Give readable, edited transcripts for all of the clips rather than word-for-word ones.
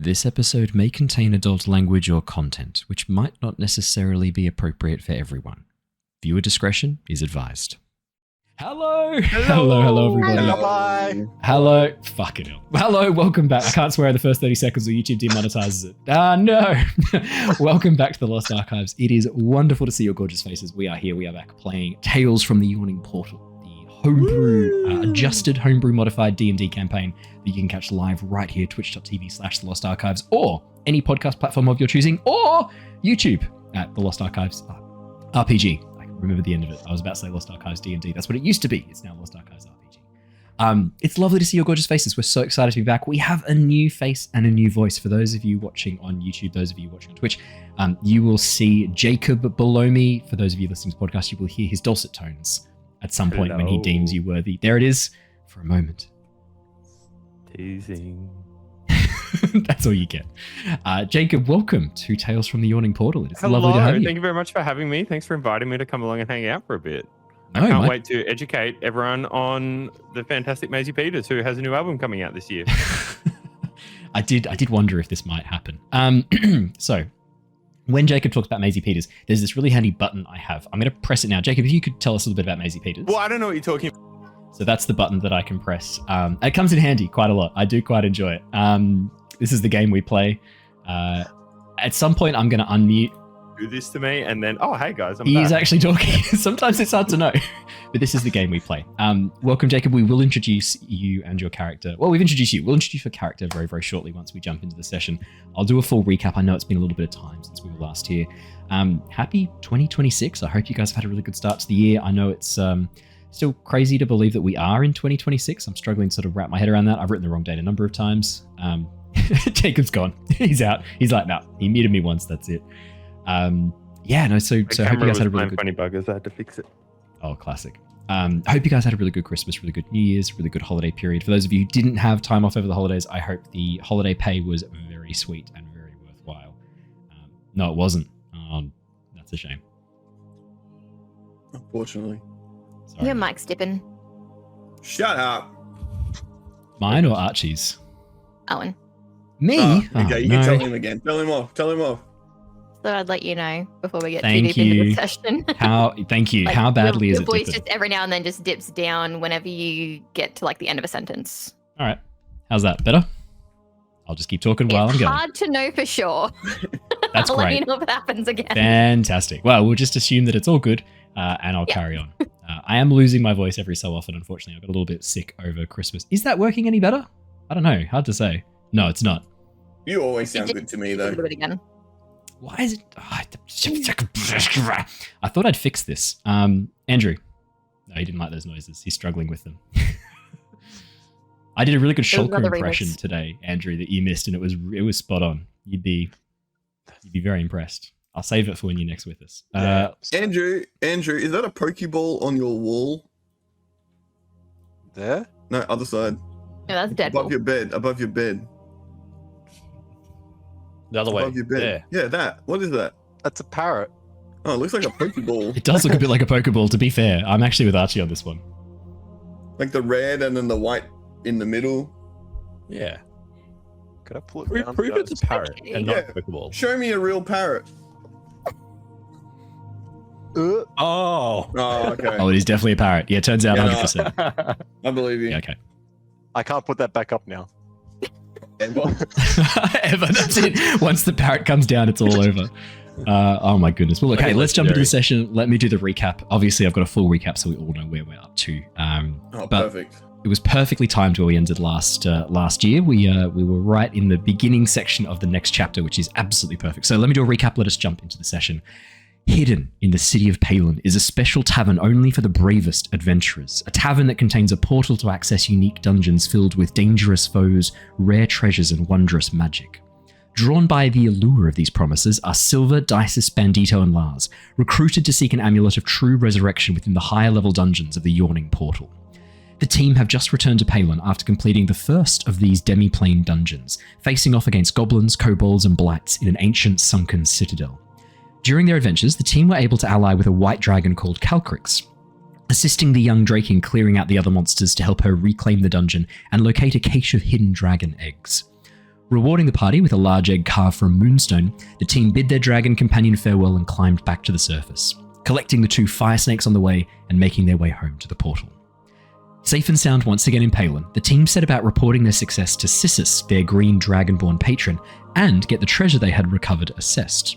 This episode may contain adult language or content, which might not necessarily be appropriate for everyone. Viewer discretion is advised. Hello, everybody. Hello, bye. Hello, fucking hell. Hello, welcome back. I can't swear in the first 30 seconds or YouTube demonetizes it. No. Welcome back to the Lost Archives. It is wonderful to see your gorgeous faces. We are here. We are back playing Tales from the Yawning Portal, the homebrew, adjusted homebrew modified D&D campaign that you can catch live right here, twitch.tv/The Lost Archives, or any podcast platform of your choosing, or YouTube at The Lost Archives RPG. Remember the end of it. I was about to say Lost Archives D&D. That's what it used to be. It's now Lost Archives RPG. It's lovely to see your gorgeous faces. We're so excited to be back. We have a new face and a new voice. For those of you watching on YouTube, those of you watching on Twitch, you will see Jacob below me. For those of you listening to the podcast, you will hear his dulcet tones at some point when he deems you worthy. There it is for a moment. Teasing. That's all you get. Jacob, welcome to Tales from the Yawning Portal. It's Hello, lovely to have you. Thank you very much for having me. Thanks for inviting me to come along and hang out for a bit. No, I can't wait to educate everyone on the fantastic Maisie Peters, who has a new album coming out this year. I did wonder if this might happen. So, when Jacob talks about Maisie Peters, there's this really handy button I have. I'm going to press it now. Jacob, if you could tell us a little bit about Maisie Peters. Well, I don't know what you're talking about. So that's the button that I can press. It comes in handy quite a lot. I do quite enjoy it. This is the game we play. At some point, I'm going to unmute. Do this to me, and then, oh, hey guys, I'm He's back. actually talking. Sometimes it's hard to know. But this is the game we play. Welcome, Jacob. We will introduce you and your character. Well, we've introduced you. We'll introduce your character very, very shortly once we jump into the session. I'll do a full recap. I know it's been a little bit of time since we were last here. Happy 2026. I hope you guys have had a really good start to the year. I know it's still crazy to believe that we are in 2026. I'm struggling to sort of wrap my head around that. I've written the wrong date a number of times. Jacob's gone. He's out. He's like, no, he muted me once. That's it. So I hope you guys had a really good... funny buggers. I had to fix it. Oh, classic. I hope you guys had a really good Christmas, really good New Year's, really good holiday period. For those of you who didn't have time off over the holidays, I hope the holiday pay was very sweet and very worthwhile. No, it wasn't. That's a shame. Unfortunately. Sorry. Your mic's dipping. Shut up. Mine or Archie's? Owen. Me? Okay, you can tell him again. Tell him off. So I'd let you know before we get Thank too deep into you. the session. Thank you. Like, How badly is your it voice dipping? just every now and then just dips down whenever you get to like the end of a sentence. All right. How's that? Better? I'll just keep talking while I'm It's going. hard to know for sure. That's I'll let great. you know if it happens again. Fantastic. Well, we'll just assume that it's all good, and I'll carry on. I am losing my voice every so often, unfortunately. I got a little bit sick over Christmas. Is that working any better? I don't know. Hard to say. No, it's not. You always sound good to me, though. Do it again. Why is it... I thought I'd fix this. Andrew. No, he didn't like those noises. He's struggling with them. I did a really good Shulker another impression remix. today, Andrew, that you missed, and it was spot on. You'd be very impressed. I'll save it for when you're next with us. Andrew, is that a Pokeball on your wall? There? No, other side. Yeah, that's Above Deadpool. your bed. The other way. Above your bed. Yeah, that. What is that? That's a parrot. Oh, it looks like a Pokeball. It does look a bit like a Pokeball, to be fair. I'm actually with Archie on this one. Like the red and then the white in the middle. Yeah. Could I pull it down? Prove it's a parrot and not a Pokeball. Show me a real parrot. Oh. Oh, okay. Oh, it is definitely a parrot. Yeah, it turns out Yeah. 100%. I believe you. Yeah, okay. I can't put that back up now. Ever. That's it. Once the parrot comes down, it's all over. Oh my goodness. Well, okay, let's jump into the session. Let me do the recap. Obviously, I've got a full recap so we all know where we're up to. But Perfect. it was perfectly timed where we ended last year. We were right in the beginning section of the next chapter, which is absolutely perfect. So let me do a recap. Let us jump into the session. Hidden in the city of Palin is a special tavern only for the bravest adventurers. A tavern that contains a portal to access unique dungeons filled with dangerous foes, rare treasures, and wondrous magic. Drawn by the allure of these promises are Sylver, Dysis, Bandito, and Lars, recruited to seek an amulet of true resurrection within the higher level dungeons of the Yawning Portal. The team have just returned to Palin after completing the first of these demi-plane dungeons, facing off against goblins, kobolds, and blights in an ancient sunken citadel. During their adventures, the team were able to ally with a white dragon called Calcrix, assisting the young Drake in clearing out the other monsters to help her reclaim the dungeon and locate a cache of hidden dragon eggs. Rewarding the party with a large egg carved from moonstone, the team bid their dragon companion farewell and climbed back to the surface, collecting the 2 fire snakes on the way and making their way home to the portal. Safe and sound once again in Palin, the team set about reporting their success to Dysis, their green dragonborn patron, and get the treasure they had recovered assessed.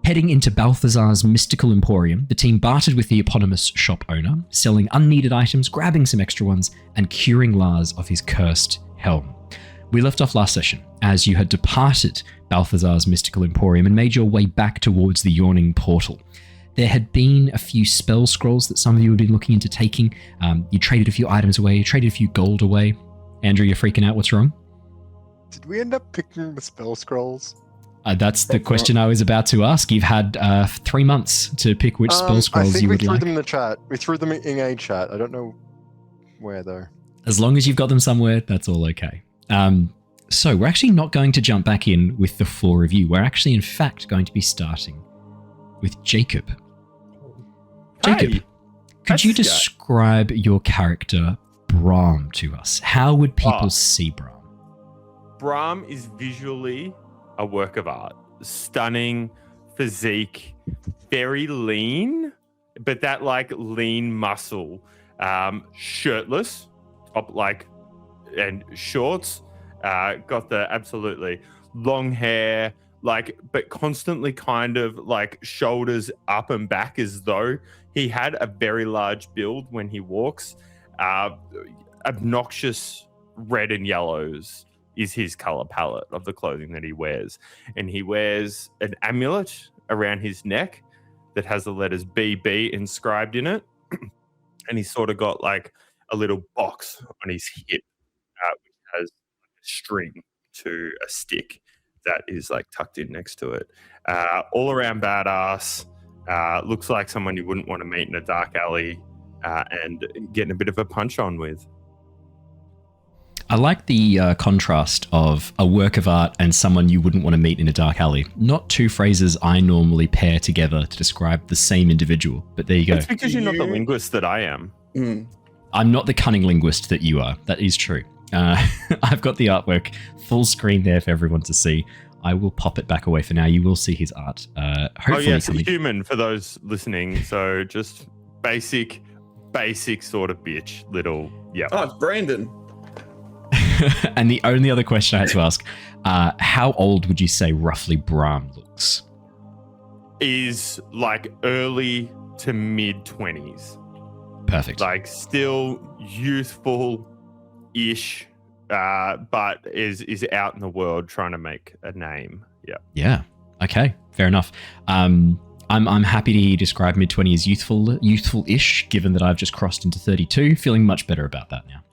Heading into Balthazar's mystical emporium, the team bartered with the eponymous shop owner, selling unneeded items, grabbing some extra ones, and curing Lars of his cursed helm. We left off last session as you had departed Balthazar's mystical emporium and made your way back towards the Yawning Portal. There had been a few spell scrolls that some of you had been looking into taking. You traded a few items away, you traded a few gold away. Andrew, you're freaking out. What's wrong? Did we end up picking the spell scrolls? That's the question I was about to ask. You've had 3 months to pick which spell scrolls you would like. I think we threw them in the chat. We threw them in a chat. I don't know where though. As long as you've got them somewhere, that's all okay. So we're actually not going to jump back in with the full review. We're actually, in fact, going to be starting with Jacob. Jacob, Hey, could you that's the guy. describe your character, Brahm, to us? How would people Oh. see Brahm? Brahm is visually a work of art. Stunning physique, very lean, but that like lean muscle, shirtless, top and shorts. Got the absolutely long hair, but constantly kind of like shoulders up and back as though he had a very large build when he walks. Obnoxious red and yellows is his color palette of the clothing that he wears. And he wears an amulet around his neck that has the letters BB inscribed in it. And he's sort of got like a little box on his hip, which has a string to a stick that is like tucked in next to it. All around badass. Looks like someone you wouldn't want to meet in a dark alley and getting a bit of a punch on with. I like the contrast of a work of art and someone you wouldn't want to meet in a dark alley. Not two phrases I normally pair together to describe the same individual, but there you go. It's because you're not the linguist that I am. I'm not the cunning linguist that you are. That is true. I've got the artwork full screen there for everyone to see. I will pop it back away for now. You will see his art. Hopefully Yes, coming. human for those listening. So just basic sort of bitch, little, yeah. Oh, it's Brandon. And the only other question I had to ask, how old would you say roughly Brahm looks? Is like early to mid 20s. Perfect. Like still youthful-ish, but is out in the world trying to make a name. Yeah. Yeah. Okay. Fair enough. I'm happy to describe mid-20s as youthful-ish, given that I've just crossed into 32. Feeling much better about that now.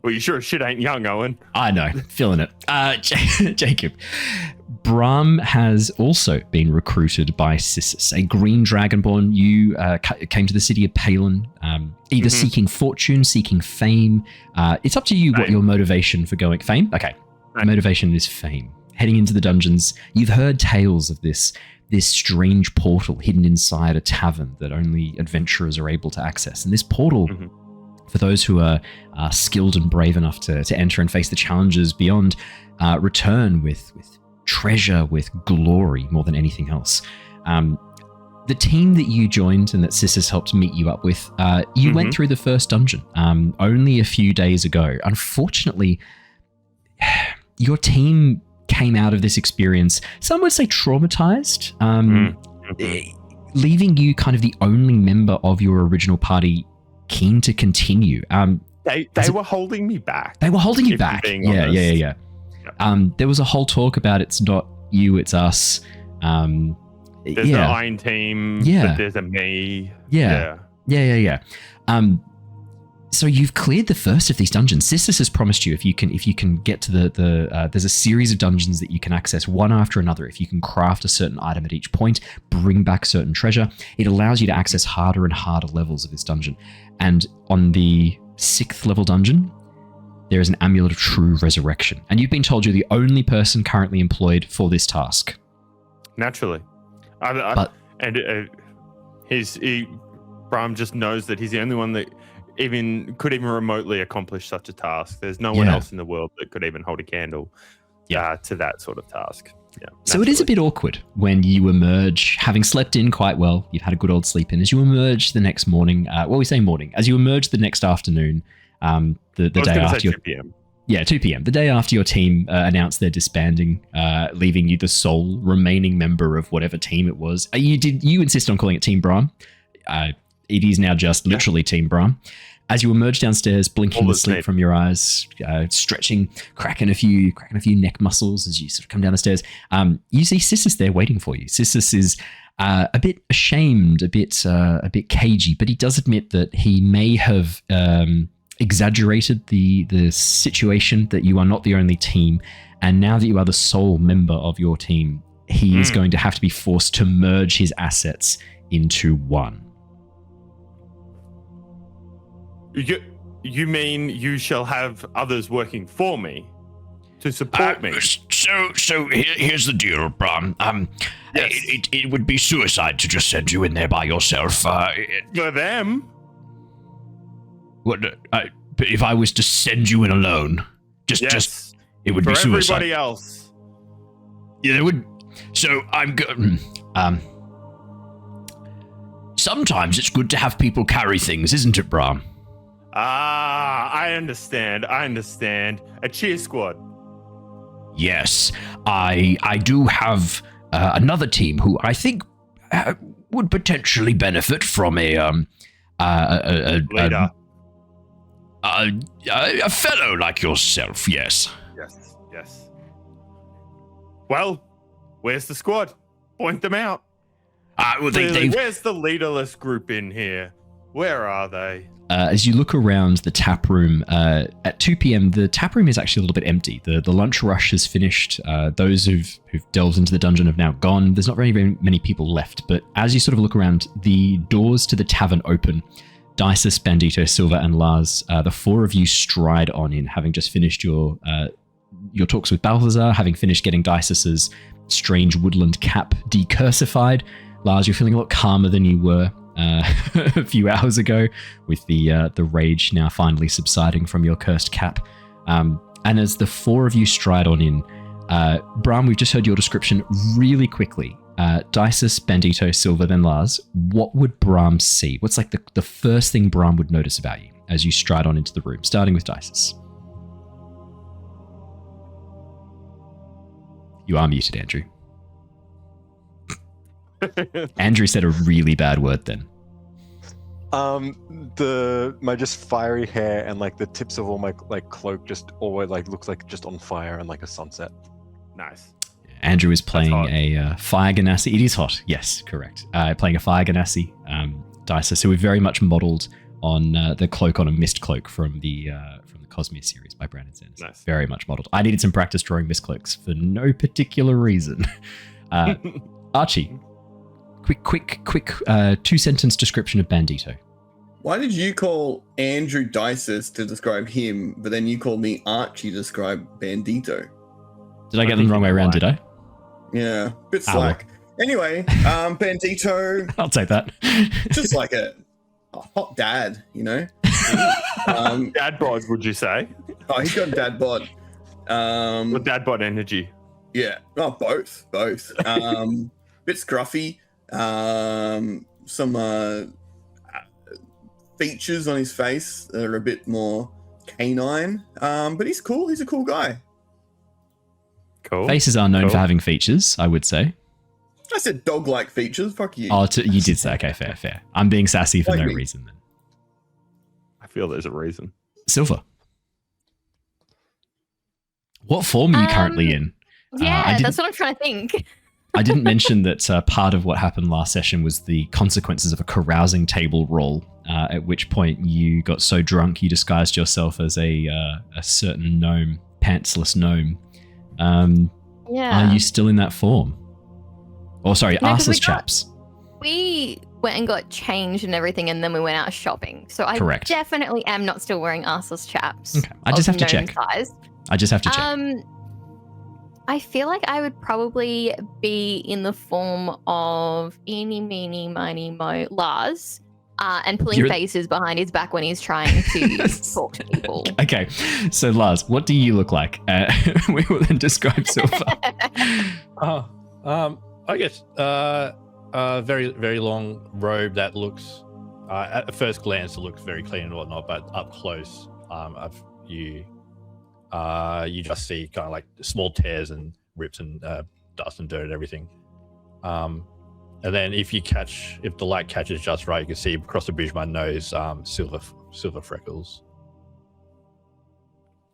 Well, you sure as shit ain't young, Owen. I know, feeling it. Jacob, Brahm has also been recruited by Dysis, a green dragonborn. You came to the city of Palin, either seeking fortune, seeking fame. It's up to you what your motivation for going... Fame? Okay. Fame. Motivation is fame. Heading into the dungeons, you've heard tales of this strange portal hidden inside a tavern that only adventurers are able to access. And this portal... For those who are skilled and brave enough to enter and face the challenges beyond, return with treasure, with glory more than anything else. The team that you joined and that Dysis helped meet you up with, you went through the first dungeon only a few days ago. Unfortunately, your team came out of this experience, some would say traumatized, leaving you kind of the only member of your original party keen to continue. They were holding me back. They were holding you if I'm back. being Yeah. honest. There was a whole talk about it's not you, it's us. There's the Iron Team, but there's a me. Yeah. So you've cleared the first of these dungeons. Dysis has promised you if you can get to there's a series of dungeons that you can access one after another. If you can craft a certain item at each point, bring back certain treasure, it allows you to access harder and harder levels of this dungeon. And on the 6th level dungeon, there is an amulet of true resurrection. And you've been told you're the only person currently employed for this task. Naturally. Brahm just knows that he's the only one that could even remotely accomplish such a task. There's no one else in the world that could even hold a candle to that sort of task. Yeah. So it is a bit awkward when you emerge, having slept in quite well. You've had a good old sleep in. As you emerge the next morning, we say morning. As you emerge the next afternoon, the day after 2 p.m. Yeah, 2 p.m. The day after your team announced their disbanding, leaving you the sole remaining member of whatever team it was. You insist on calling it Team Brahm. It is now just literally Team Brahm. As you emerge downstairs, blinking the sleep from your eyes, stretching, cracking a few neck muscles as you sort of come down the stairs, you see Sissus there waiting for you. Sissus is a bit ashamed, a bit cagey, but he does admit that he may have exaggerated the situation, that you are not the only team, and now that you are the sole member of your team, he is going to have to be forced to merge his assets into one. You mean you shall have others working for me to support me? So here's the deal, Brahm. Yes. It would be suicide to just send you in there by yourself. For them? What? If I was to send you in alone, just it would for be suicide. Everybody else. Yeah, they would. So I'm good. Sometimes it's good to have people carry things, isn't it, Brahm? I understand. A cheer squad. Yes, I do have another team who I think would potentially benefit from a leader. A fellow like yourself. Yes. Yes. Well, where's the squad? Point them out. Where's the leaderless group in here? Where are they? As you look around the tap room, at 2 p.m., the tap room is actually a little bit empty. The lunch rush is finished. Those who've delved into the dungeon have now gone. There's not very many people left, but as you sort of look around, the doors to the tavern open. Dysis, Bandito, Sylver, and Lars, the four of you stride on in, having just finished your talks with Balthazar, having finished getting Dysis's strange woodland cap decursified. Lars, you're feeling a lot calmer than you were a few hours ago, with the rage now finally subsiding from your cursed cap. And as the four of you stride on in, Brahm, we've just heard your description really quickly. Dysis, Bandito, Sylver, then Lars. What would Brahm see? What's like the first thing Brahm would notice about you as you stride on into the room, starting with Dysis? You are muted, Andrew. Andrew said a really bad word then. My just fiery hair and like the tips of all my like cloak just always like looks like just on fire and like a sunset. Nice. Andrew is playing a fire Genasi. It is hot, yes, correct. Playing a fire Genasi, Dysis, so we've very much modelled on the cloak on a mist cloak from the Cosmere series by Brandon Sanderson. Nice. Very much modelled. I needed some practice drawing mist cloaks for no particular reason. Archie, quick 2-sentence description of Bandito. Why did you call Andrew Dysis to describe him, but then you called me Archie to describe Bandito? Did I get them the wrong way around, did I? Yeah, bit slack. Anyway, Bandito. I'll take that. Just like a hot dad, you know? Dad bod, would you say? Oh, he's got dad bod. With dad bod energy. Yeah, both. Bit scruffy. Some features on his face that are a bit more canine. But he's cool. He's a cool guy. Cool. Faces are known for having features, I would say. I said dog-like features. Fuck you. Oh, you did say. Okay, fair. I'm being sassy for no reason then. I feel there's a reason. Sylver. What form are you currently in? Yeah, that's what I'm trying to think. I didn't mention that part of what happened last session was the consequences of a carousing table roll, at which point you got so drunk you disguised yourself as a certain gnome, pantsless gnome. Yeah. Are you still in that form? Or sorry, arseless chaps. We went and got changed and everything, and then we went out shopping. So I definitely am not still wearing arseless chaps. Okay. I just have to check. I feel like I would probably be in the form of eeny, meeny, miny, mo, Lars. and pulling faces behind his back when he's trying to talk to people. Okay, so Lars, what do you look like? We will then describe Sylver. I guess a very, very long robe that looks, at first glance, it looks very clean and whatnot, but up close, you just see kind of like small tears and rips and dust and dirt and everything. And then if the light catches just right, you can see across the bridge of my nose, silver freckles.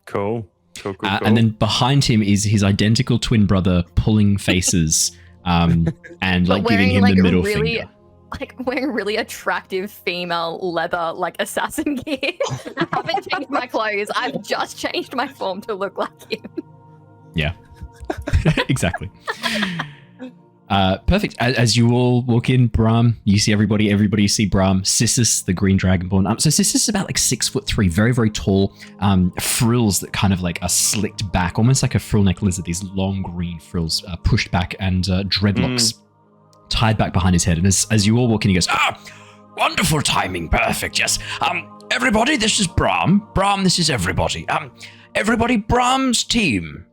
Cool. And then behind him is his identical twin brother pulling faces, and like giving him the middle finger. Like wearing really attractive female leather like assassin gear. I haven't changed my clothes. I've just changed my form to look like him. Yeah, exactly. Perfect. As you all walk in, Brahm, you see everybody. You see Brahm, Dysis, the green dragonborn. So Dysis is about like 6'3", very, very tall. Frills that kind of like are slicked back, almost like a frill neck lizard. These long green frills pushed back, and dreadlocks tied back behind his head. And as you all walk in, he goes, Wonderful timing, perfect. Yes. Everybody, this is Brahm. Brahm, this is everybody. Everybody, Brahm's team.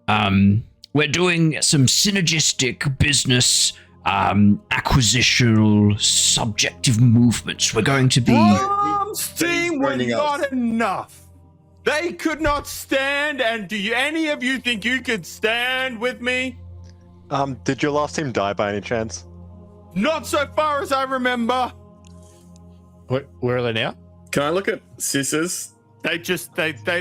We're doing some synergistic business, acquisitional, subjective movements. We're going to be... Brahm's team were not enough. They could not stand, and do any of you think you could stand with me? Did your last team die by any chance? Not so far as I remember. Where are they now? Can I look at Sis's? They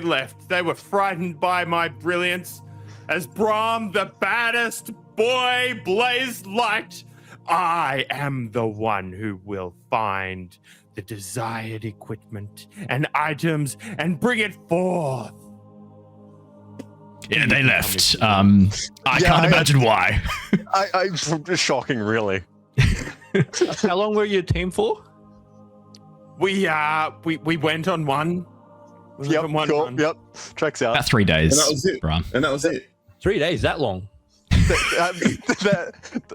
left. They were frightened by my brilliance. As Brahm, the baddest boy, blazed light, I am the one who will find the desired equipment and items and bring it forth. Yeah, they left. I can't imagine why. Shocking, really. How long were you a team for? We went on one. Yep, checks out. about 3 days. And that was it. Brahm. And that was it. 3 days, that long?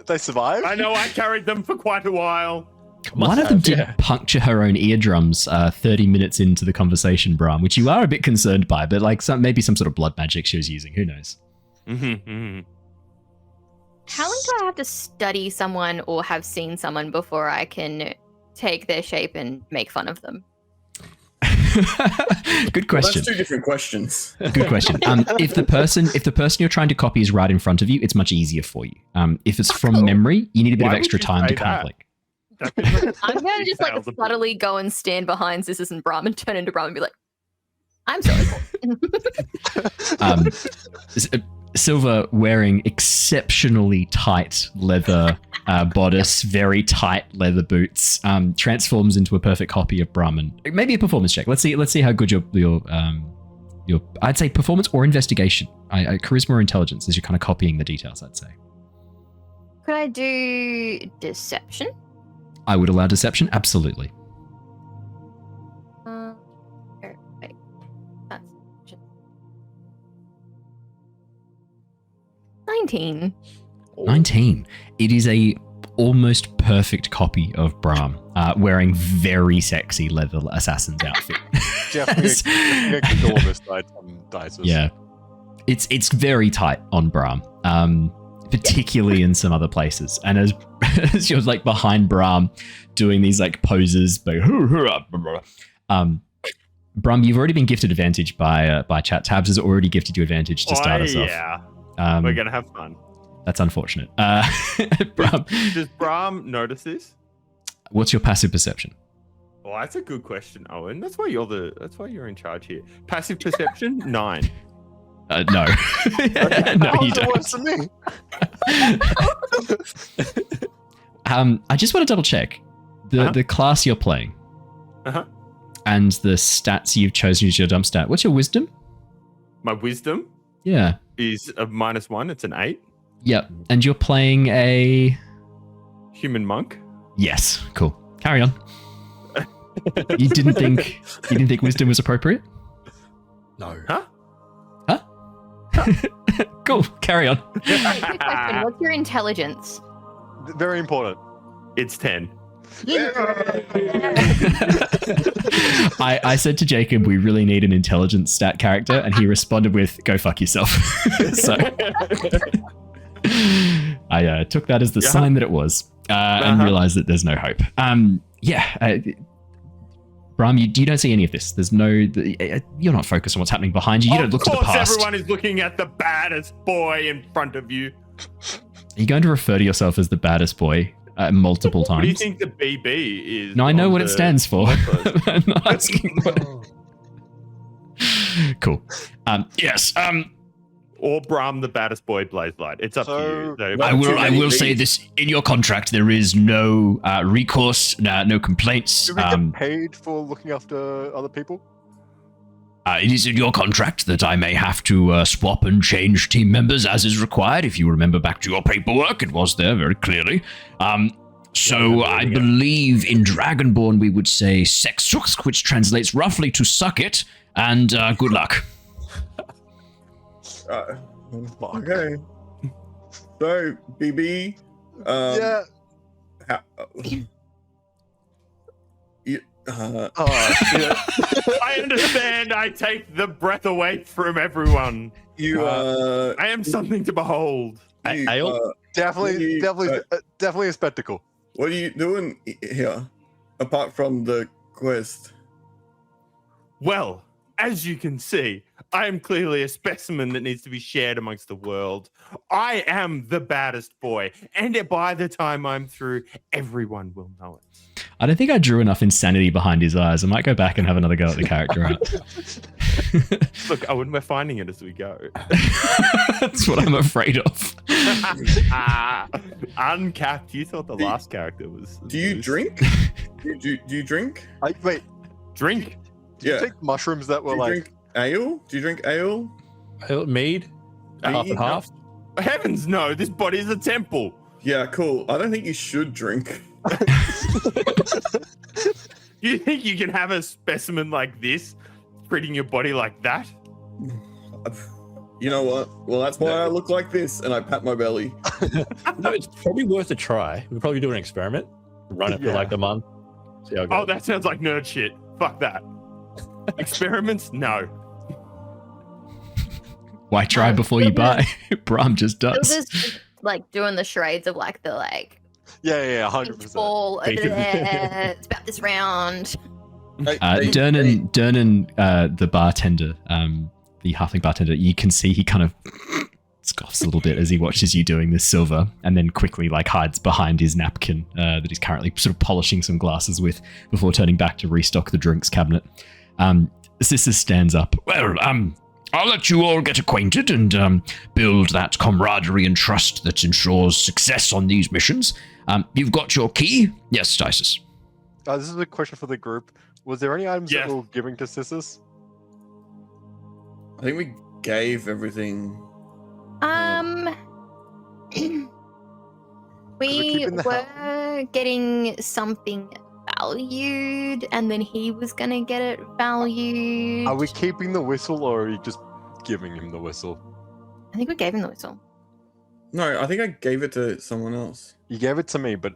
They survived? I know I carried them for quite a while. One of them did puncture her own eardrums 30 minutes into the conversation, Brahm, which you are a bit concerned by, but like maybe some sort of blood magic she was using. Who knows? How long do I have to study someone or have seen someone before I can take their shape and make fun of them? Good question. Well, that's two different questions. Good question. If the person you're trying to copy is right in front of you, it's much easier for you. If it's from memory, you need a bit of extra time to kind of like. I'm gonna just like subtly go and stand behind Dysis and Brahm and turn into Brahm and be like, "I'm sorry." Sylver, wearing exceptionally tight leather bodice, very tight leather boots, transforms into a perfect copy of Brahman. Maybe a performance check. Let's see how good your I'd say performance or investigation. Charisma or intelligence as you're kind of copying the details, I'd say. Could I do deception? I would allow deception, absolutely. Wait, that's 19. 19. It is a almost perfect copy of Brahm, wearing very sexy leather assassin's outfit. Definitely a enormous side on Dysis. Yeah, it's very tight on Brahm, particularly in some other places. And as you're like behind Brahm, doing these like poses, Brahm, you've already been gifted advantage by chat. Tabs has already gifted you advantage to start us off. Yeah, we're gonna have fun. That's unfortunate. Brahm, does Brahm notice this? What's your passive perception? Well, that's a good question, Owen. That's why you're in charge here. Passive perception 9. No, no, you don't. Worse than me. I just want to double check the class you're playing, and the stats you've chosen as your dump stat. What's your wisdom? My wisdom, is a -1. It's an 8. Yep, and you're playing a human monk. Yes, cool. Carry on. You didn't think wisdom was appropriate? No. Huh? Cool. Carry on. Question, what's your intelligence? Very important. It's 10. I said to Jacob, we really need an intelligence stat character, and he responded with, "Go fuck yourself." So I took that as the sign that it was, and realized that there's no hope. Brahm, you don't see any of this. There's no. You're not focused on what's happening behind you. You don't look to the past. Of course, everyone is looking at the baddest boy in front of you. Are you going to refer to yourself as the baddest boy multiple times? What do you think the BB is? No, I know what it stands for. I'm not asking what. Cool. Yes. Or Brahm, the baddest boy, Beasthide. It's up to you. I will say this: in your contract, there is no recourse, no complaints. Do we get paid for looking after other people? It is in your contract that I may have to swap and change team members as is required. If you remember back to your paperwork, it was there very clearly. So I believe in Dragonborn we would say "sexux," which translates roughly to "suck it," and good luck. Okay. So, BB. Yeah. I understand. I take the breath away from everyone. I am something to behold. Definitely a spectacle. What are you doing here, apart from the quest? Well, as you can see, I am clearly a specimen that needs to be shared amongst the world. I am the baddest boy, and by the time I'm through, everyone will know it. I don't think I drew enough insanity behind his eyes. I might go back and have another go at the character out. Look, Owen, we're finding it as we go. That's what I'm afraid of. Uncapped. You thought the last character was. Do you drink? Do you drink? Wait. Drink? Do you take mushrooms that were drink ale? Do you drink ale? Mead? Half and half? Heavens no, this body is a temple. Yeah, cool. I don't think you should drink. You think you can have a specimen like this treating your body like that? You know what? Well, that's why I look like this, and I pat my belly. No, it's probably worth a try. We'll probably do an experiment. Run it for like a month. See how it goes. Oh, that sounds like nerd shit. Fuck that. Experiments? No. Why try before you buy? Brahm just It was does. just like doing the charades of like the Yeah, 100%. ball over there. It's about this round. Dernan, the bartender, the halfling bartender, you can see he kind of scoffs a little bit as he watches you doing this, Sylver, and then quickly like hides behind his napkin that he's currently sort of polishing some glasses with before turning back to restock the drinks cabinet. Dysis stands up. Well, I'll let you all get acquainted and build that camaraderie and trust that ensures success on these missions. You've got your key? Yes, Dysis. This is a question for the group. Was there any items that we were giving to Dysis? I think we gave everything. We were getting something valued, and then he was gonna get it valued. Are we keeping the whistle, or are you just giving him the whistle? I think we gave him the whistle. No, I think I gave it to someone else. You gave it to me, but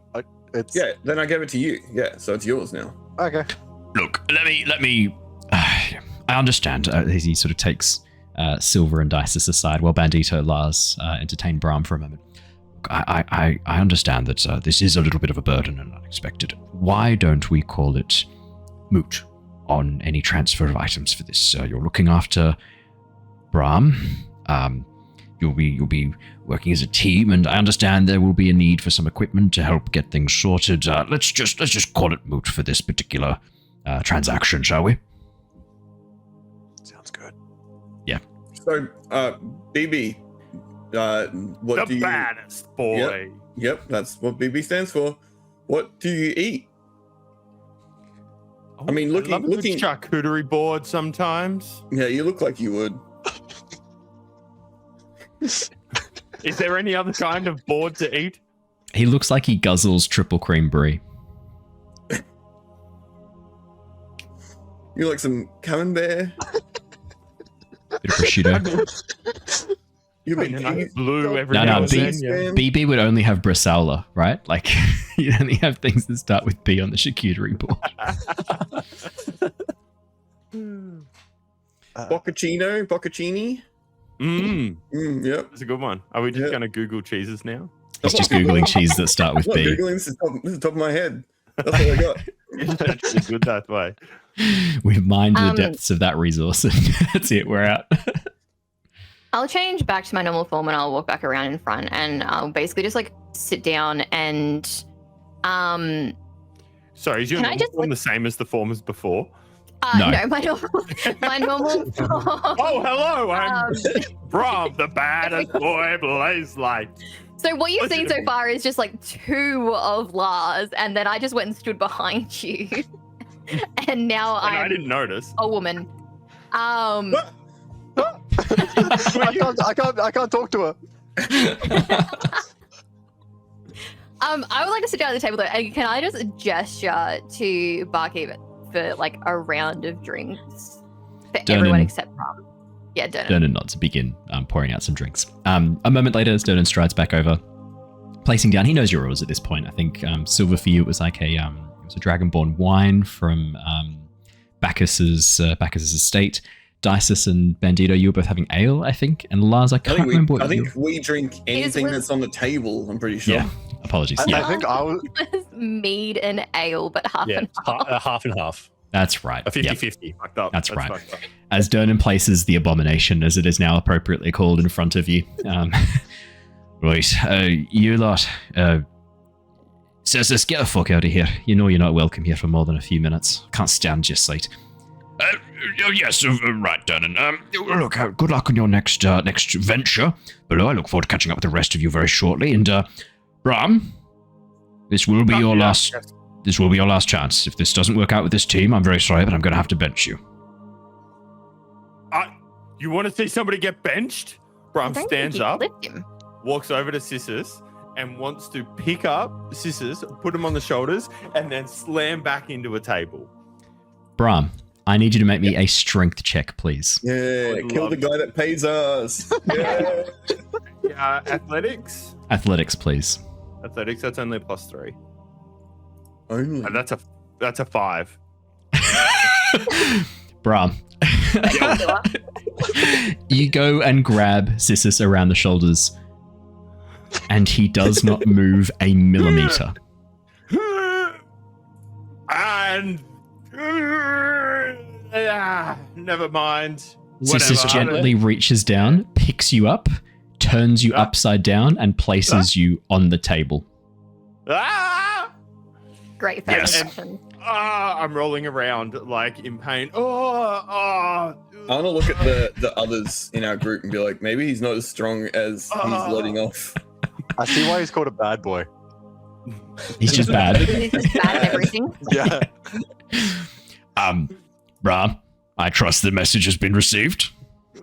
it's... Yeah, then I gave it to you. Yeah, so it's yours now. Okay. Look, let me. I understand. He sort of takes Sylver and Dysis aside while Bandito, Lars entertain Brahm for a moment. I understand that this is a little bit of a burden and unexpected. Why don't we call it moot on any transfer of items for this? You're looking after Brahm. You'll be working as a team, and I understand there will be a need for some equipment to help get things sorted. Let's just call it moot for this particular transaction, shall we? Sounds good. Yeah. So, BB, what do you... The baddest boy. Yep, that's what BB stands for. What do you eat? I mean, looking charcuterie board sometimes. Yeah, you look like you would. Is there any other kind of board to eat? He looks like he guzzles triple cream brie. You like some camembert? Bit of prosciutto. You'll be And I blew every No, now no, and then, yeah. BB would only have Brisaula, right? Like, you only have things that start with B on the charcuterie board. Bocconcini. Yep. That's a good one. Are we just Yeah. going to Google cheeses now? He's just Googling cheeses that start with I'm not B. Googling, this is top of my head. That's all I got. It's actually good that way. We've mined the depths of that resource, and that's it. We're out. I'll change back to my normal form and I'll walk back around in front and I'll basically just like sit down and Sorry, is your Can I normal just, form the same as the form as before? No. no, my normal form. Oh, hello, I'm Um, Brahm, the baddest boy, blaze light. So what you've Listen seen to so me. far is just like 2 of Lars, and then I just went and stood behind you, and now And I I'm didn't notice. a woman. I can't talk to her. I would like to sit down at the table though. And can I just gesture to barkeep for like a round of drinks for everyone Durnan. except Brahm? Yeah, Durnan. Durnan nods to begin pouring out some drinks. A moment later, as Durnan strides back over, placing down. He knows your orders at this point. I think Sylver for you, it was like a dragonborn wine from Bacchus's estate. Dysis and Bandito, you were both having ale, I think. And Lars, I can't remember what I think we drink anything with- that's on the table. I'm pretty sure. Yeah, apologies. I Yeah, think I was. Mead and ale, but half Yeah, and half. half and half. that's right. A Yep. 50-50. Fucked up. That's right. fucked up. As Durnan places the abomination, as it is now appropriately called, in front of you. Right, you lot. Says, get the fuck out of here. You know you're not welcome here for more than a few minutes. Can't stand your sight. Yes, right, Durnan. Look, good luck on your next venture. But I look forward to catching up with the rest of you very shortly. And Brahm, this will be your last. Yes. This will be your last chance. If this doesn't work out with this team, I'm very sorry, but I'm going to have to bench you. You want to see somebody get benched? Brahm Don't stands think you up, lift him. walks over to Sissus, and wants to pick up Sissus, put him on the shoulders, and then slam back into a table. Brahm, I need you to make me a strength check, please. Yeah, I kill love the guy that pays us. Yeah. Athletics? Athletics, please. Athletics, that's only a +3. Only. And that's a 5. Brahm, you go and grab Sissus around the shoulders, and he does not move a millimeter. And never mind. Sissus Whatever. gently reaches down, picks you up, turns you upside down, and places you on the table. Ah! Great Yes. first impression. I'm rolling around like in pain. I want to look at the others in our group and be like, maybe he's not as strong as he's letting off. I see why he's called a bad boy. He's just bad. He's just bad at everything. Yeah. Brahm, I trust the message has been received.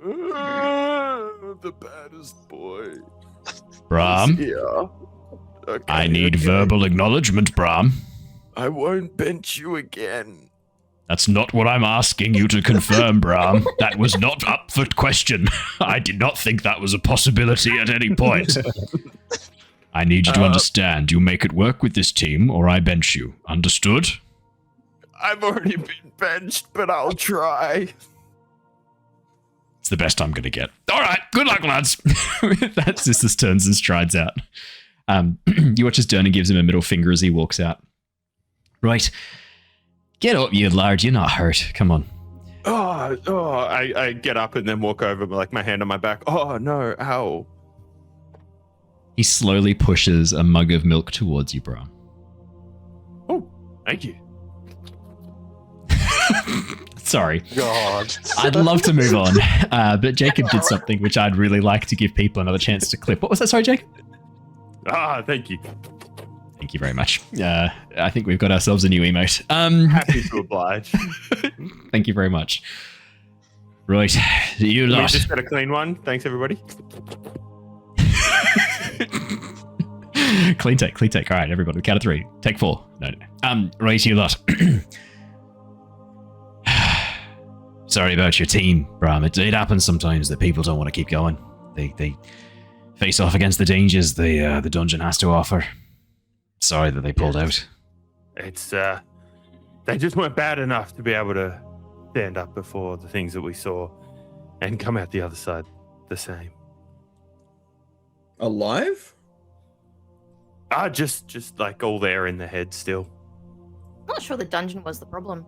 The baddest boy. Brahm, Yeah. Okay, I need okay. verbal acknowledgement, Brahm. I won't bench you again. That's not what I'm asking you to confirm, Brahm. That was not up for question. I did not think that was a possibility at any point. I need you to understand. You make it work with this team, or I bench you. Understood? I've already been benched, but I'll try. It's the best I'm going to get. All right, good luck, lads. With that, Sissus turns and strides out. You watch as Durnan gives him a middle finger as he walks out. Right. Get up, you lard. You're not hurt. Come on. I get up and then walk over, like my hand on my back. Oh, no, ow. He slowly pushes a mug of milk towards you, bro. Oh, thank you. Sorry. God. I'd love to move on, but Jacob did something which I'd really like to give people another chance to clip. What was that? Sorry, Jacob? Thank you. Thank you very much. I think we've got ourselves a new emote. Happy to oblige. Thank you very much. Right, you We lot. just got a clean one. Thanks, everybody. Clean take. All right, everybody, count of 3. Take 4. No. Right, you lot. Sorry about your team, Brahm. It happens sometimes that people don't want to keep going. they face off against the dangers the dungeon has to offer. Sorry that they pulled out. It's they just weren't bad enough to be able to stand up before the things that we saw and come out the other side the same. Alive? Just like all there in the head still. I'm not sure the dungeon was the problem.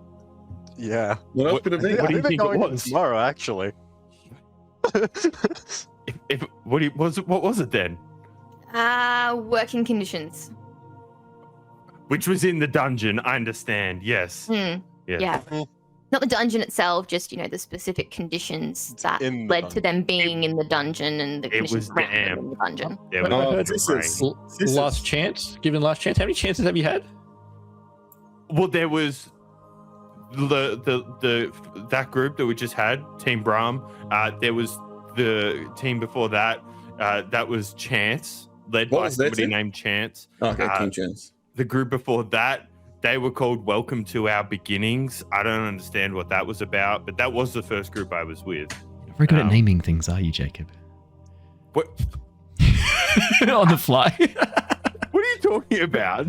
Yeah. What else could it be? What do you think it going was? tomorrow, actually? What was it then? Working conditions. Which was in the dungeon, I understand. Yes. Hmm. Yes. Yeah. Not the dungeon itself, just, the specific conditions that in the led to them being in the dungeon and the It conditions was around them damn. in the dungeon. There Oh, was this rain. is- Last chance? Given last chance? How many chances have you had? Well, there was the that group that we just had, Team Brahm. There was the team before that. That was Chance, led What by was their somebody team? named Chance. Okay, King Chance. The group before that, they were called Welcome to Our Beginnings. I don't understand what that was about, but that was the first group I was with. Very good at Um, naming things, are you, Jacob? What? On the fly. What are you talking about?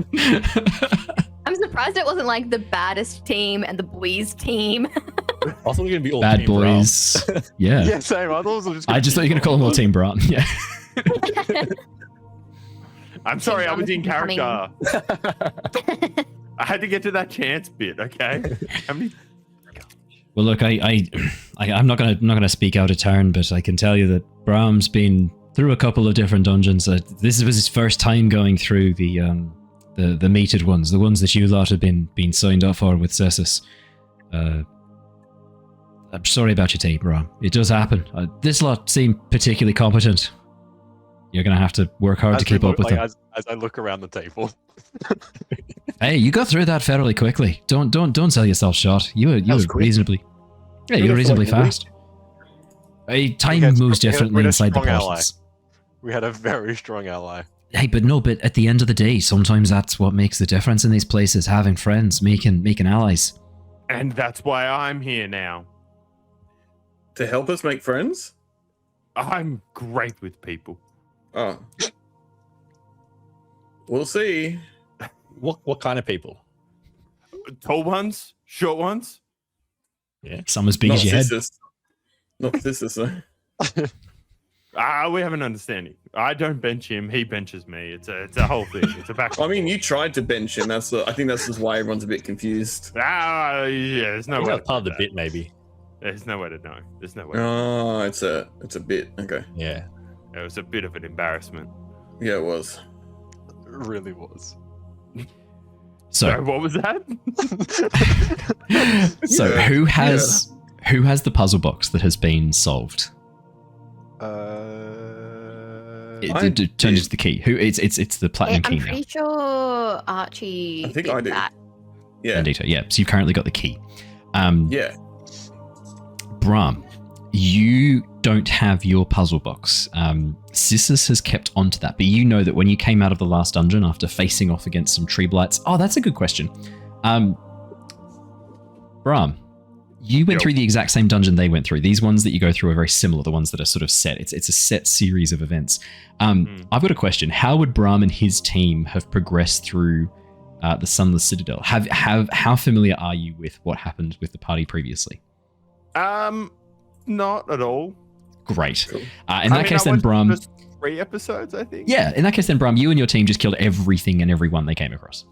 I'm surprised it wasn't like the Baddest team and the Boys team. Also, we're going to be all Bad Team Brahm. boys. Yeah. Yeah, same. I thought it was just. I just thought you were going to call them all Team Brahm. Yeah. I'm sorry, I Team was in Brahm is character. I had to get to that Chance bit, okay? How many? Well, look, I'm not gonna speak out of turn, but I can tell you that Brahm's been through a couple of different dungeons. This was his first time going through the meted ones, the ones that you lot have been signed up for with Cessus. I'm sorry about your team, Brahm. It does happen. This lot seem particularly competent. You're gonna have to work hard to keep up with them. As I look around the table. Hey, you got through that fairly quickly. Don't sell yourself short. You were was quick. reasonably. Yeah, We you were got reasonably like a week. fast. Time had- moves we had- differently we had a inside the strong ally. portals. We had a very strong ally. Hey, but at the end of the day, sometimes that's what makes the difference in these places. Having friends, making allies. And that's why I'm here now. To help us make friends? I'm great with people. Oh. We'll see. What kind of people? Tall ones, short ones. Some as big Not as your head. sisters. Not sisters, though. We have an understanding. I don't bench him; he benches me. It's a whole thing. It's a back. I mean, you tried to bench him. I think that's just why everyone's a bit confused. Yeah. There's no Is way. that part of the bit, maybe? There's no way to know. There's no way. Oh, it's a bit. Okay. Yeah. It was a bit of an embarrassment. Yeah, it was. It really was. So, what was that? Yeah, who has the puzzle box that has been solved? It turned into the key. Who? It's the platinum I'm key now. pretty sure Archie. I think did I do. that. Yeah. Bandito. Yeah. So you've currently got the key. Yeah. Brahm, you don't have your puzzle box. Cissus has kept onto that, but you know that when you came out of the last dungeon after facing off against some tree blights. Oh, that's a good question. Brahm, you went through the exact same dungeon they went through. These ones that you go through are very similar, the ones that are sort of set. It's a set series of events. I've got a question. How would Brahm and his team have progressed through the Sunless Citadel? How familiar are you with what happened with the party previously? Not at all. Great. Cool. In that case, then, Brahm. Just 3 episodes, I think. Yeah, in that case, then, Brahm, you and your team just killed everything and everyone they came across.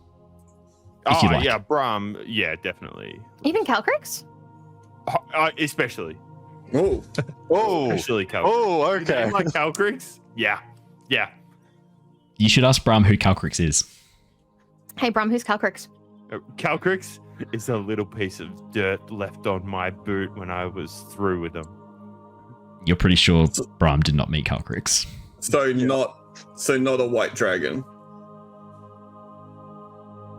If you like. Yeah, Brahm. Yeah, definitely. Even Calcrix? Especially. Oh. Oh. Especially Calcrix. Oh, You okay. name like Calcrix? Yeah. Yeah. You should ask Brahm who Calcrix is. Hey, Brahm, who's Calcrix? Calcrix is a little piece of dirt left on my boot when I was through with them. You're pretty sure Brahm did not meet Calcrix. So not a white dragon.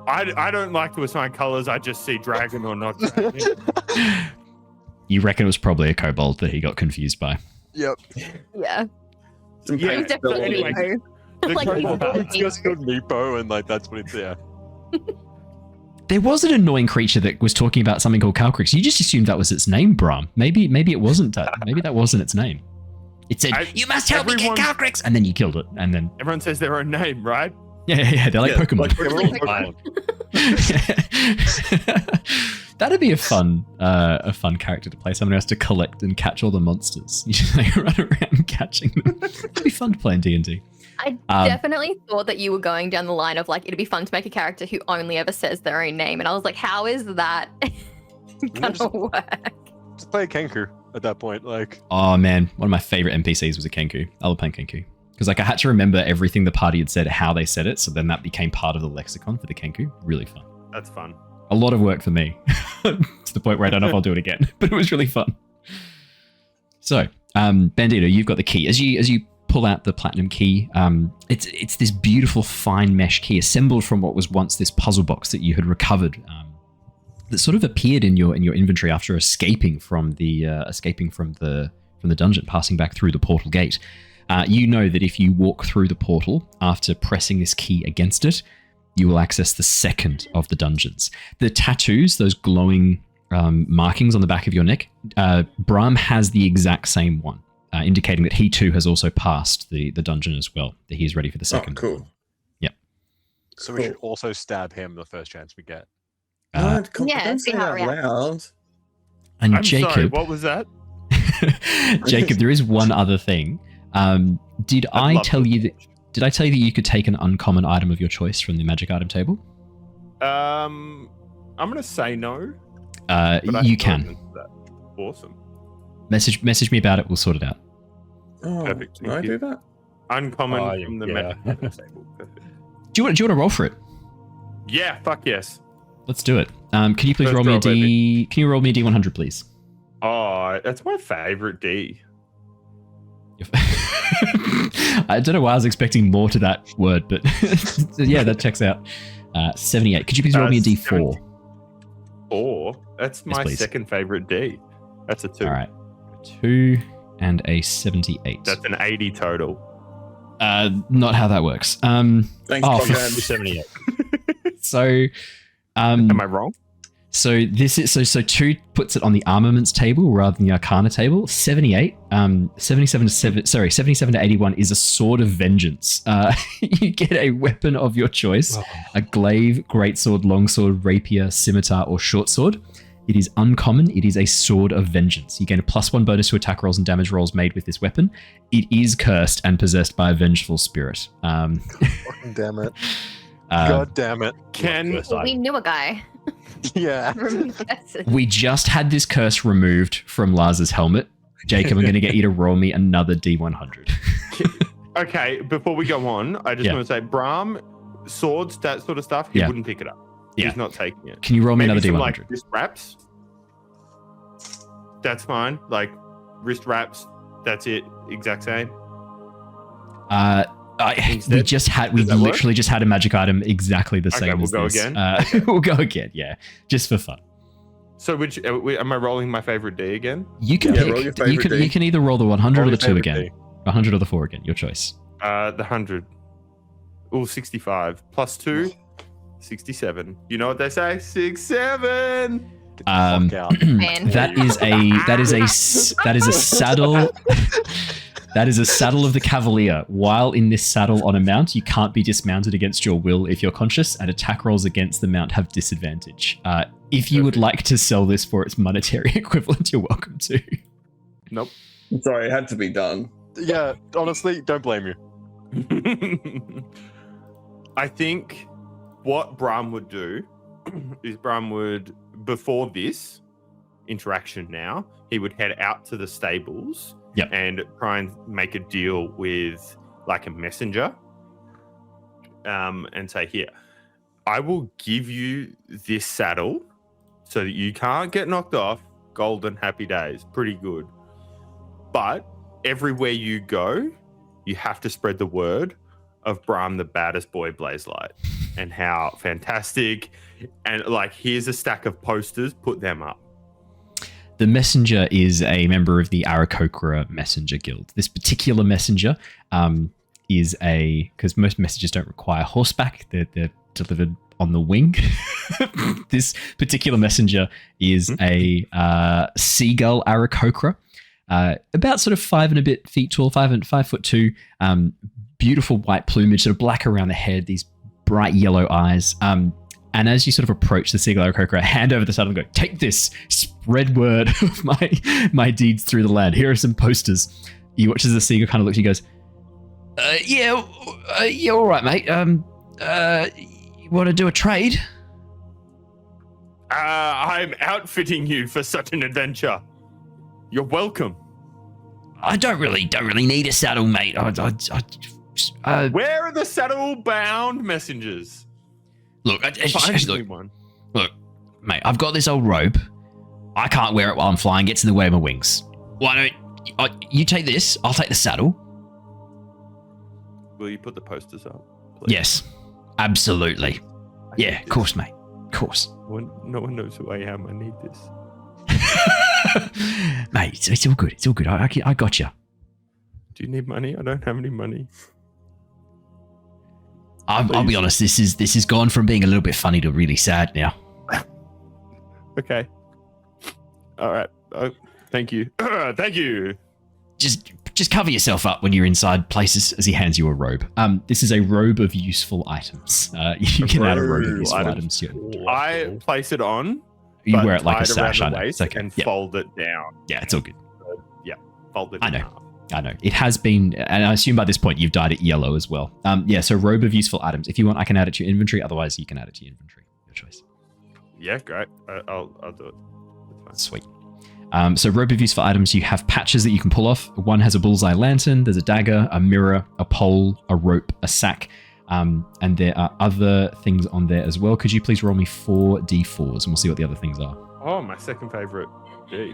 I don't like to assign colors. I just see dragon or not dragon. You reckon it was probably a kobold that he got confused by. Yep. Yeah. Some Yeah, paint Definitely. fell on it. anyway. The Like, kobold- It's just called Meepo, and like that's what it's yeah. There was an annoying creature that was talking about something called Calcrix. You just assumed that was its name, Brahm. Maybe it wasn't that. Maybe that wasn't its name. It said, "You must help me get Calcrix," and then you killed it, and then Everyone says their own name, right? yeah, they're like Pokemon. like They're all fine. That'd be a fun character to play. Someone who has to collect and catch all the monsters. You just like run around catching them. It'd be fun to play in D&D. I definitely thought that you were going down the line of like, it'd be fun to make a character who only ever says their own name. And I was like, how is that gonna work? Just play a Kenku at that point. Like, Oh man, one of my favorite NPCs was a Kenku. I love playing Kenku. Because like I had to remember everything the party had said, how they said it. So then that became part of the lexicon for the Kenku. Really fun. That's fun. A lot of work for me to the point where I don't know if I'll do it again, but it was really fun. So, Bandito, you've got the key. As you pull out the platinum key, it's this beautiful fine mesh key assembled from what was once this puzzle box that you had recovered, that sort of appeared in your inventory after escaping from the dungeon, passing back through the portal gate. You know that if you walk through the portal after pressing this key against it, you will access the second of the dungeons. The tattoos, those glowing markings on the back of your neck, Brahm has the exact same one, indicating that he too has also passed the dungeon as well, that he is ready for the second. Oh, cool. Yep. so we should also stab him the first chance we get. Don't see say how that it reacts. loud. And I'm Jacob, sorry, what was that? Jacob, there is one other thing. Did I tell you that you could take an uncommon item of your choice from the magic item table? I'm gonna say no. but I You can can. go into that. Awesome. Message me about it. We'll sort it out. Oh, Perfect, can I thank you. do that? Uncommon Oh, from the yeah. magic item table. Perfect. Do you want to roll for it? Yeah, fuck yes. Let's do it. Can you please First roll me a roll, D? Can you roll me a D100, please? Oh, that's my favorite D. I don't know why I was expecting more to that word, but yeah, that checks out. 78. Could you please roll me a D4? 4. That's my please. second favorite D. That's a 2. All right. 2 and a 78. That's an 80 total. Not how that works. Thanks, Oh, Conrad. 78. So, Am I wrong? so this is so 2 puts it on the armaments table rather than the arcana table. 78, 77 to 81 is a sword of vengeance. You get a weapon of your choice: a glaive, greatsword, longsword, rapier, scimitar, or short sword. It is uncommon. It is a sword of vengeance. You gain a +1 bonus to attack rolls and damage rolls made with this weapon. It is cursed and possessed by a vengeful spirit. Fucking damn it. God damn it. Can We knew a guy. Yeah. We just had this curse removed from Lars's helmet. Jacob, I'm going to get you to roll me another D100. Okay, before we go on, I just Yeah. want to say Brahm, swords, that sort of stuff, he Yeah. wouldn't pick it up. Yeah. He's not taking it. Can you roll me Maybe another some D100? like wrist wraps. That's fine. Like wrist wraps, that's it. Exact same. We Instead? we Does that work? literally just had a magic item exactly the Okay, same we'll as go this. again? We'll go again, yeah, just for fun. So which am I rolling my favorite D again? You can Yeah, roll your pick. You favorite can, D. you can either roll the 100 or Roll the your 2 favorite again. D. 100 or the 4 again, your choice. The 100. Ooh, 65 plus 2, 67. You know what they say? 6-7. Fuck out. Man. That is a saddle. That is a saddle of the cavalier. While in this saddle on a mount, you can't be dismounted against your will if you're conscious, and attack rolls against the mount have disadvantage. If you would like to sell this for its monetary equivalent, you're welcome to. Nope. Sorry, it had to be done. Yeah, honestly, don't blame you. I think what Brahm would do is Brahm would, before this interaction now, he would head out to the stables Yep. and try and make a deal with like a messenger and say, here, I will give you this saddle so that you can't get knocked off. Golden happy days. Pretty good. But everywhere you go, you have to spread the word of Brahm, the baddest boy, Blazelight, and how fantastic. And like, here's a stack of posters, put them up. The messenger is a member of the Aarakocra Messenger Guild. This particular messenger is because most messages don't require horseback. They're delivered on the wing. This particular messenger is a seagull Aarakocra. about sort of 5 and a bit feet tall, 5'2". Beautiful white plumage, sort of black around the head, these bright yellow eyes. And as you sort of approach the Seagull Kokra, hand over the saddle and go, take this, spread word of my deeds through the land. Here are some posters. You watch as the Seagull kind of looks and goes, yeah, all right, mate. You want to do a trade? I'm outfitting you for such an adventure. You're welcome. I don't really need a saddle, mate. Where are the saddle-bound messengers? Look, One. Look, mate, I've got this old robe. I can't wear it while I'm flying. It gets in the way of my wings. Why don't you take this? I'll take the saddle. Will you put the posters up, please? Yes, absolutely. Yeah, of course, mate. Of course. No one knows who I am. I need this. Mate, it's all good. It's all good. I got you. Do you need money? I don't have any money. I'll be honest. This is gone from being a little bit funny to really sad now. Okay. All right. Thank you. Thank you. Just cover yourself up when you're inside places as he hands you a robe. This is a robe of useful items. You can add a robe of useful items. I place it on. You wear it like a sash, I know. It's okay. And fold it down. Yeah, it's all good. Yeah, fold it. I know. It has been, and I assume by this point you've dyed it yellow as well. So robe of useful items. If you want, I can add it to your inventory. Otherwise, you can add it to your inventory. Your choice. Yeah, great. I'll do it. Sweet. So robe of useful items, you have patches that you can pull off. One has a bullseye lantern, there's a dagger, a mirror, a pole, a rope, a sack, and there are other things on there as well. Could you please roll me 4 d4s and we'll see what the other things are. Oh, my second favorite D.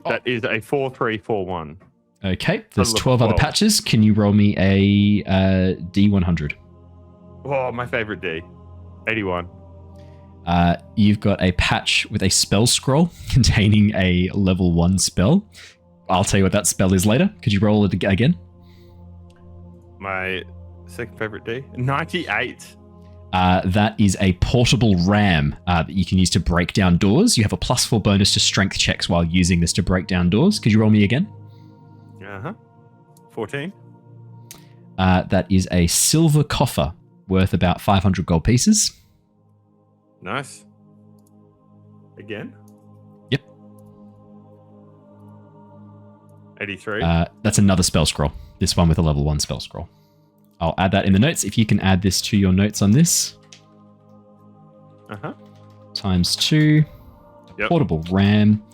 That is a 4-3-4-1. Okay, there's 12 other patches. Can you roll me a d100? Oh, my favorite D. 81. You've got a patch with a spell scroll containing a level 1 spell. I'll tell you what that spell is later. Could you roll it again? My second favorite D? 98. That is a portable ram that you can use to break down doors. You have a +4 bonus to strength checks while using this to break down doors. Could you roll me again? 14. That is a silver coffer worth about 500 gold pieces. Nice. Again? Yep. 83. That's another spell scroll. This one with a level 1 spell scroll. I'll add that in the notes. If you can add this to your notes on this. ×2. Yep. Portable ram.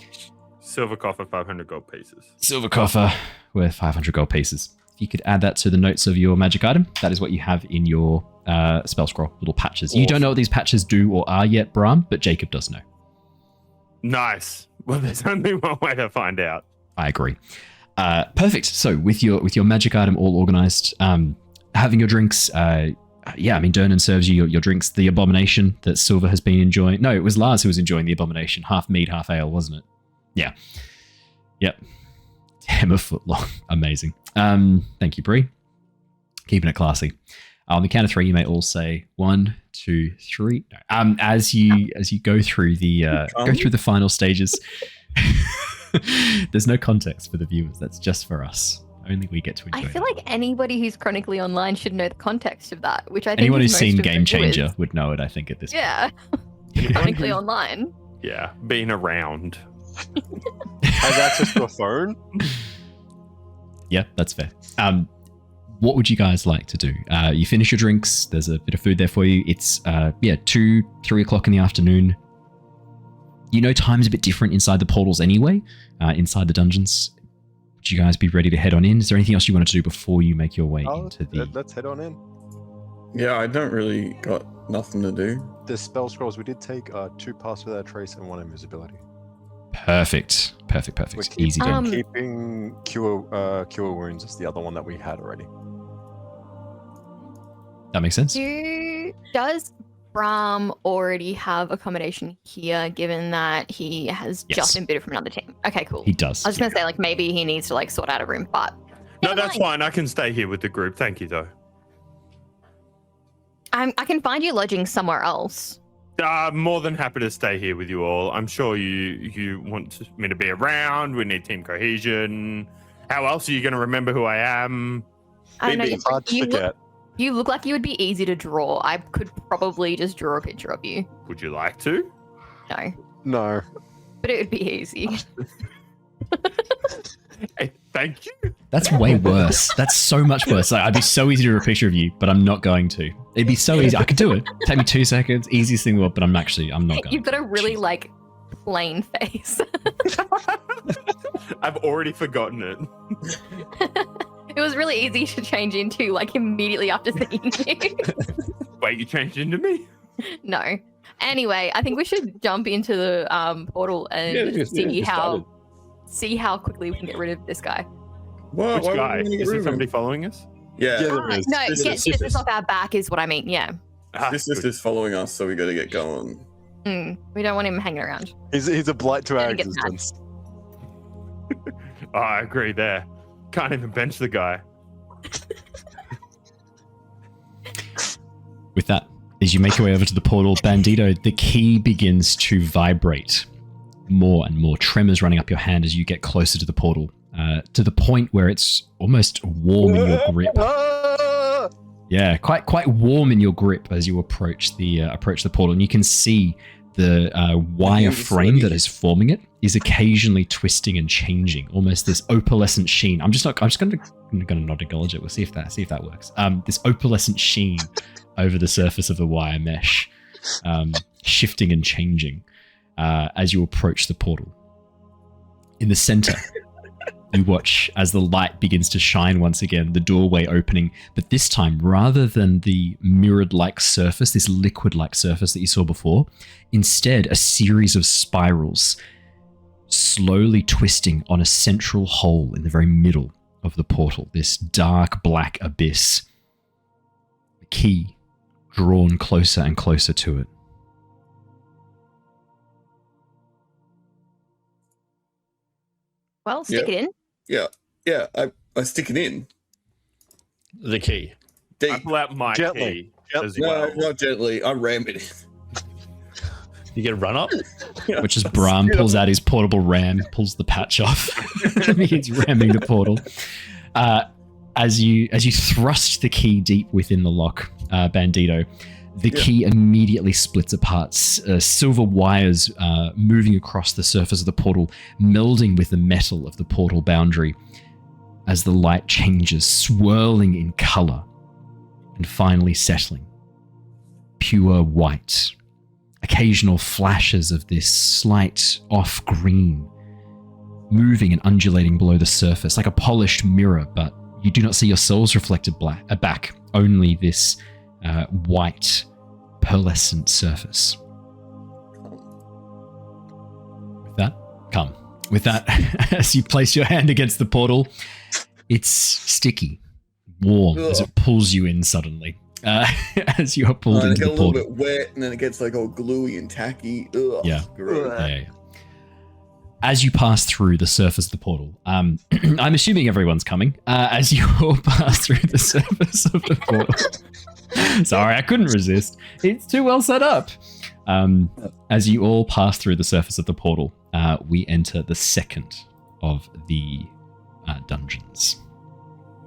Silver coffer, 500 gold pieces. Silver coffer worth 500 gold pieces. If you could add that to the notes of your magic item, that is what you have in your spell scroll, little patches. Awesome. You don't know what these patches do or are yet, Brahm, but Jacob does know. Nice. Well, there's only one way to find out. I agree. Perfect. So with your magic item all organized, having your drinks, Durnan serves you your drinks. The abomination that Sylver has been enjoying. No, it was Lars who was enjoying the abomination. Half mead, half ale, wasn't it? Yeah. Yep. Damn, a foot long. Amazing. Thank you, Bree. Keeping it classy. On the count of 3, you may all say 1, 2, 3. No. As you go through the final stages, there's no context for the viewers. That's just for us. Only we get to enjoy. I feel like anybody who's chronically online should know the context of that, which I think anyone who's most seen of the Game Changer viewers. would know it. I think at this point. Yeah, chronically online. Yeah, being around. Has access to a phone. Yeah, that's fair. What would you guys like to do? You finish your drinks. There's a bit of food there for you. It's 2, 3 o'clock in the afternoon. You know time's a bit different inside the portals anyway, inside the dungeons. Would you guys be ready to head on in? Is there anything else you wanted to do before you make your way into the... Let's head on in. Yeah, I don't really got nothing to do. The spell scrolls we did take 2 pass without trace and 1 invisibility. Perfect. Easy done. Keeping cure wounds is the other one that we had already. That makes sense. Does Brahm already have accommodation here, given that he has just been booted from another team? Okay, cool. He does. I was going to say, maybe he needs to, sort out a room, but... No, that's fine. I can stay here with the group. Thank you, though. I can find you lodging somewhere else. More than happy to stay here with you all. I'm sure you want me to be around. We need team cohesion. How else are you going to remember who I am? I don't know. It's hard to forget. You look like you would be easy to draw. I could probably just draw a picture of you. Would you like to? No, No. but it would be easy. Hey, thank you. That's way worse. That's so much worse. Like, I'd be so easy to draw a picture of you, but I'm not going to. It'd be so easy. I could do it. Take me 2 seconds. Easiest thing in the world, but I'm not going to. You've got a really like plain face. I've already forgotten it. It was really easy to change into like immediately after seeing you. Wait, you changed into me? No. Anyway, I think we should jump into the portal and see how quickly we can get rid of this guy. Why Which would we guy? wanna get Is rid there of him? somebody following us? Yeah. Yeah, there is. No, This get is- this off our back is what I mean. Yeah. This is just following us, so we got to get going. We don't want him hanging around. He's a blight to our Gonna get mad. existence. Oh, I agree there. Can't even bench the guy. With that, as you make your way over to the portal, Bandito, the key begins to vibrate more and more. Tremors running up your hand as you get closer to the portal, to the point where it's almost warm in your grip. Ah! Yeah, quite warm in your grip as you approach the portal, and you can see the wire frame that is forming it is occasionally twisting and changing, almost this opalescent sheen. I'm just going to not acknowledge it. We'll see if that works. This opalescent sheen over the surface of the wire mesh, shifting and changing as you approach the portal. In the center, you watch as the light begins to shine once again, the doorway opening, but this time, rather than the mirrored-like surface, this liquid-like surface that you saw before, instead, a series of spirals slowly twisting on a central hole in the very middle of the portal, this dark black abyss. The key drawn closer and closer to it. Well, stick it in. Yeah, I stick it in. The key. I Deep. pull out my Gently. key as No, well. not gently. I ram it in. You get a run up. Which is Brahm pulls out his portable ram, pulls the patch off, and begins ramming the portal. As you thrust the key deep within the lock, Bandito, the key immediately splits apart. Silver wires moving across the surface of the portal, melding with the metal of the portal boundary as the light changes, swirling in color, and finally settling. Pure white. Occasional flashes of this slight off green, moving and undulating below the surface like a polished mirror, but you do not see yourselves reflected back, only this white, pearlescent surface. With that, as you place your hand against the portal, it's sticky, warm, as it pulls you in suddenly. As you are pulled It into get a the little portal. bit wet, and then it gets like all gluey and tacky. Ugh, Yeah. gross. Yeah. As you pass through the surface of the portal, I'm assuming everyone's coming. As you all pass through the surface of the portal. Sorry, I couldn't resist. It's too well set up. As you all pass through the surface of the portal, we enter the second of the dungeons.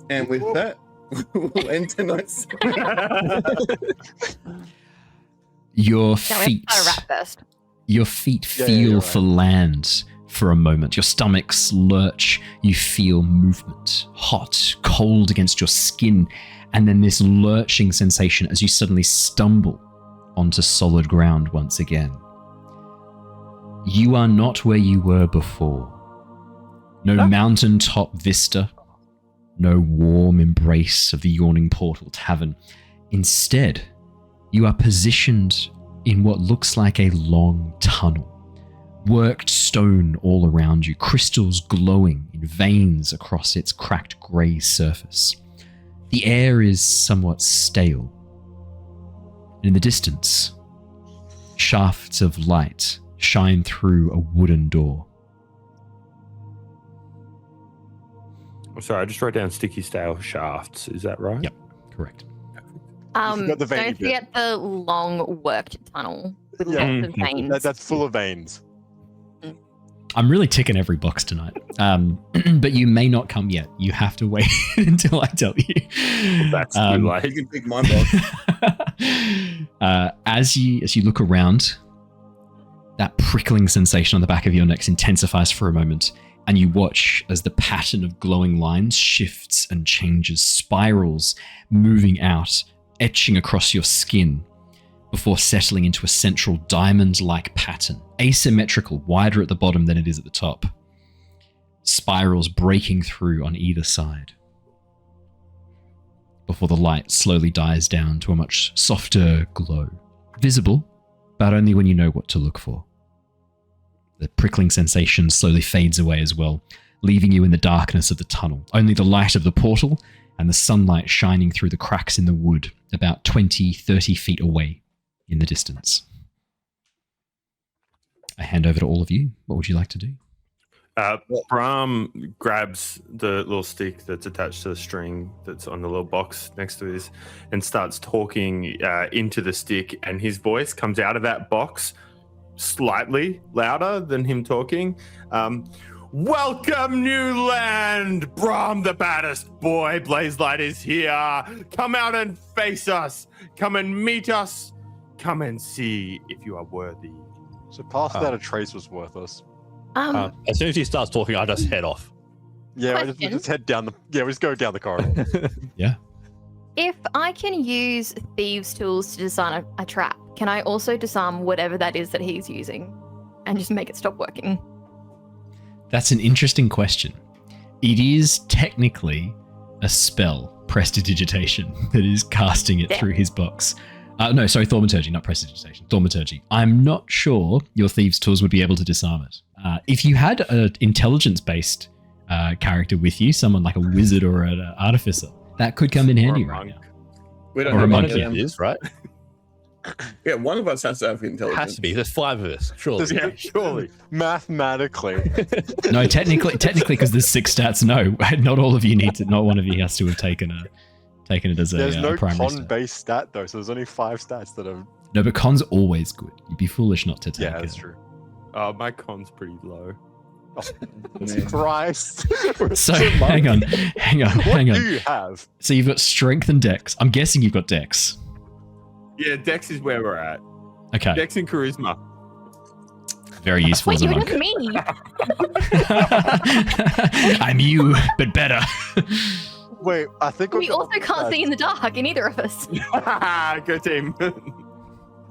And with that, we'll end tonight's. Your Now we feet. have to rap first. Your feet Yeah, feel you're for land for a moment. Your stomachs lurch. You feel movement, hot, cold against your skin, and then this lurching sensation as you suddenly stumble onto solid ground once again. You are not where you were before. No mountaintop vista, no warm embrace of the Yawning Portal Tavern. Instead, you are positioned in what looks like a long tunnel. Worked stone all around you, crystals glowing in veins across its cracked grey surface. The air is somewhat stale. In the distance, shafts of light shine through a wooden door. I'm sorry, I just wrote down sticky stale shafts. Is that right? Yep. Correct. forgot the veiny Don't forget the long worked tunnel. Yeah, Lots of veins. that's full of veins. I'm really ticking every box tonight. But you may not come yet. You have to wait until I tell you. That's too late. You can pick my box. As you look around, that prickling sensation on the back of your neck intensifies for a moment, and you watch as the pattern of glowing lines shifts and changes, spirals moving out, etching across your skin before settling into a central diamond-like pattern, asymmetrical, wider at the bottom than it is at the top. Spirals breaking through on either side before the light slowly dies down to a much softer glow. Visible, but only when you know what to look for. The prickling sensation slowly fades away as well, leaving you in the darkness of the tunnel. Only the light of the portal and the sunlight shining through the cracks in the wood about 20, 30 feet away in the distance. I hand over to all of you. What would you like to do? Brahm grabs the little stick that's attached to the string that's on the little box next to his and starts talking into the stick, and his voice comes out of that box slightly louder than him talking. Welcome, new land! Brahm the Baddest boy, Blazelight is here. Come out and face us. Come and meet us. Come and see if you are worthy. So past that, a trace was worthless. As soon as he starts talking, I just head off. Yeah, we just head down we just go down the corridor. Yeah. If I can use thieves' tools to disarm a trap, can I also disarm whatever that is that he's using and just make it stop working? That's an interesting question. It is technically a spell, prestidigitation, that is casting it through his box. No, sorry, thaumaturgy, not prestidigitation. Thaumaturgy. I'm not sure your thieves' tools would be able to disarm it. If you had an intelligence-based character with you, someone like a wizard or an artificer, that could come in handy right now. We don't Or a have monkey. any. It is, right? Yeah, one of us has to have intelligence. Has to be. There's 5 of us, surely. Yeah, surely. Mathematically. No, technically, because there's 6 stats. No, not all of you need to. Not one of you has to have taken it as There's a no primary stat. con-based stat though, so there's only 5 stats that are. No, but con's always good. You'd be foolish not to take Yeah, it. that's true. Oh, my con's pretty low. Man. Christ. So hang on. What do you have? So you've got strength and dex. I'm guessing you've got dex. Yeah, Dex is where we're at. Okay, Dex and charisma. very useful Wait, as a you're monk. just me. I'm you, but better. Wait, I think We also can't see in the dark in either of us. Good team.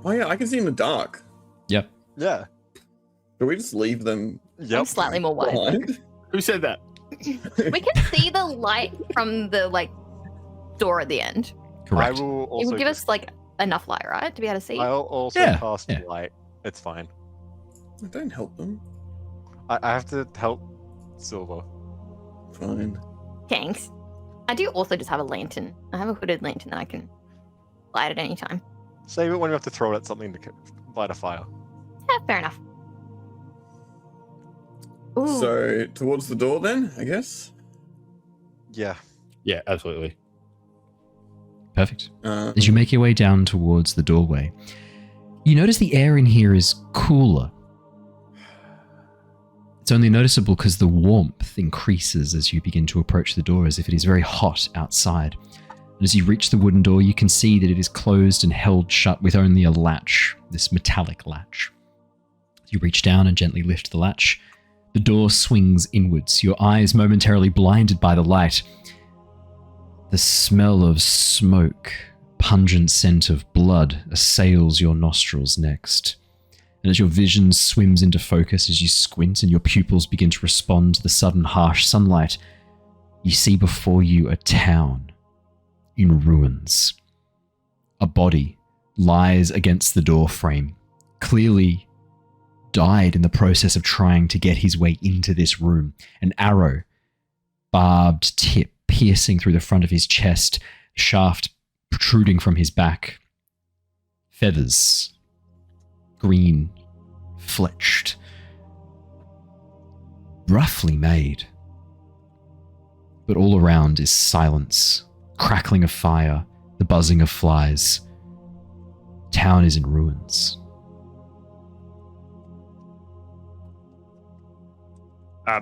Oh yeah, I can see in the dark. Yep. Yeah. Do we just leave them I'm Yep. slightly more wide. behind? Who said that? We can see the light from the door at the end. I Correct. will It also. would give us enough light, right, to be able to see. I'll also Yeah, cast yeah. light. It's fine. Don't help them. I have to help Sylver. Fine. Thanks. I do also just have a lantern. I have a hooded lantern that I can light at any time. Save it when you have to throw it at something to light a fire. Yeah, fair enough. Ooh. So towards the door then, I guess. Yeah. Yeah, absolutely. Perfect. As you make your way down towards the doorway, you notice the air in here is cooler. It's only noticeable because the warmth increases as you begin to approach the door, as if it is very hot outside. And as you reach the wooden door, you can see that it is closed and held shut with only a latch, this metallic latch. You reach down and gently lift the latch. The door swings inwards, your eyes momentarily blinded by the light. The smell of smoke, pungent scent of blood assails your nostrils next. And as your vision swims into focus, as you squint and your pupils begin to respond to the sudden harsh sunlight, you see before you a town in ruins. A body lies against the door frame, clearly died in the process of trying to get his way into this room. An arrow, barbed tip piercing through the front of his chest, shaft protruding from his back. Feathers, green, fletched, roughly made. But all around is silence, crackling of fire, the buzzing of flies. Town is in ruins.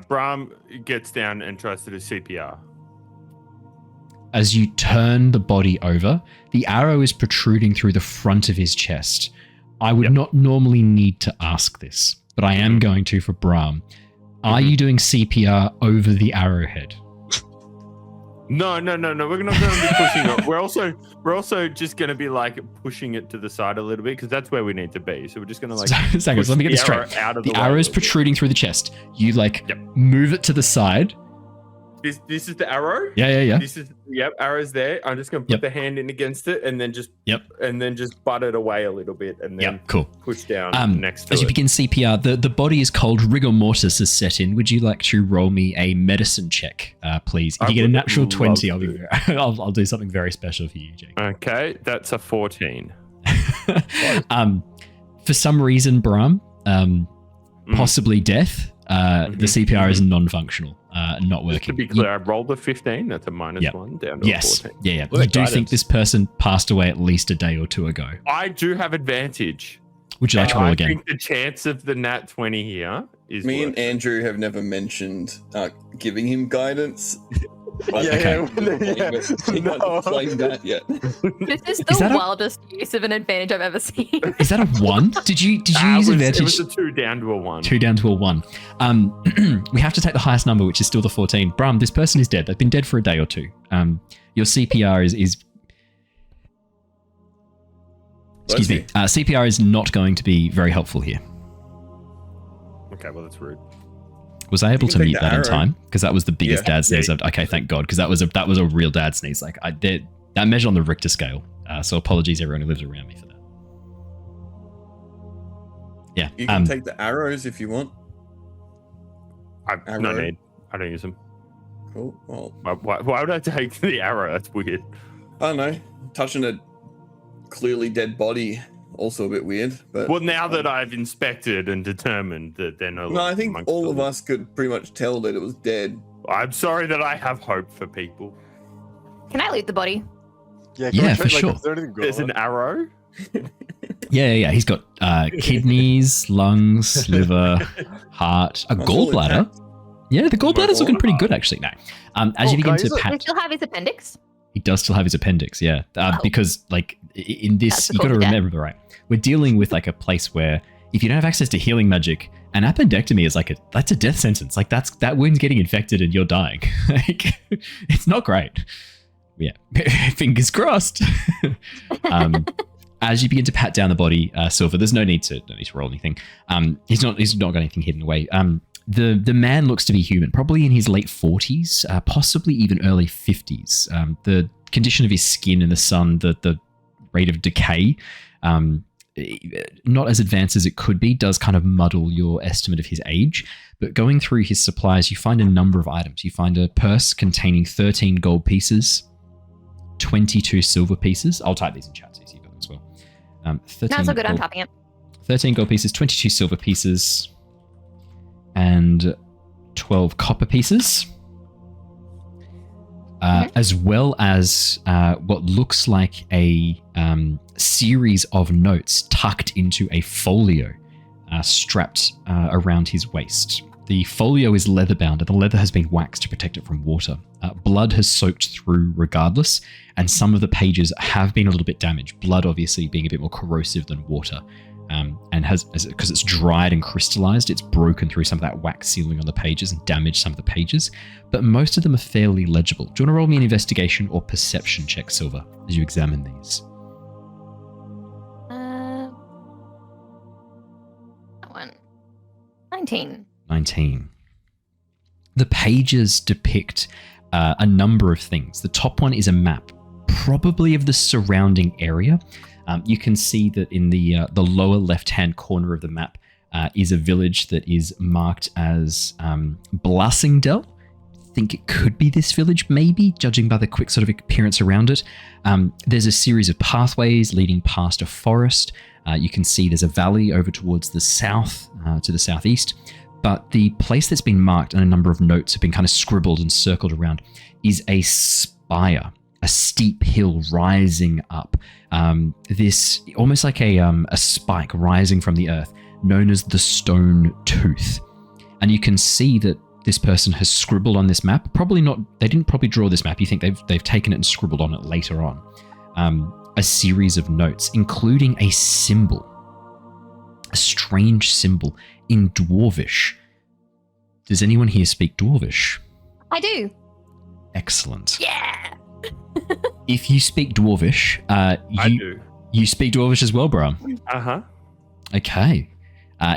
Brahm gets down and tries to do CPR. As you turn the body over, the arrow is protruding through the front of his chest. I would not normally need to ask this, but I am going to for Brahm. Are you doing CPR over the arrowhead? No. We're not going to be pushing it. We're also just going to be like pushing it to the side a little bit because that's where we need to be. So we're just going to like. Seconds, let me get this straight. Out of the arrow is protruding through the chest. You move it to the side. This is the arrow. Yeah. This is arrow's there. I'm just going to put the hand in against it and then just butt it away a little bit and then push down next to it. As you begin CPR, the body is cold. Rigor mortis is set in. Would you like to roll me a medicine check, please? If you get a natural 20, I'll do something very special for you, Jake. Okay, that's a 14. For some reason, Brahm, possibly death. The CPR is non-functional, not working. Just to be clear, I rolled a 15. That's a -1 down to a 14. Yeah. You do think this person passed away at least a day or two ago? I do have advantage. Would you like to roll again? I think the chance of the nat 20 here is Me and Andrew have never mentioned giving him guidance. No. Claim that yet. This is the wildest use of an advantage I've ever seen. Is that a 1? Did you use advantage? It was a 2 down to a 1. 2 down to a 1. We have to take the highest number, which is still the 14. Brahm, this person is dead. They've been dead for a day or two. Your CPR is excuse me. CPR is not going to be very helpful here. Okay, well that's rude. Was I able to mute that in time? Because that was the biggest dad sneeze. Okay, thank God, because that was a real dad sneeze. Like that measured on the Richter scale. So apologies everyone who lives around me for that. Yeah. You can take the arrows if you want. No need. I don't use them. Cool. Well, why would I take the arrow? That's weird. I don't know. Touching a clearly dead body. Also a bit weird, but now that I've inspected and determined that they're no longer. No, I think all of us could pretty much tell that it was dead. I'm sorry that I have hope for people. Can I loot the body? Yeah, for sure. There's an arrow. Yeah. He's got kidneys, lungs, liver, heart, a gallbladder. Yeah, the gallbladder's looking pretty good actually now. As you begin to pat, Does he still have his appendix? He does still have his appendix, yeah. Because like in this, you got to remember, right? We're dealing with like a place where if you don't have access to healing magic, an appendectomy is that's a death sentence. Like that wound's getting infected and you're dying. Like it's not great. Yeah, fingers crossed. As you begin to pat down the body, Sylver, there's no need to roll anything. He's not got anything hidden away. The man looks to be human, probably in his late 40s, possibly even early 50s. The condition of his skin in the sun, the rate of decay, not as advanced as it could be, does kind of muddle your estimate of his age. But going through his supplies, you find a number of items. You find a purse containing 13 gold pieces, 22 silver pieces. I'll type these in chat so you see them as well. 13 That's so good, I'm typing it. 13 gold pieces, 22 silver pieces, and 12 copper pieces. As well as what looks like a series of notes tucked into a folio strapped around his waist. The folio is leather bound and the leather has been waxed to protect it from water. Blood has soaked through regardless, and some of the pages have been a little bit damaged. Blood obviously being a bit more corrosive than water. And has, because it's dried and crystallized, it's broken through some of that wax sealing on the pages and damaged some of the pages, but most of them are fairly legible. Do you want to roll me an investigation or perception check, Sylver, as you examine these? That one. 19. 19. The pages depict a number of things. The top one is a map, probably of the surrounding area. You can see that in the lower left-hand corner of the map is a village that is marked as Blassingdell. I think it could be this village, maybe, judging by the quick sort of appearance around it. There's a series of pathways leading past a forest. You can see there's a valley over towards the south, to the southeast. But the place that's been marked, and a number of notes have been kind of scribbled and circled around, is a spire. A steep hill rising up. This almost like a spike rising from the earth, known as the Stone Tooth. And you can see that this person has scribbled on this map. Probably not. They didn't probably draw this map. You think they've taken it and scribbled on it later on. A series of notes, including a symbol, a strange symbol in Dwarvish. Does anyone here speak Dwarvish? I do. Excellent. Yeah. If you speak Dwarvish, I do. You speak Dwarvish as well, Brahm? Uh-huh. Okay.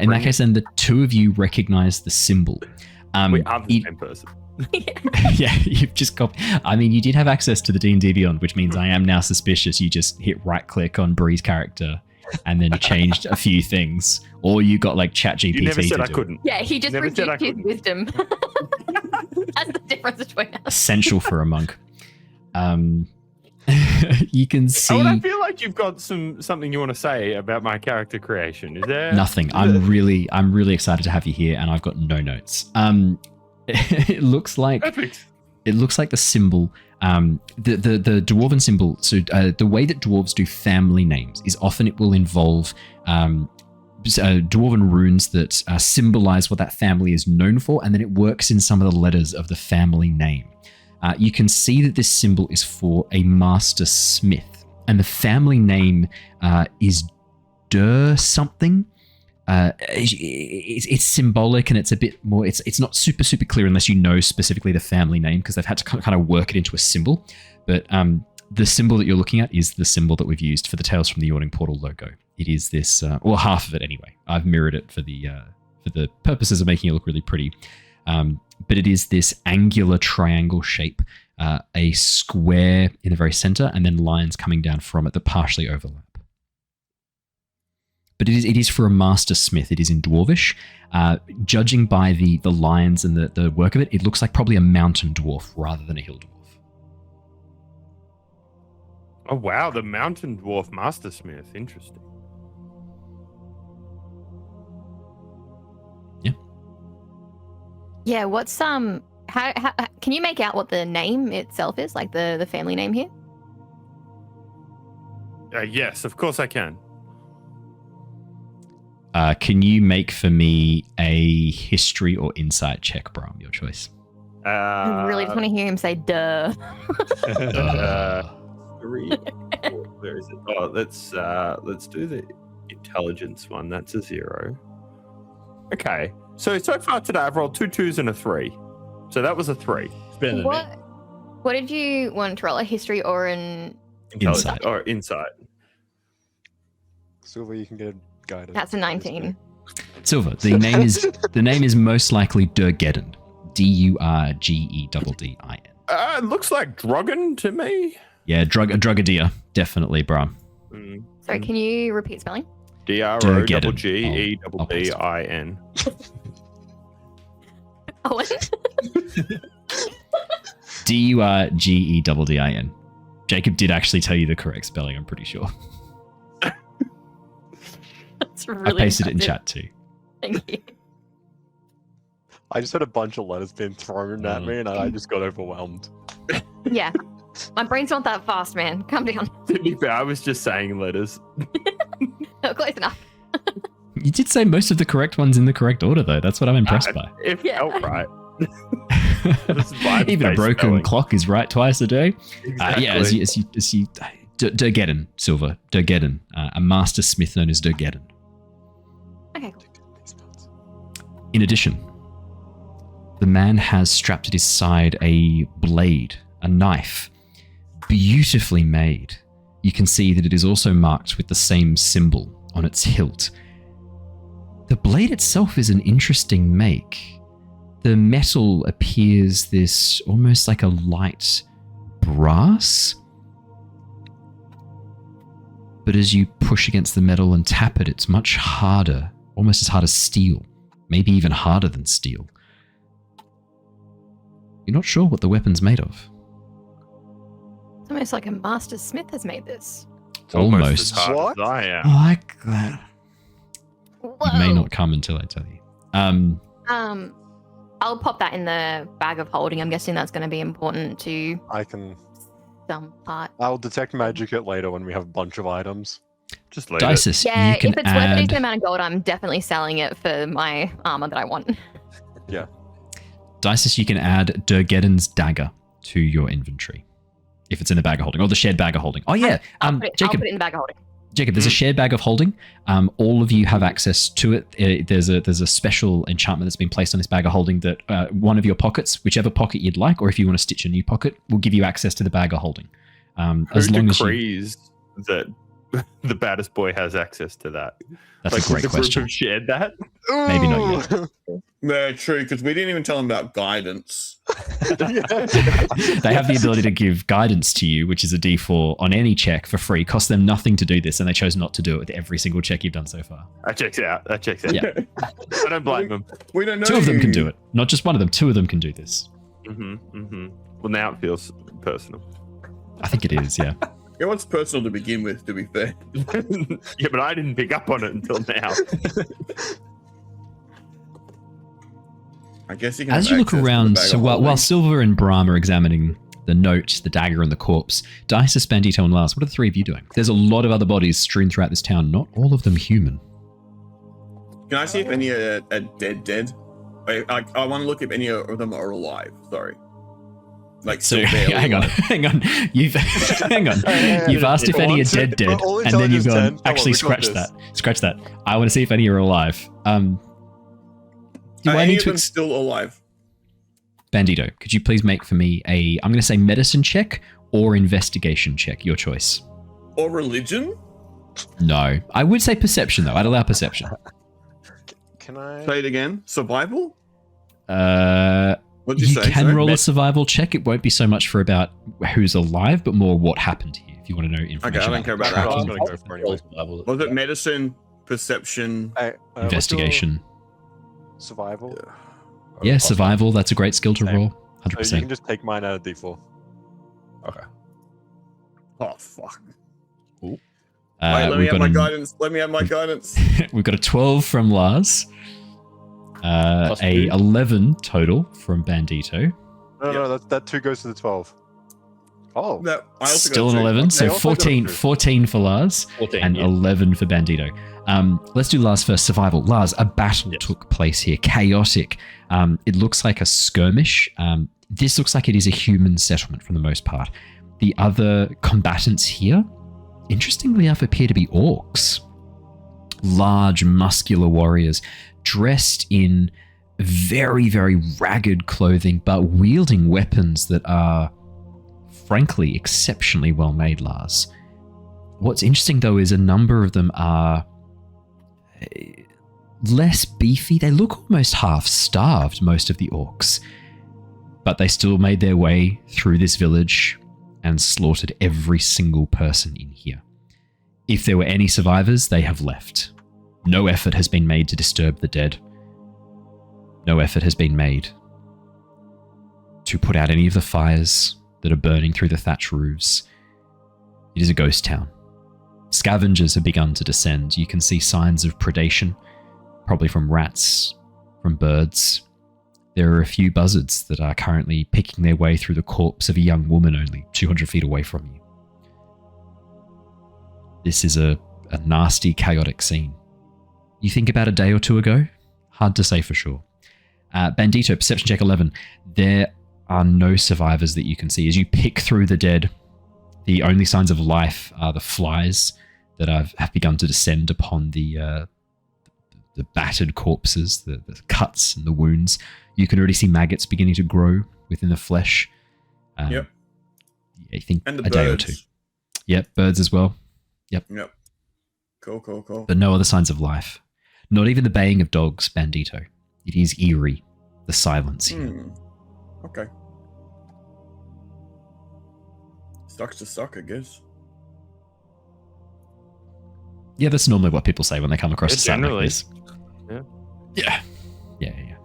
In that case, then the two of you recognize the symbol. We are the same person. Yeah, you've just got. I mean, you did have access to the D&D Beyond, which means I am now suspicious. You just hit right click on Bree's character and then changed a few things, or you got like ChatGPT. You never said I do it. couldn't. Yeah, he just Never said I reduced his couldn't. wisdom. That's the difference between us. Essential for a monk. You can see. Oh, and I feel like you've got something you want to say about my character creation. Is there Nothing. I'm really excited to have you here, and I've got no notes. It looks like Perfect. it looks like the symbol, the dwarven symbol. So the way that dwarves do family names is often it will involve dwarven runes that symbolize what that family is known for, and then it works in some of the letters of the family name. You can see that this symbol is for a master smith, and the family name is Der something. It's symbolic, and it's a bit more. It's not super clear unless you know specifically the family name, because they've had to kind of work it into a symbol. But the symbol that you're looking at is the symbol that we've used for the Tales from the Yawning Portal logo. It is this, or half of it anyway. I've mirrored it for the purposes of making it look really pretty. But it is this angular triangle shape, a square in the very center, and then lines coming down from it that partially overlap. But it is for a master smith. It is in Dwarvish. Judging by the lines and the work of it, it looks like probably a mountain dwarf rather than a hill dwarf. Oh wow, the mountain dwarf mastersmith. Interesting. Yeah, what's how can you make out what the name itself is, like the family name here? Yes, of course I can. Can you make for me a history or insight check, Brahm? Your choice. I really just want to hear him say "duh." 3. Where is it? Oh, let's do the intelligence one. That's a 0. Okay. So far today I've rolled 2 2s and a 3. So that was a 3. It's better than me. What did you want to roll? A history or an Insight. Or insight. Sylver, you can get a guidance. That's a 19. Sylver. The name is most likely Durgeddon. Durgeddin. It looks like Drogon to me. Yeah, a drugadier, definitely, Brahm. Sorry, can you repeat spelling? DROGGEDDIN. Owen. DURGEDDIN. Jacob did actually tell you the correct spelling, I'm pretty sure. That's really I pasted it in impressive. chat too. Thank you. I just had a bunch of letters being thrown at me, and I just got overwhelmed. Yeah. My brain's not that fast, man. Calm down. To be fair, I was just saying letters. No, close enough. You did say most of the correct ones in the correct order, though. That's what I'm impressed by. It Yeah. felt right. This is vibes-based Even a broken spelling. clock is right twice a day. Exactly. Yeah, as you Durgeddon, Sylver. Durgeddon. A master smith known as Durgeddon. Okay, cool. In addition, the man has strapped at his side a blade, a knife, beautifully made. You can see that it is also marked with the same symbol on its hilt. The blade itself is an interesting make. The metal appears this almost like a light brass. But as you push against the metal and tap it, it's much harder, almost as hard as steel, maybe even harder than steel. You're not sure what the weapon's made of. It's almost like a master smith has made this. It's almost as Almost. hard What? as I am. Like that. Whoa. It may not come until I tell you. I'll pop that in the bag of holding. I'm guessing that's going to be important to some part. I'll detect magic it later when we have a bunch of items. Just leave it. Dysis, Yeah, you can if it's worth a add. decent amount of gold, I'm definitely selling it for my armor that I want. Dysis, you can add Durgeddon's dagger to your inventory if it's in the bag of holding or the shared bag of holding. Oh yeah, I'll Jacob. put it in the bag of holding. Jacob, there's a shared bag of holding. All of you have access to it. There's a special enchantment that's been placed on this bag of holding that one of your pockets, whichever pocket you'd like, or if you want to stitch a new pocket, will give you access to the bag of holding. As long as decrees that the baddest boy has access to that? That's a great the question. Group have shared that? Maybe not yet. No, true, because we didn't even tell them about guidance. They have the ability to give guidance to you, which is a D4 on any check for free. Costs them nothing to do this, and they chose not to do it with every single check you've done so far. That checks out. Yeah. I don't blame them. We don't know. Two of them can do it. Not just one of them. Two of them can do this. Well, now it feels personal. I think it is, yeah. It was personal to begin with, to be fair. Yeah, but I didn't pick up on it until now. I guess you can. As have you look access to the around, bag so of while holding. Sylver and Brahm are examining the note, the dagger, and the corpse, Dysis, Bandito, and Lars, what are the three of you doing? There's a lot of other bodies strewn throughout this town, not all of them human. Can I see if any are dead? I want to look if any of them are alive. Sorry. Like, So still barely hang on, alive. hang on. You've You've asked if any are dead, All and then you've intelligence gone, 10. Come on, actually, we got scratch this. that. Scratch that. I want to see if any are alive. Do Are I any need of to them still alive? Bandito, could you please make for me I'm going to say medicine check or investigation check, your choice. Or religion? No, I would say perception though. I'd allow perception. Can I? Say it again. Survival? What'd You you say? can Sorry? roll a survival check. It won't be so much for about who's alive, but more what happened here. If you want to know information. Okay, I don't care about that. I was gonna go for anyway. Was it medicine, perception? What's your Investigation. Survival. Yeah, survival. That's a great skill to Same. roll. So you 100%. can just take mine out of D4. Okay. Oh fuck! Wait, Uh, let me we've have got my a- guidance. Let me have my guidance. We've got a 12 from Lars, Plus a two. 11 total from Bandito, No, that 2 goes to the 12. Oh. No, I also still got an two. 11, so Okay, also got 14, two. 14 for Lars, 14. and 11 for Bandito. Let's do Lars first. Survival. Lars, a battle Yes. took place here. Chaotic. It looks like a skirmish. This looks like it is a human settlement for the most part. The other combatants here, interestingly enough, appear to be orcs. Large, muscular warriors dressed in very, very ragged clothing, but wielding weapons that are, frankly, exceptionally well made, Lars. What's interesting, though, is a number of them are less beefy. They look almost half-starved, most of the orcs. But they still made their way through this village and slaughtered every single person in here. If there were any survivors, they have left. No effort has been made to disturb the dead. No effort has been made to put out any of the fires that are burning through the thatch roofs. It is a ghost town. Scavengers have begun to descend. You can see signs of predation, probably from rats, from birds. There are a few buzzards that are currently picking their way through the corpse of a young woman only 200 feet away from you. This is a nasty, chaotic scene. You think about a day or two ago? Hard to say for sure. Bandito, perception check 11. There are no survivors that you can see. As you pick through the dead, the only signs of life are the flies that have begun to descend upon the battered corpses, the cuts and the wounds. You can already see maggots beginning to grow within the flesh. Yep. I think And the a day or two. birds. Yep, birds as well. Yep. Cool. But no other signs of life. Not even the baying of dogs, Bandito. It is eerie, the silence here. Okay. Sucks to suck, I guess. Yeah, that's normally what people say when they come across Yeah, a site like generally. this. Yeah. Yeah.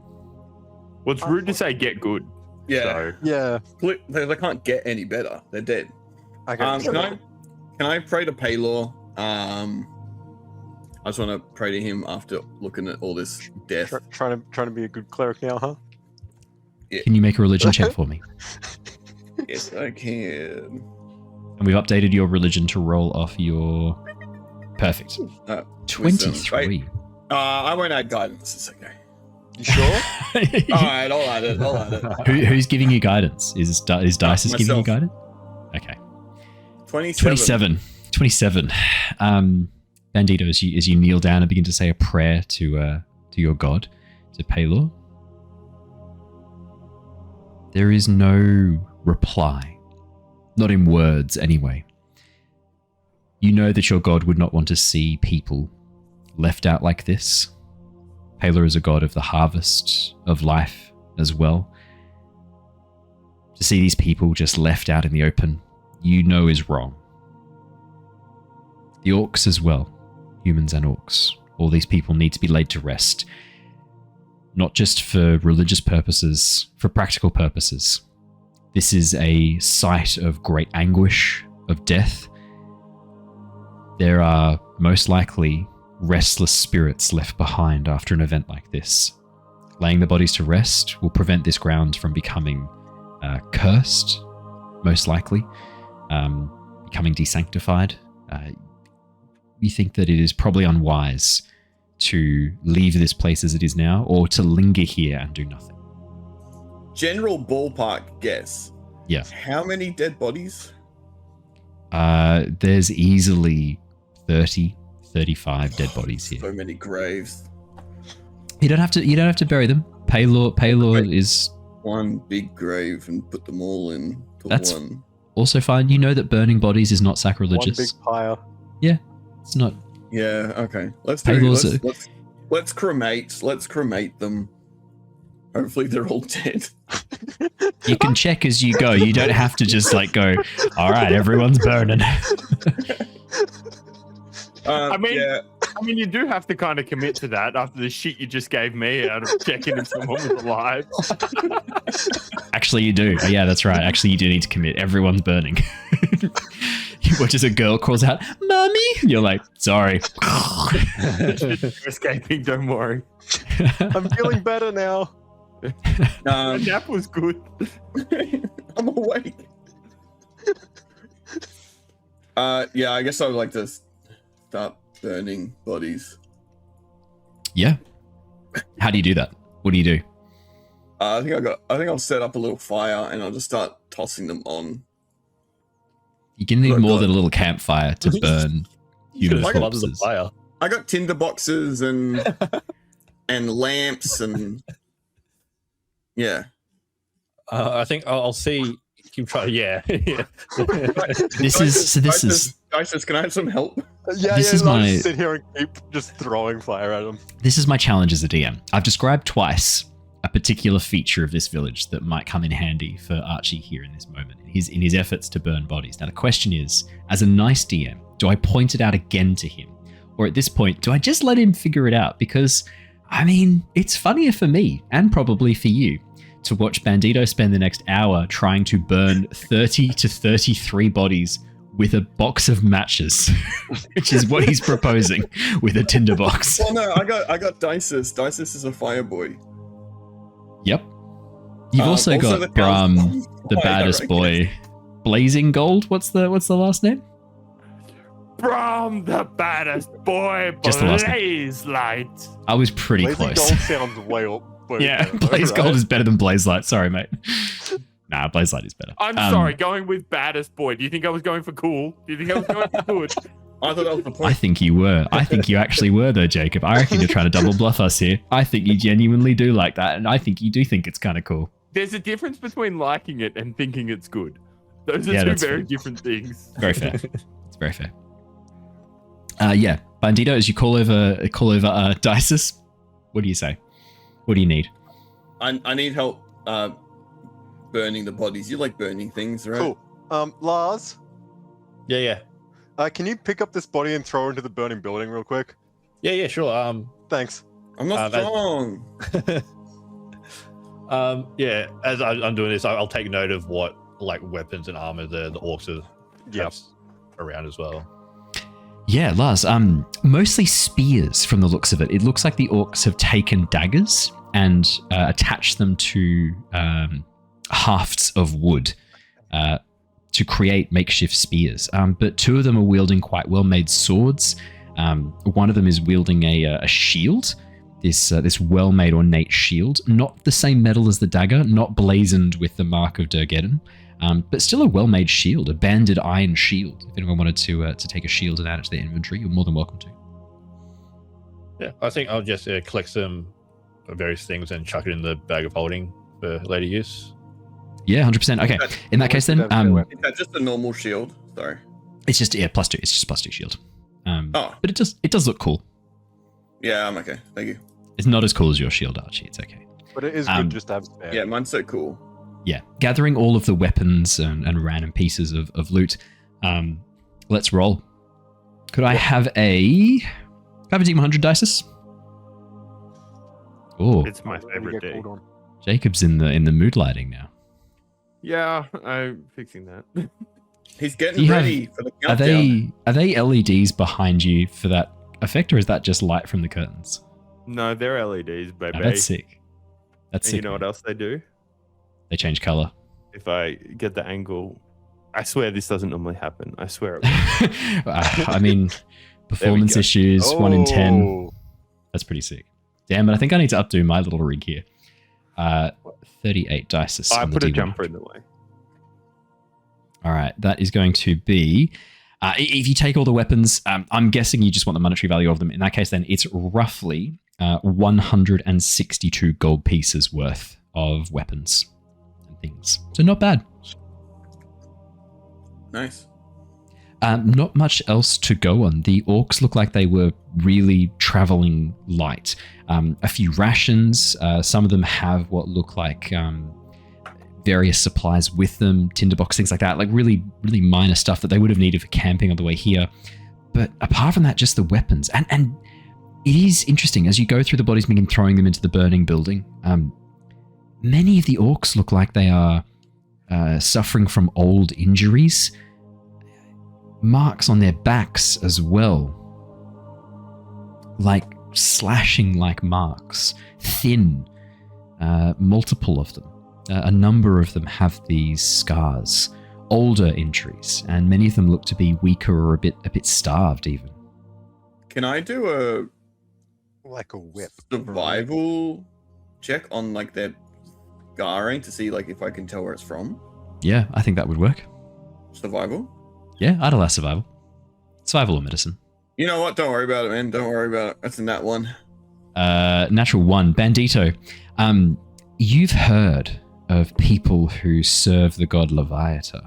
Well, it's rude to say get good. Yeah. So, Yeah. They can't get any better. They're dead. Okay. Can I pray to Paylor? I just want to pray to him after looking at all this death. Trying to be a good cleric now, huh? Can you make a religion check for me? Yes, I can. And we've updated your religion to roll off your... Perfect. Wisdom. 23. I won't add guidance. It's okay. You sure? right, I'll add it. Who's giving you guidance? Is Dysis giving you myself. guidance? Okay. 27. 27. Bandito, as you kneel down and begin to say a prayer to your god, to Paylor, there is no reply. Not in words, anyway. You know that your god would not want to see people left out like this. Paylor is a god of the harvest of life as well. To see these people just left out in the open, you know is wrong. The orcs as well, humans and orcs. All these people need to be laid to rest. Not just for religious purposes, for practical purposes. This is a site of great anguish, of death. There are most likely restless spirits left behind after an event like this. Laying the bodies to rest will prevent this ground from becoming cursed, most likely, becoming desanctified. You think that it is probably unwise to leave this place as it is now, or to linger here and do nothing. General ballpark guess. Yeah. How many dead bodies? There's easily 30, 35 dead bodies here. So many graves. You don't have to bury them. Paylor is One big grave and put them all in to That's- one. also fine. You know that burning bodies is not sacrilegious. One big pyre. It's not. Yeah, okay. Let's cremate. Let's cremate them. Hopefully they're all dead. You can check as you go. You don't have to just like go, all right, everyone's burning. I mean, yeah. I mean, you do have to kind of commit to that after the shit you just gave me out of checking if someone was alive. Actually, you do. Yeah, that's right. Actually, you do need to commit. Everyone's burning. You watch as a girl calls out, "Mommy!" You're like, sorry. You're escaping, don't worry. I'm feeling better now. The nap was good. I'm awake. Yeah, I guess I would like to start burning bodies. Yeah. How do you do that? What do you do? I think I'll set up a little fire and I'll just start tossing them on. You're gonna need Look, more look. than a little campfire to burn human Like loves the corpses. fire. I got tinder boxes and lamps and yeah. I think I'll see. Keep trying. Yeah. Yeah. This is Dysis, can I have some help? Yeah, This is I'll my- just sit here and keep just throwing fire at them. This is my challenge as a DM. I've described twice a particular feature of this village that might come in handy for Archie here in this moment, in his efforts to burn bodies. Now the question is, as a nice DM, do I point it out again to him? Or at this point, do I just let him figure it out? Because, I mean, it's funnier for me, and probably for you, to watch Bandito spend the next hour trying to burn 30 to 33 bodies with a box of matches, which is what he's proposing with a tinderbox. Well, no, I got Dysis. Dysis is a fire boy. Yep. You've also also got the Brahm, town's the fire, baddest I boy. Blazing Gold. What's the last name? Brahm, the baddest boy, Just the last name. blaze light. I was pretty Blazing close. Gold sounds way up. Yeah, Blaze Gold is better than Blaze Light. Sorry, mate. Nah, Blaze Light is better. I'm Um, sorry, going with baddest boy. Do you think I was going for cool? Do you think I was going for good? I thought that was the I point. think you were. I think you actually were, though, Jacob. I reckon you're trying to double bluff us here. I think you genuinely do like that, and I think you do think it's kind of cool. There's a difference between liking it and thinking it's good. Those are Yeah, two that's very fair. different things. Very fair. It's very fair. Yeah, Bandito, as you call over Dysis, what do you say? What do you need? I need help burning the bodies. You like burning things, right? Cool. Lars, Yeah. can you pick up this body and throw it into the burning building real quick? Yeah. Sure. Thanks. I'm not that- strong. Yeah. As I'm doing this, I'll take note of what like weapons and armor the orcs are Yes. around as well. Yeah, Lars, mostly spears from the looks of it. It looks like the orcs have taken daggers and attached them to hafts of wood to create makeshift spears. But two of them are wielding quite well-made swords. One of them is wielding a shield, this well-made ornate shield, not the same metal as the dagger, not blazoned with the mark of Durgeddon, but still a well-made shield, a banded iron shield. If anyone wanted to take a shield and add it to their inventory, you're more than welcome to. Yeah, I think I'll just collect some various things and chuck it in the bag of holding for later use. Yeah, 100%. Okay, in that case then, Is that just a normal shield? Sorry. it's just +2. It's just +2 shield. Oh. But it does look cool. Yeah, I'm okay. Thank you. It's not as cool as your shield, Archie. It's okay. But it is good just to have spare. Yeah, mine's so cool. Yeah, gathering all of the weapons and random pieces of loot. Let's roll. Could I have a D100 Dysis? Oh, It's my favorite day. Jacob's in the mood lighting now. Yeah, I'm fixing that. He's getting ready for the countdown. Are they LEDs behind you for that effect, or is that just light from the curtains? No, they're LEDs, baby. No, that's sick. That's And sick. you know what man. else they do? They change color. If I get the angle, I swear this doesn't normally happen. I swear it will. I mean, performance go. issues, 1 in 10. Oh. That's pretty sick. Damn it, I think I need to updo my little rig here. 38 Dysis. I on put the a D100. jumper in the way. All right, that is going to be... if you take all the weapons, I'm guessing you just want the monetary value of them. In that case, then it's roughly 162 gold pieces worth of weapons and things. So not bad. Nice. Not much else to go on. The orcs look like they were really traveling light. A few rations. Some of them have what look like various supplies with them, tinderbox, things like that. Like really, really minor stuff that they would have needed for camping on the way here. But apart from that, just the weapons. And it is interesting as you go through the bodies, begin throwing them into the burning building. Many of the orcs look like they are suffering from old injuries. Marks on their backs as well. Like slashing like marks. Thin. Multiple of them. A number of them have these scars. Older injuries. And many of them look to be weaker or a bit starved even. Can I do Like a whip. a survival check on like their scarring to see like if I can tell where it's from? Yeah, I think that would work. Survival? Yeah, I'd allow survival. Survival or medicine. You know what? Don't worry about it, man. Don't worry about it. That's in that one. Natural 1. Bandito. You've heard of people who serve the god Leviathan,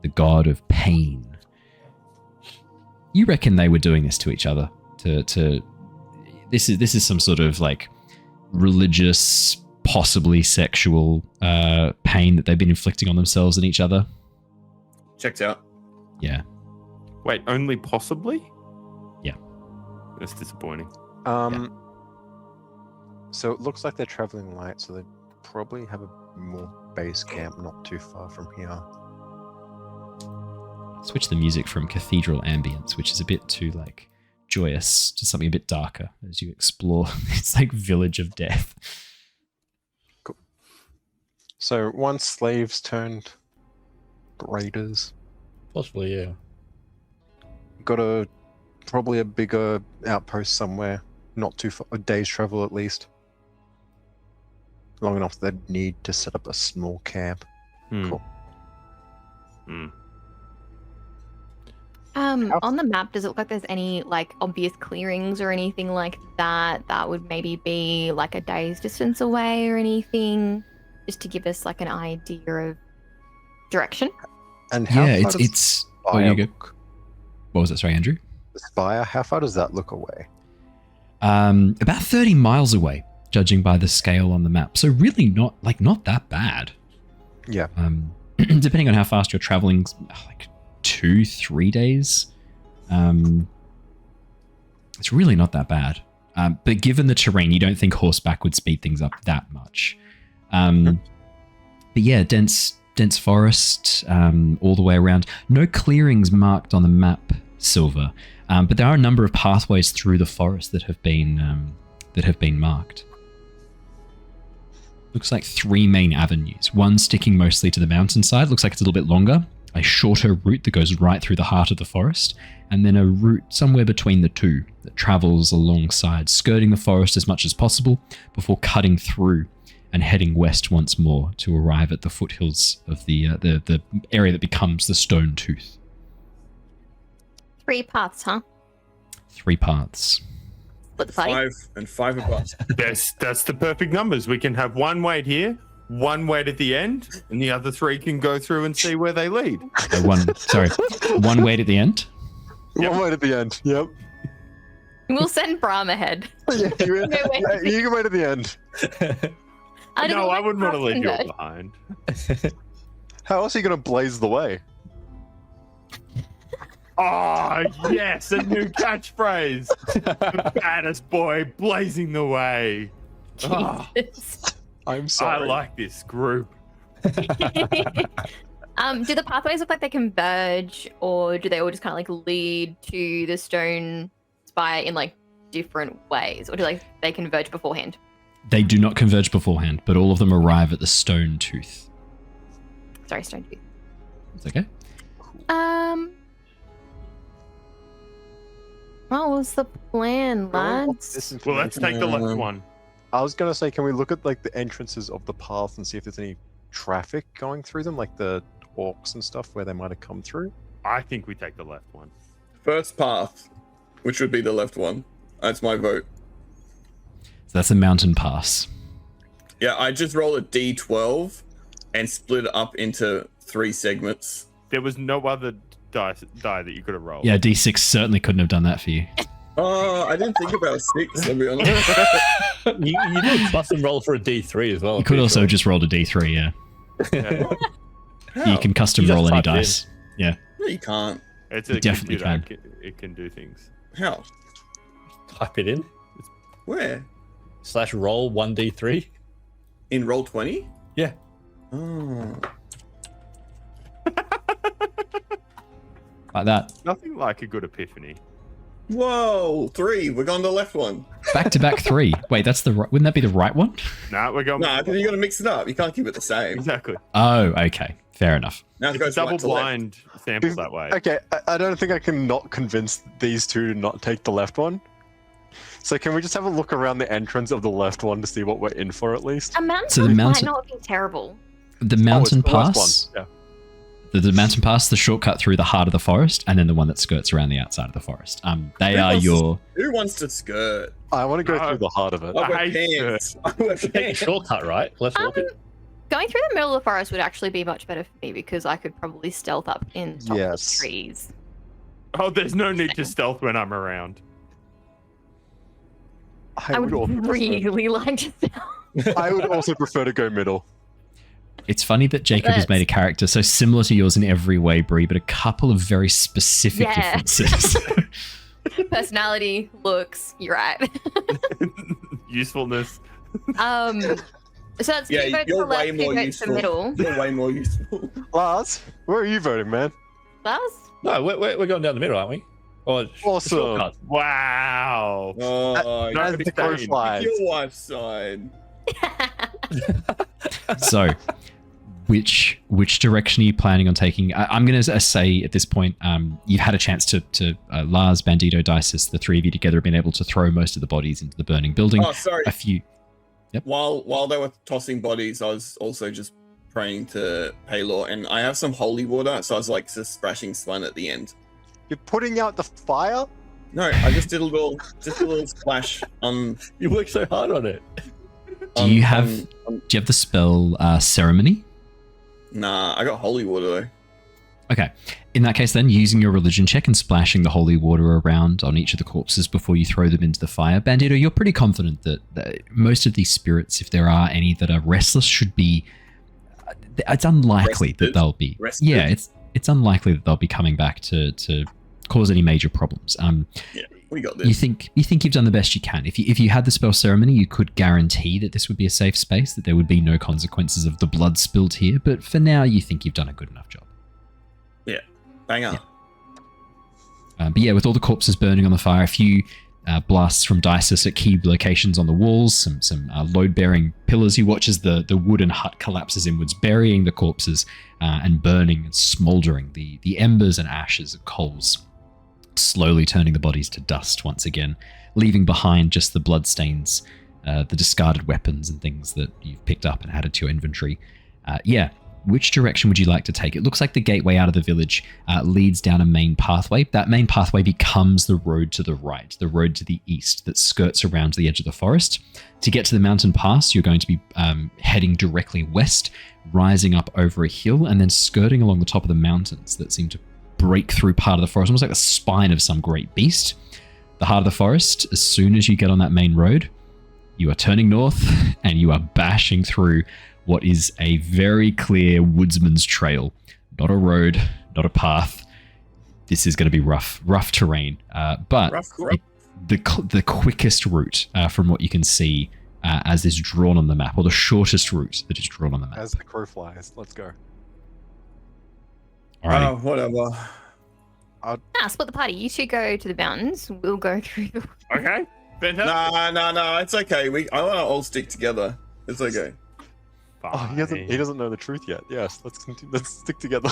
the god of pain. You reckon they were doing this to each other? This is some sort of like religious, possibly sexual pain that they've been inflicting on themselves and each other? Checks out. Yeah. Wait, only possibly? Yeah. That's disappointing. So it looks like they're traveling light, so they probably have a more base camp not too far from here. Switch the music from cathedral ambience, which is a bit too like joyous, to something a bit darker as you explore this like village of death. Cool. So once slaves turned raiders. Possibly, yeah. Got probably a bigger outpost somewhere, not too far, a day's travel at least. Long enough they'd need to set up a small camp. Cool. On the map, does it look like there's any like obvious clearings or anything like that that would maybe be like a day's distance away or anything, just to give us like an idea of direction? And how Yeah, far does it's. Oh, Spire you go. look? What was that? Sorry, Andrew. The spire, how far does that look away? About 30 miles away, judging by the scale on the map. So really not that bad. Yeah. Depending on how fast you're traveling, like 2-3 days. It's really not that bad. But given the terrain, you don't think horseback would speed things up that much. But yeah, dense forest all the way around. No clearings marked on the map, Sylver. But there are a number of pathways through the forest that have been marked. Looks like 3 main avenues. One sticking mostly to the mountainside. Looks like it's a little bit longer. a shorter route that goes right through the heart of the forest, and then a route somewhere between the two that travels alongside, skirting the forest as much as possible before cutting through and heading west once more to arrive at the foothills of the area that becomes the Stone Tooth. 3 paths, huh? 3 paths. Split the party. 5 and 5 above. That's the perfect numbers. We can have one wait here, one wait at the end, and the other 3 can go through and see where they lead. One wait at the end. Yep. One wait at the end. Yep. We'll send Brahm ahead. Yeah, you can wait at the end. No, I wouldn't want to leave you all behind. How else are you going to blaze the way? Oh, yes, a new catchphrase. The baddest boy blazing the way. Oh, Jesus. I'm I sorry. like this group. Do the pathways look like they converge, or do they all just kind of like lead to the stone spire in like different ways, or do they converge beforehand? They do not converge beforehand, but all of them arrive at the Stone Tooth. Sorry, stone tooth. It's okay. What was the plan, lads? Well, let's take the left one. I was going to say, can we look at like the entrances of the path and see if there's any traffic going through them, like the orcs and stuff where they might have come through? I think we take the left one. First path, which would be the left one. That's my vote. So that's a mountain pass. Yeah, I just roll a d12 and split it up into 3 segments. There was no other die that you could have rolled. Yeah, D6 certainly couldn't have done that for you. Oh, I didn't think about 6, to be honest. You do a custom roll for a D3 as well. You could also have just rolled a D3, yeah. Yeah. You can custom You just roll any type it in. dice. Yeah. No, you can't. It's You a definitely computer. It can do things. How? Type it in. Where? /roll 1D3. In roll 20? Yeah. Oh. Like that. Nothing like a good epiphany. Whoa, 3. We're going to the left one. Back to back 3. Wait, that's the right, wouldn't that be the right one? Nah, we're going. No, because you got to mix it up. You can't keep it the same. Exactly. Oh, okay. Fair enough. Now it It's a goes double right to left. blind sample that way. Okay, I don't think I can not convince these two to not take the left one. So can we just have a look around the entrance of the left one to see what we're in for at least? A mountain So the path mountain- might not be terrible. The mountain the left pass. one. Yeah. The mountain pass, the shortcut through the heart of the forest, and then the one that skirts around the outside of the forest. They Who are wants your. Who wants to skirt? I want to go No. through the heart of it. I wear I hate pants. I wear Take a pants. shortcut, right? Let's walk it. Going through the middle of the forest would actually be much better for me because I could probably stealth up in top of Yes. the trees. Oh, there's no need to stealth when I'm around. I would also prefer- really like to stealth. I would also prefer to go middle. It's funny that Jacob has made a character so similar to yours in every way, Bree, but a couple of very specific Yeah. differences. Personality, looks, you're right. Usefulness. So it's Yeah, 2 votes you're for left, way 2 more votes for useful. middle. You're way more useful. Lars, where are you voting, man? Lars? No, we're going down the middle, aren't we? Or Awesome. shortcut. Wow. Oh, No, As the crow Pick flies. your wife's side. So, which direction are you planning on taking? I'm going to say at this point, you've had a chance to Lars, Bandito, Dysis, the 3 of you together have been able to throw most of the bodies into the burning building. Oh, sorry. A few. While they were tossing bodies, I was also just praying to Paylor, and I have some holy water, so I was like just splashing Slun at the end. You're putting out the fire? No, I just did a little splash on. You worked so hard on it. Do you have the spell ceremony? Nah, I got holy water though. Okay. In that case, then, using your religion check and splashing the holy water around on each of the corpses before you throw them into the fire, Bandito, you're pretty confident that most of these spirits, if there are any that are restless, should be. It's unlikely that Rested? they'll be. Rested? Yeah, it's unlikely that they'll be coming back to cause any major problems. Yeah, we got this. You think you've done the best you can. If you had the spell ceremony, you could guarantee that this would be a safe space, that there would be no consequences of the blood spilled here. But for now, you think you've done a good enough job. Banger. But yeah, with all the corpses burning on the fire, blasts from Dysis at key locations on the walls, some load-bearing pillars. You watch as the wooden hut collapses inwards, burying the corpses and burning and smouldering. The embers and ashes of coals slowly turning the bodies to dust once again, leaving behind just the bloodstains, the discarded weapons and things that you've picked up and added to your inventory. Which direction would you like to take? It looks like the gateway out of the village leads down a main pathway. That main pathway becomes the road to the right, the road to the east that skirts around the edge of the forest. To get to the mountain pass, you're going to be heading directly west, rising up over a hill, and then skirting along the top of the mountains that seem to break through part of the forest, almost like the spine of some great beast. The heart of the forest, as soon as you get on that main road, you are turning north and you are bashing through what is a very clear woodsman's trail. Not a road, not a path. This is going to be rough terrain, but the quickest route from what you can see as is drawn on the map, or the shortest route that is drawn on the map. As the crow flies, let's go. Alrighty. Whatever. Split the party. You two go to the mountains. We'll go through the... Okay. Fantastic. No, it's okay. I want to all stick together. It's okay. Oh, he doesn't know the truth yet. Yes, let's stick together.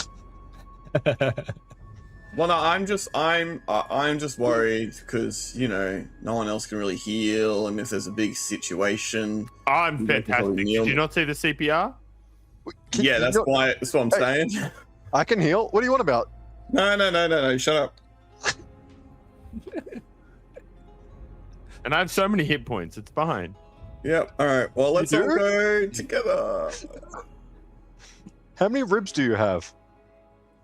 Well, no, I'm just worried because no one else can really heal, and if there's a big situation, I'm fantastic. Did you not see the CPR? Yeah, that's what I'm saying. I can heal. What do you want about? No, shut up. And I have so many hit points. It's fine. Yep. All right. Well, let's all go together. How many ribs do you have?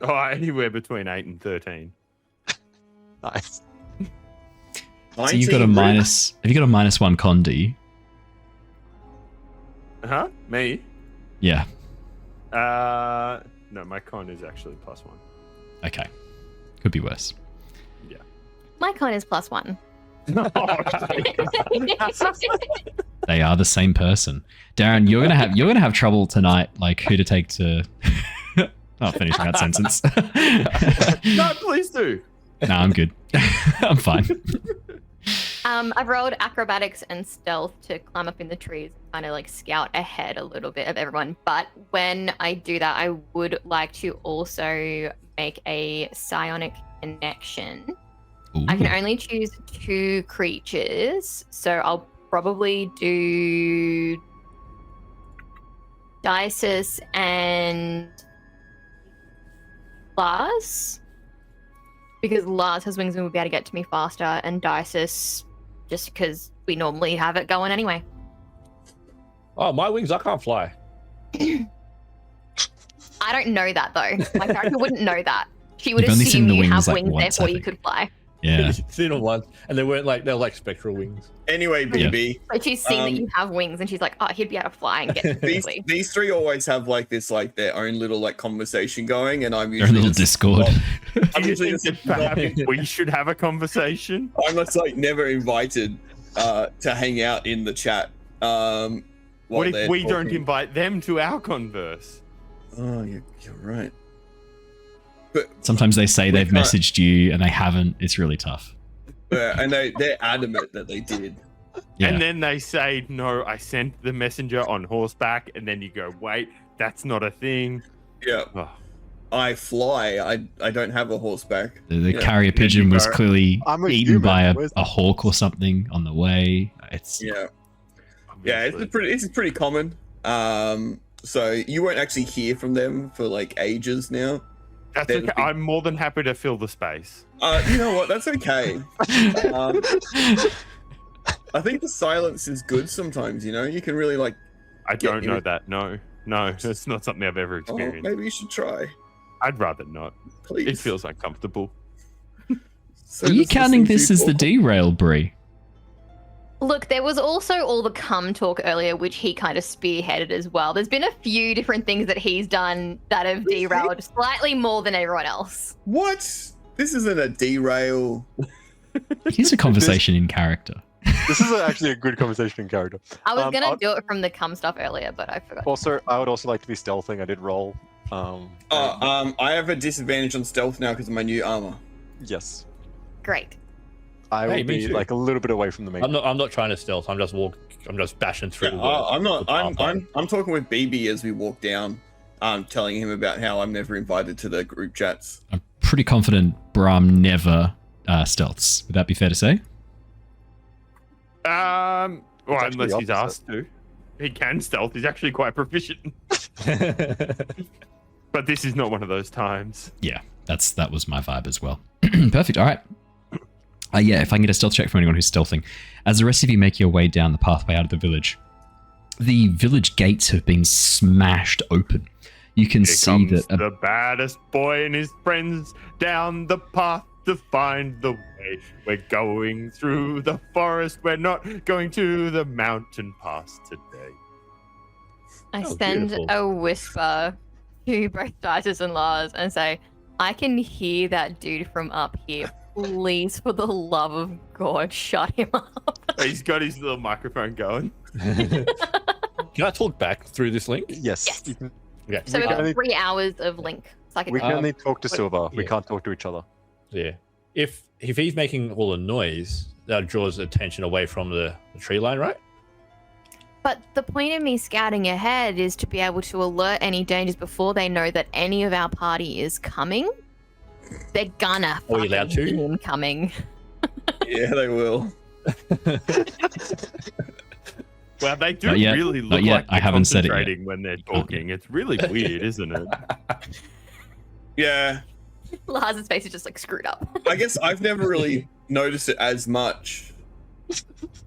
Oh, anywhere between 8 and 13. Nice. So you've got a minus. Have you got a -1 con? Do you? Huh? Me? Yeah. No, my con is actually +1. Okay. Could be worse. Yeah. My con is +1. They are the same person. Darren, you're gonna have trouble tonight, like who to take to not finishing that sentence. No, please do. No, I'm good. I'm fine. I've rolled acrobatics and stealth to climb up in the trees and kind of like scout ahead a little bit of everyone. But when I do that, I would like to also make a psionic connection. Ooh. I can only choose 2 creatures, so I'll probably do Dysis and Lars, because Lars has wings and will be able to get to me faster, and Dysis just because we normally have it going anyway. Oh, my wings, I can't fly. I don't know that though. My character wouldn't know that. She would You've only seen assume the you have wings, like, wings, once, therefore I you think. could fly. Yeah. Seen them once, and they were like spectral wings. Anyway, BB. But she's seen that you have wings, and she's like, "Oh, he'd be able to fly and get to me quickly." These 3 always have their own little conversation going, and I'm Their usually little Discord. I'm usually just Perhaps we should have a conversation. I'm just never invited to hang out in the chat. What if we don't invite them to our converse? Oh, you're right. But Sometimes they say they've messaged you and they haven't. It's really tough. and they're adamant that they did. Yeah. And then they say, no, I sent the messenger on horseback. And then you go, wait, that's not a thing. Yeah. Oh. I fly. I don't have a horseback. The carrier pigeon was clearly I'm a eaten human. by Where's a hawk or something on the way. It's Yeah. Obviously. It's pretty common. So you won't actually hear from them for ages now. That's okay. I'm more than happy to fill the space. You know what? That's okay. I think the silence is good sometimes. You can really I don't know that. No, it's not something I've ever Oh, experienced. maybe you should try. I'd rather not. Please. It feels uncomfortable. So Are you does counting listening this to as the people. derail, Bree? Look, there was also all the cum talk earlier, which he kind of spearheaded as well. There's been a few different things that he's done that have derailed slightly more than everyone else. What? This isn't a derail. Here's a conversation in character. This is actually a good conversation in character. I was gonna I'll- do it from the cum stuff earlier, but I forgot. Also, I would also like to be stealthing. I did roll. I have a disadvantage on stealth now because of my new armor. Yes. Great. I will Hey, me be too. like a little bit away from the main. I'm not trying to stealth. I'm just bashing through. Yeah, I'm not. the pathway. I'm talking with BB as we walk down, telling him about how I'm never invited to the group chats. I'm pretty confident Brahm never stealths. Would that be fair to say? Well, actually unless he's the asked to. He can stealth. He's actually quite proficient. But this is not one of those times. Yeah, that was my vibe as well. Perfect. All right. Yeah, if I can get a stealth check from anyone who's stealthing. As the rest of you make your way down the pathway out of the village gates have been smashed open. You can Here see comes that the baddest boy and his friends down the path to find the way. We're going through the forest. We're not going to the mountain pass today. I Oh, send beautiful. a whisper to both Dysis and Lars and say, I can hear that dude from up here. Please, for the love of God, shut him up. He's got his little microphone going. Can I talk back through this link? Yes. Yes. You can- Okay. So we've can got only- 3 hours of link. Psychic we can link. only talk to but- Sylver. We yeah. can't talk to each other. Yeah. If he's making all the noise, that draws attention away from the tree line, right? But the point of me scouting ahead is to be able to alert any dangers before they know that any of our party is coming. They're gonna Are we allowed fucking to? see him coming. Yeah, they will. Well, they do Not yet. really Not look yet. like I they're haven't said it yet. concentrating when they're talking. It's really weird, isn't it? Yeah, Lars's face is just like screwed up. I guess I've never really noticed it as much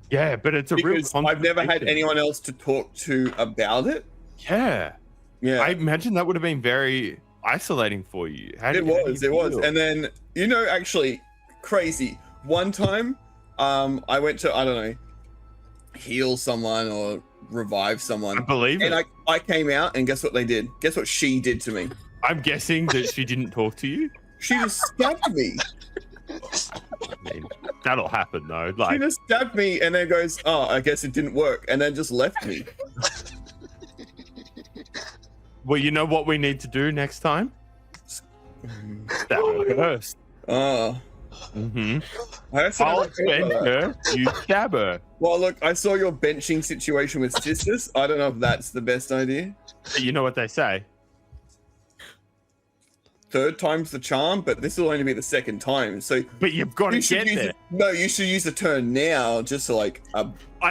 Yeah, but it's a real because I've never had concentration. anyone else to talk to about it. Yeah. Yeah, I imagine that would have been very isolating for you. How it do you was. feel? And then, actually, crazy. One time, I went to, I don't know, heal someone or revive I someone. believe And it. I came out, and guess what they did? Guess what she did to me? I'm guessing that she didn't talk to you. She just stabbed me. I mean, that'll happen though. She Like, just stabbed me and then goes, oh, I guess it didn't work. And then just left me. well, you know what we need to do next time? Stab her first. Oh. Mm-hmm. I also I'll never thought spend about that. her. You stab her. Well, look, I saw your benching situation with sisters. I don't know if that's the best idea. You know what they say? Third time's the charm, but this will only be the second time. So But you've got to you should get use there. it. No, you should use the turn now, just to like, I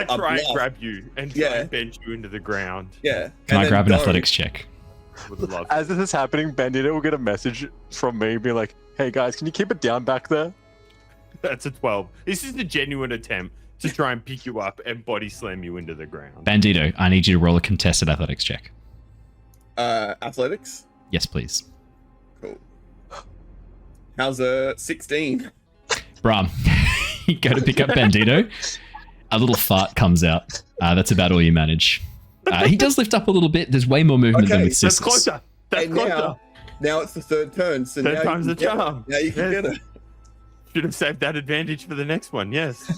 try and bluff. grab you and try Yeah. and bench you into the ground. yeah. Can I and then grab an don't. athletics check? Would love As this is happening, Bandito will get a message from me being like, hey guys, can you keep it down back there? That's a 12. This is a genuine attempt to try and pick you up and body slam you into the ground. Bandito, I need you to roll a contested athletics check. Athletics. Yes, please. Cool. How's a 16? Brahm, you go to pick up Bandito. A little fart comes out. That's about all you manage. He does lift up a little bit. There's way more movement than Okay, with That's sisters. closer. That's And closer. now it's the third turn. So Third now time's you the can get it. charm. Now you can Yes. get it. Should have saved that advantage for the next one. Yes.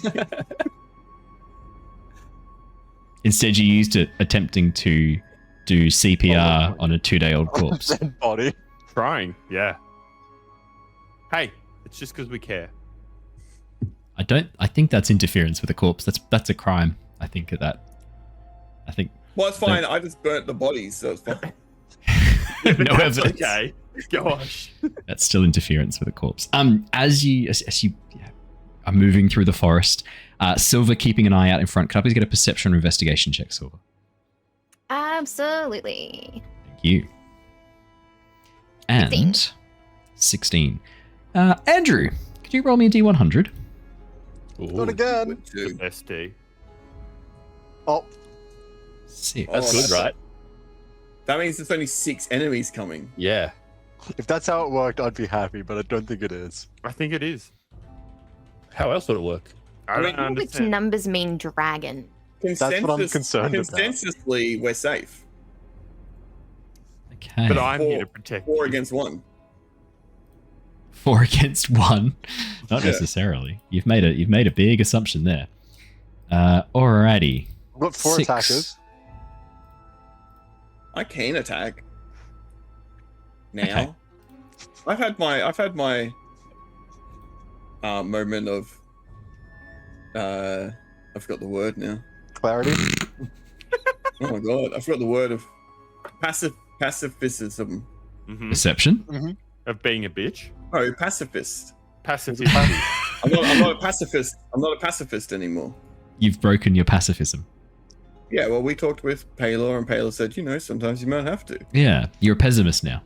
Instead, you used it attempting to do CPR on a 2-day-old corpse. Dead body. Trying. Yeah. Hey, it's just because we care. I think that's interference with a corpse. That's a crime. I think Well, it's fine. I just burnt the bodies, so it's fine. Yeah, but no that's evidence. okay. Gosh. That's still interference with a corpse. As you are moving through the forest, Sylver keeping an eye out in front. Can I please get a perception or investigation check, Sylver? Absolutely. Thank you. And 16. Andrew, could you roll me a D100? Not again. Two. ST. Oh, 6. That's good, right? That means there's only 6 enemies coming. Yeah. if that's how it worked, I'd be happy, but I don't think it is. I think it is. How else would it work? I don't Which understand. numbers mean dragon? That's what I'm concerned about. Consensusly, we're safe. Okay. But I'm here to protect 4 you. against 1. 4 against 1. Not Yeah. necessarily. You've made a big assumption there. Alrighty. I've got 4 6. attackers. I can attack. Now. Okay. I've had my moment of I forgot the word now. Clarity. Oh my god, I forgot the word of pacifism. Perception. Of being a bitch. Oh, pacifist. Pacifist. I'm not a pacifist. I'm not a pacifist anymore. You've broken your pacifism. Yeah, well, we talked with Paylor, and Paylor said, sometimes you might have to. Yeah, you're a pessimist now.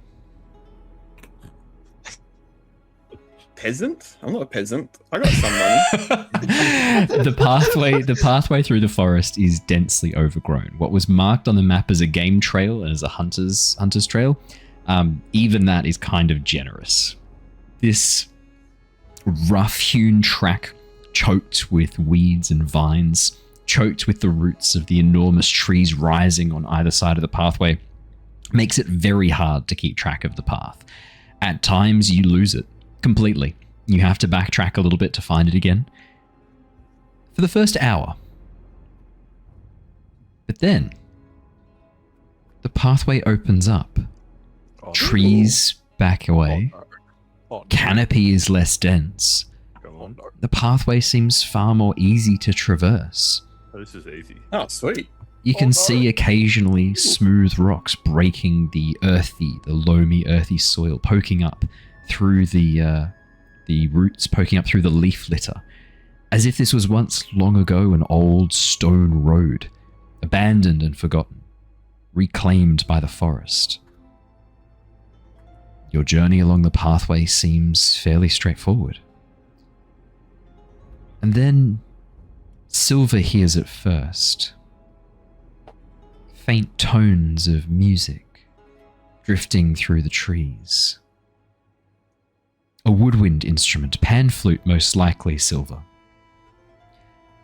Peasant? I'm not a peasant. I got some money. The pathway through the forest is densely overgrown. What was marked on the map as a game trail and as a hunter's trail, even that is kind of generous. This rough-hewn track, choked with weeds and vines, choked with the roots of the enormous trees rising on either side of the pathway, makes it very hard to keep track of the path. At times, you lose it completely. You have to backtrack a little bit to find it again. For the first hour. But then, the pathway opens up. Oh, Trees back away. Oh, no. Canopy is less dense. Go on. The pathway seems far more easy to traverse. Oh, this is easy. Oh, sweet. You can see occasionally smooth rocks breaking the loamy, earthy soil, poking up through the roots, poking up through the leaf litter, as if this was once long ago an old stone road, abandoned and forgotten, reclaimed by the forest. Your journey along the pathway seems fairly straightforward. And then Sylver hears it first. Faint tones of music drifting through the trees. A woodwind instrument, pan flute most likely, Sylver.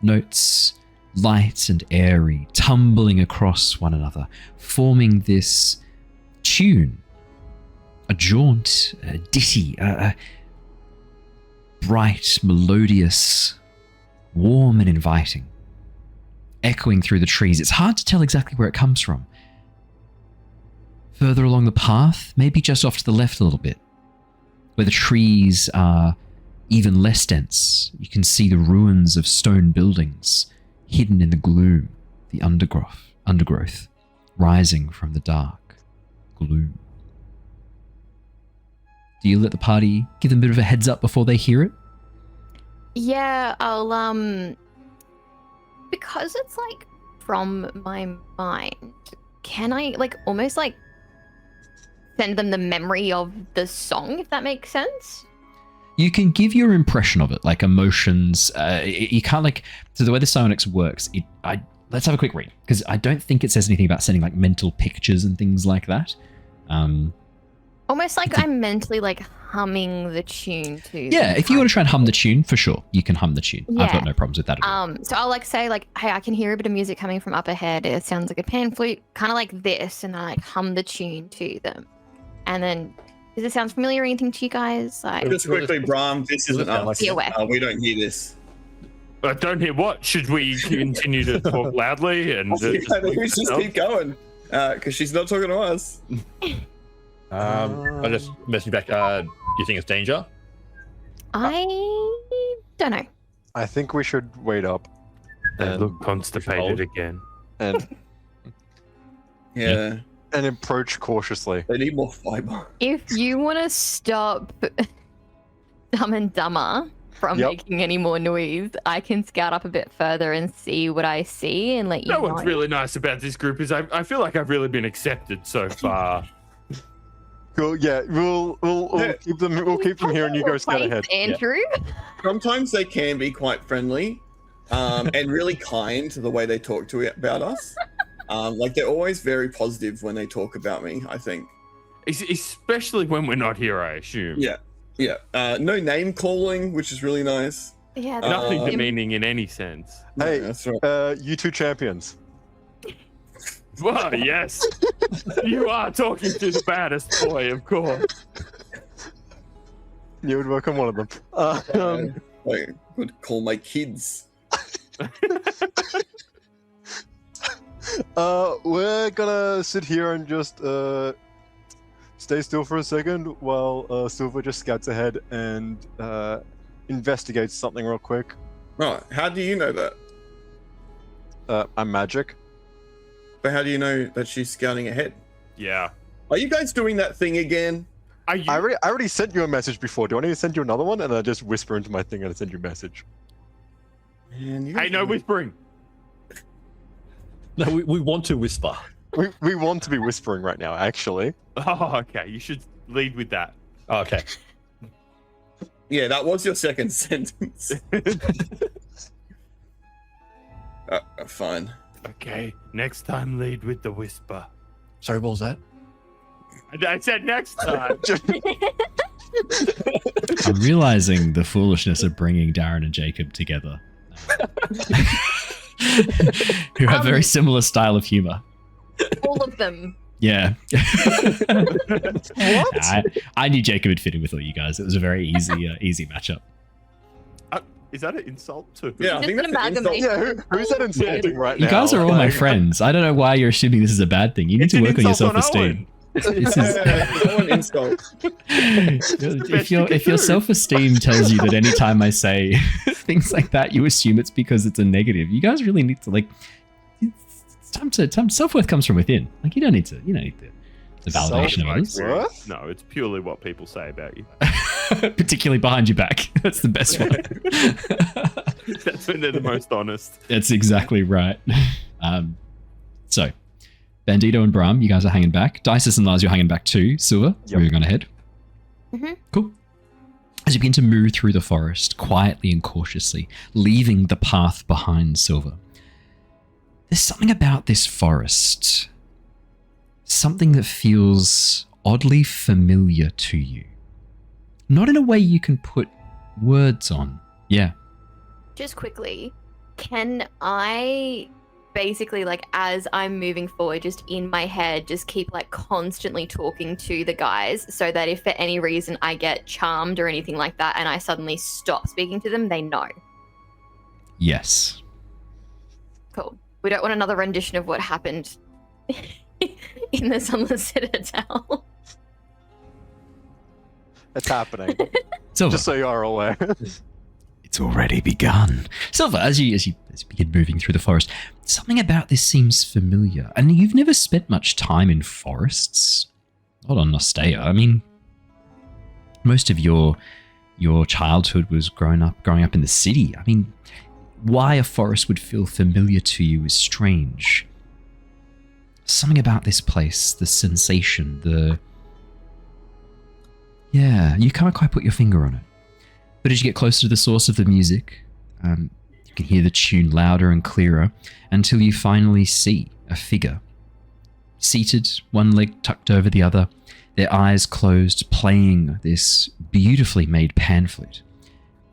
Notes light and airy, tumbling across one another, forming this tune. A jaunt, a ditty, a bright, melodious, warm and inviting. Echoing through the trees. It's hard to tell exactly where it comes from. Further along the path, maybe just off to the left a little bit, where the trees are even less dense, you can see the ruins of stone buildings hidden in the gloom, the undergrowth rising from the dark gloom. Do you let the party give them a bit of a heads up before they hear it? Yeah, I'll because it's like from my mind, can I almost send them the memory of the song, if that makes sense? You can give your impression of it, like emotions. You can't so the way the psionics works. Let's have a quick read, because I don't think it says anything about sending mental pictures and things like that. Almost like I'm mentally humming the tune too. Yeah, if you want to try and hum the tune, for sure, you can hum the tune. Yeah. I've got no problems with that at all. So I'll say hey, I can hear a bit of music coming from up ahead. It sounds like a pan flute, kind of like this, and I hum the tune to them. And then, does it sound familiar or anything to you guys? Just quickly, Brahm, this isn't us. Be aware. We don't hear this. I don't hear what. Should we continue to talk loudly and We just keep going, because she's not talking to us. I just message back. You think it's danger? I don't know. I think we should wait up They look constipated again. and Yeah. and approach cautiously. They need more fiber. If you want to stop Dumb and Dumber from making any more noise, I can scout up a bit further and see what I see and let you know. What's really nice about this group is I feel like I've really been accepted so far. Cool. Yeah, we'll keep them. We'll keep them here, and you go scout ahead. Andrew. Sometimes they can be quite friendly, and really kind to the way they talk about us. They're always very positive when they talk about me, I think. Especially when we're not here, I assume. Yeah. No name calling, which is really nice. Yeah. Nothing demeaning in any sense. Hey, Yeah, that's right. you two champions. Well, yes. You are talking to the baddest boy, of course. You would work on one of them. I would call my kids. We're gonna sit here and just stay still for a second while Sylver just scouts ahead and investigates something real quick. Oh, how do you know that? I'm magic. But how do you know that she's scouting ahead? Yeah. Are you guys doing that thing again? Are you? I already sent you a message before. Do I need to send you another one? And then I just whisper into my thing and I send you a message. Man, you Hey, guys no really- whispering. No, we want to whisper. We want to be whispering right now, actually. Oh, okay. You should lead with that. Oh, okay. Yeah, that was your second sentence. Fine. Okay. Next time, lead with the whisper. Sorry, what was that? I said next time. I'm realizing the foolishness of bringing Darren and Jacob together, who have very similar style of humor. All of them. Yeah. What? I knew Jacob would fit in with all you guys. It was a very easy matchup. Is that an insult too? Yeah, I Just think an that's an insult. amalgamation. Yeah, who's that insulting right now? You guys are all my Like, friends. I don't know why you're assuming this is a bad thing. You need It's to an work on your insult on self-esteem. This is, No one insult. if your self-esteem tells you that anytime I say things like that, you assume it's because it's a negative. You guys really need to it's time self-worth comes from within. Like you don't need the validation of others. Self-worth? No, it's purely what people say about you. Particularly behind your back. That's the best way. That's when they're the most honest. That's exactly right. So, Bandito and Brahm, you guys are hanging back. Dysis and Lars, you're hanging back too. Sylver, Yep. where are you going to head? Mhm. Cool. As you begin to move through the forest, quietly and cautiously, leaving the path behind Sylver, there's something about this forest, something that feels oddly familiar to you. Not in a way you can put words on. Yeah. Just quickly, can I basically, like, as I'm moving forward, just in my head, just keep, like, constantly talking to the guys so that if for any reason I get charmed or anything like that and I suddenly stop speaking to them, they know? Yes. Cool. We don't want another rendition of what happened in the Sunless Citadel. It's happening. Sylver. Just so you are aware. It's already begun. Sylver, as you begin moving through the forest, something about this seems familiar. And you've never spent much time in forests. Not on Nostea. I mean, most of your childhood was growing up in the city. I mean, why a forest would feel familiar to you is strange. Something about this place, the sensation, yeah, you can't quite put your finger on it. But as you get closer to the source of the music, you can hear the tune louder and clearer until you finally see a figure. Seated, one leg tucked over the other, their eyes closed, playing this beautifully made pan flute.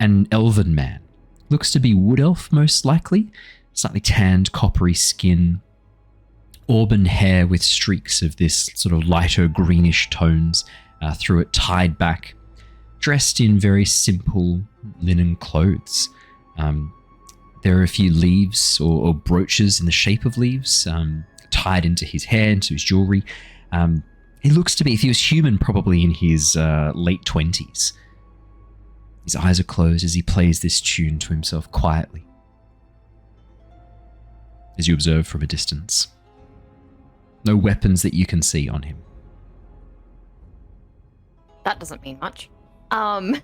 An elven man. Looks to be wood elf, most likely. Slightly tanned, coppery skin. Auburn hair with streaks of this sort of lighter greenish tones through it, tied back. Dressed in very simple linen clothes. There are a few leaves or brooches in the shape of leaves tied into his hair, into his jewelry. He looks to be, if he was human, probably in his late 20s. His eyes are closed as he plays this tune to himself quietly. As you observe from a distance. No weapons that you can see on him. That doesn't mean much. Can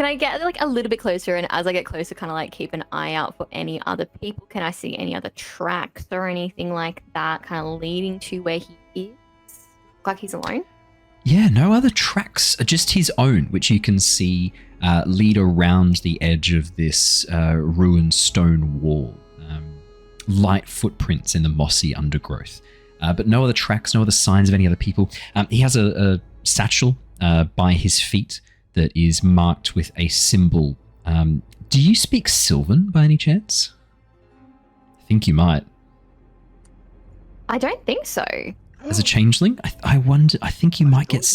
I get like a little bit closer, and as I get closer, kind of like keep an eye out for any other people? Can I see any other tracks or anything like that kind of leading to where he is? Look like he's alone? Yeah, no other tracks, just his own, which you can see lead around the edge of this ruined stone wall. Light footprints in the mossy undergrowth. But no other tracks, no other signs of any other people. He has a satchel by his feet that is marked with a symbol. Do you speak Sylvan by any chance? I think you might. I don't think so. As a changeling? I wonder, I think you might get...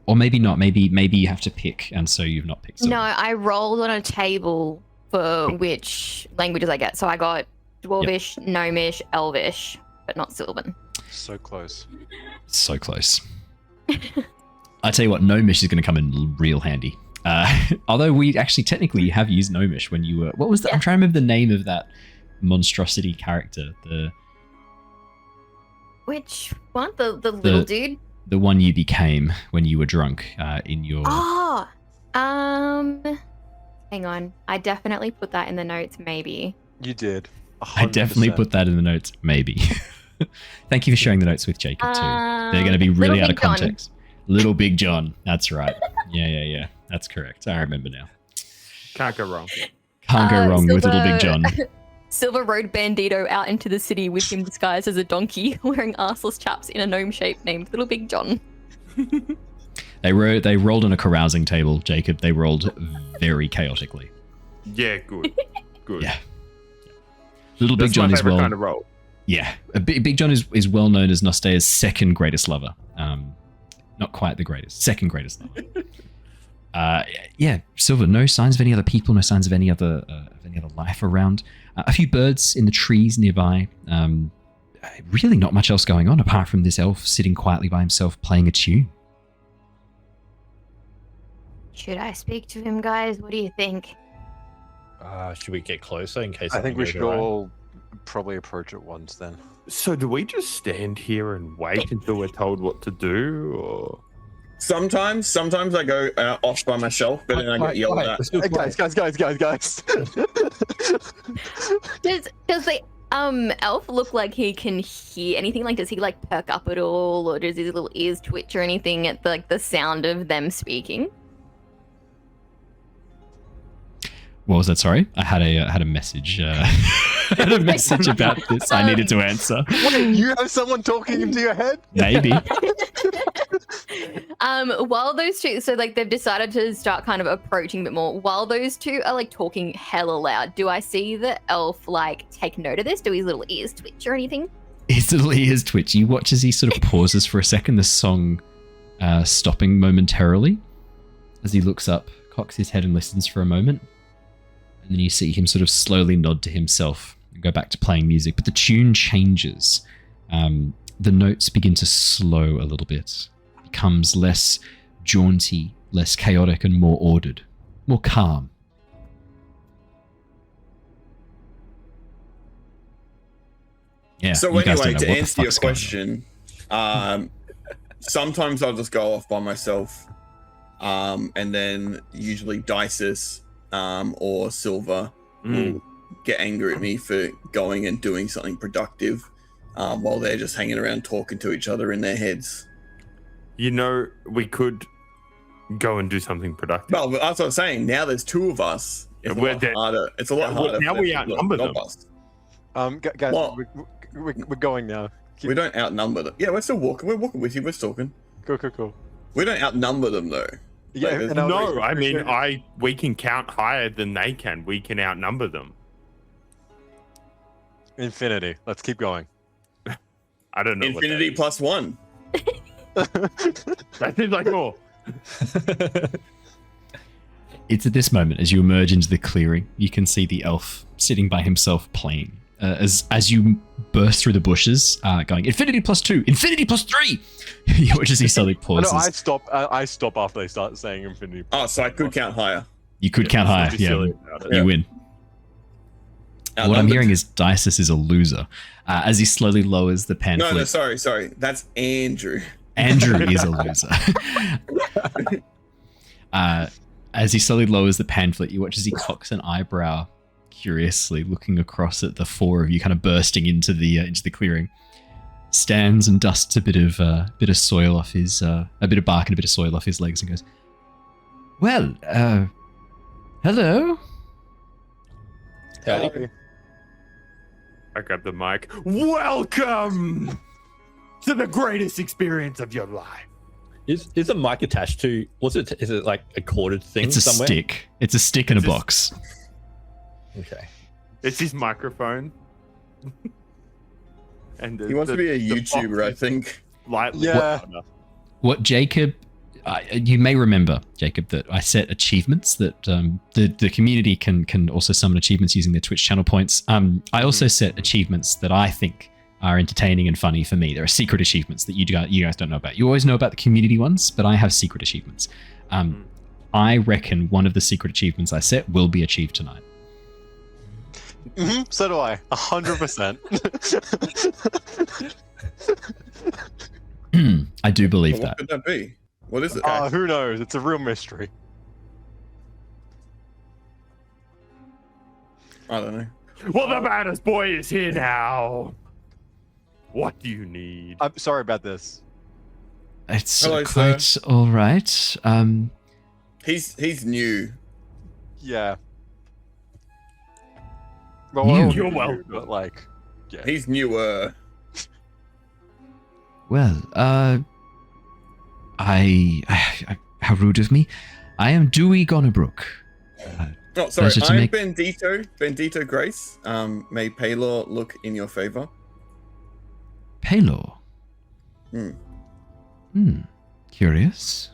Or maybe not, maybe you have to pick, and so you've not picked Sylvan. No, I rolled on a table for which languages I get. So I got Dwarvish, Gnomish, Elvish, but not Sylvan. So close. So close. I tell you what, Gnomish is going to come in real handy. Although we actually technically have used Gnomish when you were. What was that? I'm trying to remember the name of that monstrosity character. Which one? The little dude? The one you became when you were drunk in your. Oh, hang on. I definitely put that in the notes. Maybe. You did. 100%. I definitely put that in the notes. Maybe. Thank you for sharing the notes with Jacob too. They're going to be really out of context. Little Big John. That's right. Yeah. That's correct. I remember now. Can't go wrong. Can't go wrong with Little Big John. Sylver rode Bandito out into the city with him disguised as a donkey, wearing arseless chaps in a gnome shape named Little Big John. They rolled on a carousing table, Jacob. They rolled very chaotically. Yeah, good. Yeah. Little Big John my is favorite well. kind of roll. Yeah, Big John is well known as Nostea's second greatest lover. Not quite the greatest, second greatest lover. Yeah, Sylver. No signs of any other people. No signs of any other life around. A few birds in the trees nearby. Really, not much else going on apart from this elf sitting quietly by himself playing a tune. Should I speak to him, guys? What do you think? Should we get closer in case? I think something we goes should awry? all probably approach it once then. So do we just stand here and wait until we're told what to do, or? Sometimes I go off by myself, but then I get yelled at. Hey, guys. Does the elf look like he can hear anything? Like, does he like perk up at all, or does his little ears twitch or anything at the sound of them speaking? What was that? Sorry, I had a message. Had a message about this. I needed to answer. Wait, you have someone talking into your head? Maybe. While those two, so like they've decided to start kind of approaching a bit more. While those two are like talking hella loud, do I see the elf like take note of this? Do his little ears twitch or anything? His little ears twitch. You watch as he sort of pauses for a second, the song stopping momentarily. As he looks up, cocks his head and listens for a moment. And then you see him sort of slowly nod to himself and go back to playing music. But the tune changes. The notes begin to slow a little bit. It becomes less jaunty, less chaotic, and more ordered, more calm. Yeah. So you guys anyway, don't know to what the answer your fuck's going on. question, sometimes I'll just go off by myself, and then usually Dysis or Sylver will get angry at me for going and doing something productive while they're just hanging around talking to each other in their heads. You know, we could go and do something productive. Well, but that's what I'm saying. Now there's two of us. It's a We're lot dead. harder. It's a lot Yeah, well, harder. now for we them to outnumber stop them. us. Guys, Well- we're going now. We don't outnumber them. Yeah, we're still walking. We're walking with you. We're talking. Cool. We don't outnumber them though. Yeah, Like, and I was No, I mean, appreciating- we can count higher than they can. We can outnumber them. Infinity. Let's keep going. I don't know. Infinity plus one. That seems like more. It's at this moment, as you emerge into the clearing, you can see the elf sitting by himself playing. As you burst through the bushes, going, Infinity plus 2, Infinity plus 3! You watch as he suddenly pauses. No, I stop after they start saying infinity. Oh, so I could count higher. You could count higher, Don't be yeah. silly about it. You win. What I'm Outnumbered. hearing is Dysis is a loser. As he slowly lowers the pamphlet. No, sorry. That's Andrew. Andrew is a loser. As he slowly lowers the pamphlet, you watch as he cocks an eyebrow curiously, looking across at the four of you, kind of bursting into the clearing. Stands and dusts a bit of soil off his, a bit of bark and a bit of soil off his legs, and goes, "Well, hello." Howdy. I grab the mic. Welcome to the greatest experience of your life. Is the mic attached to? Is it like a corded thing? It's a somewhere? stick. It's a stick in a It's a- box. Okay. It's his microphone. And He wants to be a YouTuber, I think. Lightly. Yeah. What Jacob, you may remember, Jacob, that I set achievements that the community can also summon achievements using their Twitch channel points. I also set achievements that I think are entertaining and funny for me. There are secret achievements that you guys don't know about. You always know about the community ones, but I have secret achievements. I reckon one of the secret achievements I set will be achieved tonight. So do I. 100%. I do believe What that. could that be? What is it? Who knows? It's a real mystery. I don't know. Well, the baddest boy is here now. What do you need? I'm sorry about this. It's Hello, quite all right. He's new. Yeah. Well, You. you're You're welcome. But like, yeah. He's newer. Well, how rude of me. I am Dewey Gonnerbrook. Oh, sorry. Pleasure to I'm make- Bandito Grace. May Paylor look in your favor. Paylor. Curious.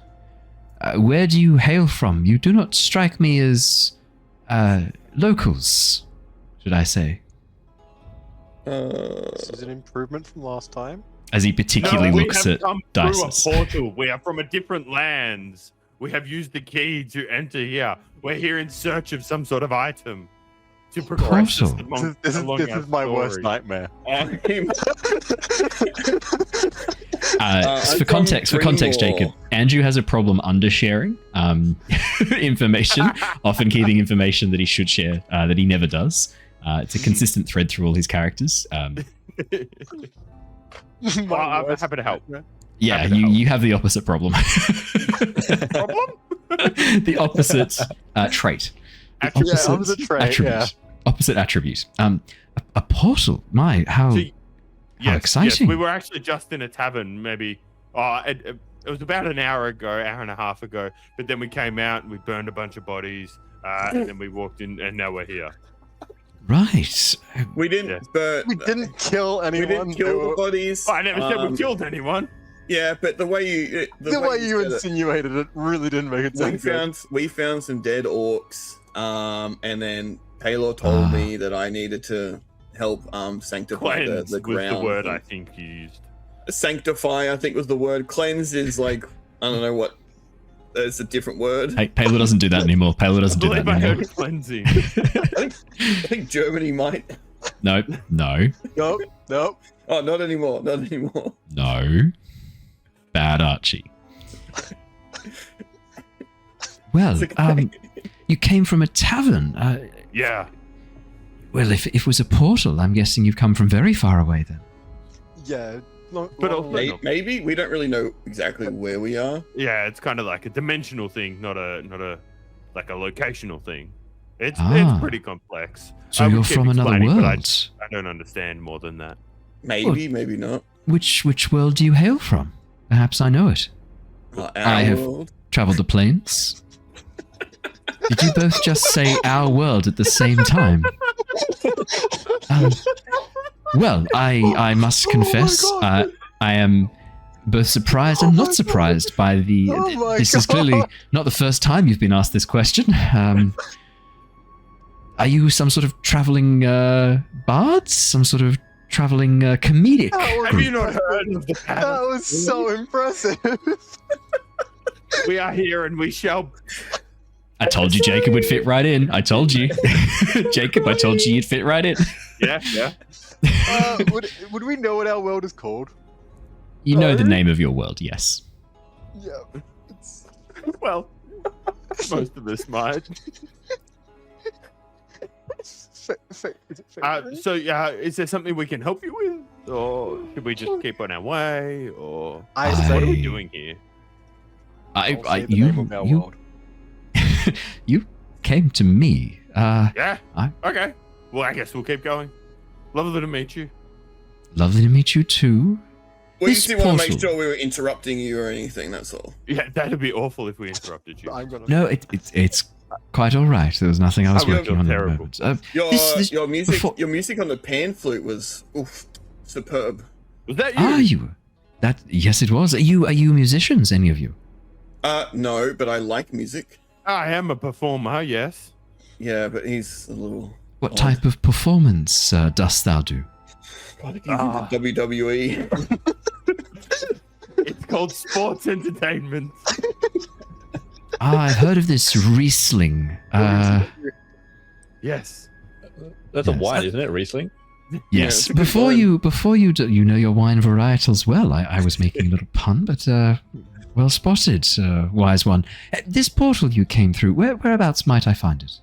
Where do you hail from? You do not strike me as locals, should I say? This is an improvement from last time. As he particularly we looks have at come through Dysis. a portal. We are from a different lands. We have used the key to enter here. We're here in search of some sort of item to progress us Portal. This along our is my worst story. nightmare. For I'm context, from Jacob, Greenlaw. Andrew has a problem undersharing information, often keeping information that he should share that he never does. It's a consistent thread through all his characters. Well, I'm happy to help. Yeah, Happy to help. you have the opposite problem. Problem? The opposite trait. The Attribute. Yeah, opposite trait, attribute. yeah. Opposite attribute. A portal. My, how See, Yes, exciting. Yes, we were actually just in a tavern, maybe. It was about an hour and a half ago. But then we came out and we burned a bunch of bodies, and then we walked in, and now we're here. right. We didn't, Yeah. but We didn't kill we anyone. didn't kill the bodies. Oh, I never said we killed anyone. Yeah, but the way you The way you said it, insinuated it really didn't make it sound good. we found some dead orcs, and then Paylor told me that I needed to help sanctify Cleanse the was ground. the word I think you used. Sanctify, I think, was the word. Cleanse is like, I don't know what. It's a different word. Hey, Paylor doesn't do that anymore. Paylor I doesn't do that believe I anymore. heard cleansing. I think Germany might. No. Nope. Oh, not anymore. Not anymore. No. Bad Archie. Well, It's okay. you came from a tavern. Yeah. Well, if it was a portal, I'm guessing you've come from very far away then. Yeah. But also- Maybe we don't really know exactly where we are. Yeah, it's kind of like a dimensional thing, not a like a locational thing. It's Ah. pretty complex. So I would you're keep from another explaining, but world. I don't understand more than that. Maybe, maybe not. Which world do you hail from? Perhaps I know it. Our I have- world. Traveled the plains. Did you both just say our world at the same time? Well, I must confess, I am both surprised and not surprised by the. Oh my This is clearly not the first time you've been asked this question. Are you some sort of traveling bards? Some sort of traveling comedic? Have you not heard of the That pattern? was so impressive. We are here and we shall. I told you Jacob would fit right in. I told you. Jacob, I told you you'd fit right in. Yeah. Would we know what our world is called? You know the name of your world, yes. Yeah. It's... Well, most of us might. Is it fair? So, is there something we can help you with, or should we just keep on our way, or I what say are we doing here? I'll say the name of our world. You came to me. Yeah. I- Okay. Well, I guess we'll keep going. Lovely to meet you. Lovely to meet you too. We This just didn't want to make portal- sure we were interrupting you or anything. That's all. Yeah, that'd be awful if we interrupted you. I'm gonna... No, it's quite all right. There was nothing I was I would working feel on terrible. at the moment. Your music, before- your music on the pan flute was superb. Was that you? Are you? Yes, it was. Are you musicians? Any of you? No, but I like music. I am a performer. Yes. Yeah, but he's a little. What odd. type of performance dost thou do? I think he's into WWE. It's called sports entertainment. I've heard of this Riesling. Yes. That's a Yes. wine, isn't it? Riesling. Yes. it's a good Before wine. you you know your wine varietals well. I was making a little pun, but well spotted, wise one. This portal you came through. Whereabouts might I find it?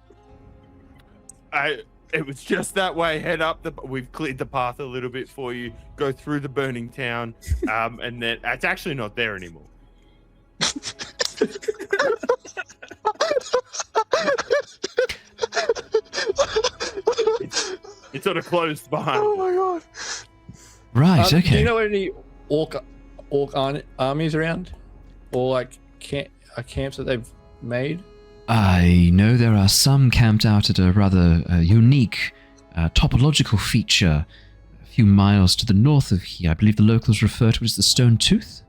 It was just that way. Head up. We've cleared the path a little bit for you. Go through the burning town, and then it's actually not there anymore. It's sort of closed behind. Oh my god. Right. Do Okay. you know any orc armies around, or like camps that they've made? I know there are some camped out at a rather unique topological feature a few miles to the north of here. I believe the locals refer to it as the Stone Tooth.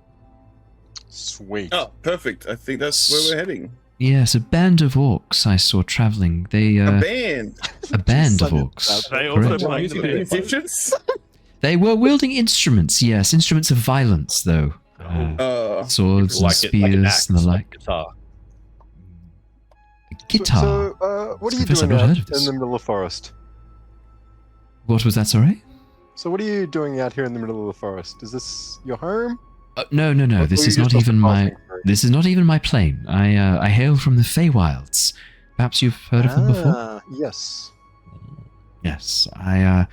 Sweet. Oh, perfect. I think that's where we're heading. Yes, a band of orcs I saw traveling. They A band. a band of Son of orcs. They also Correct. play the band. Musicians? They were wielding instruments, yes, instruments of violence, though. Swords and Like spears an axe, and the like. guitar. Guitar. So, what are you Confess I've doing not out heard of this. in the middle of the forest? What was that, sorry? So, what are you doing out here in the middle of the forest? Is this your home? No. Or This are is you not just even my. passing through? This is not even my plane. I hail from the Feywilds. Perhaps you've heard of them before. Yes. Yes, I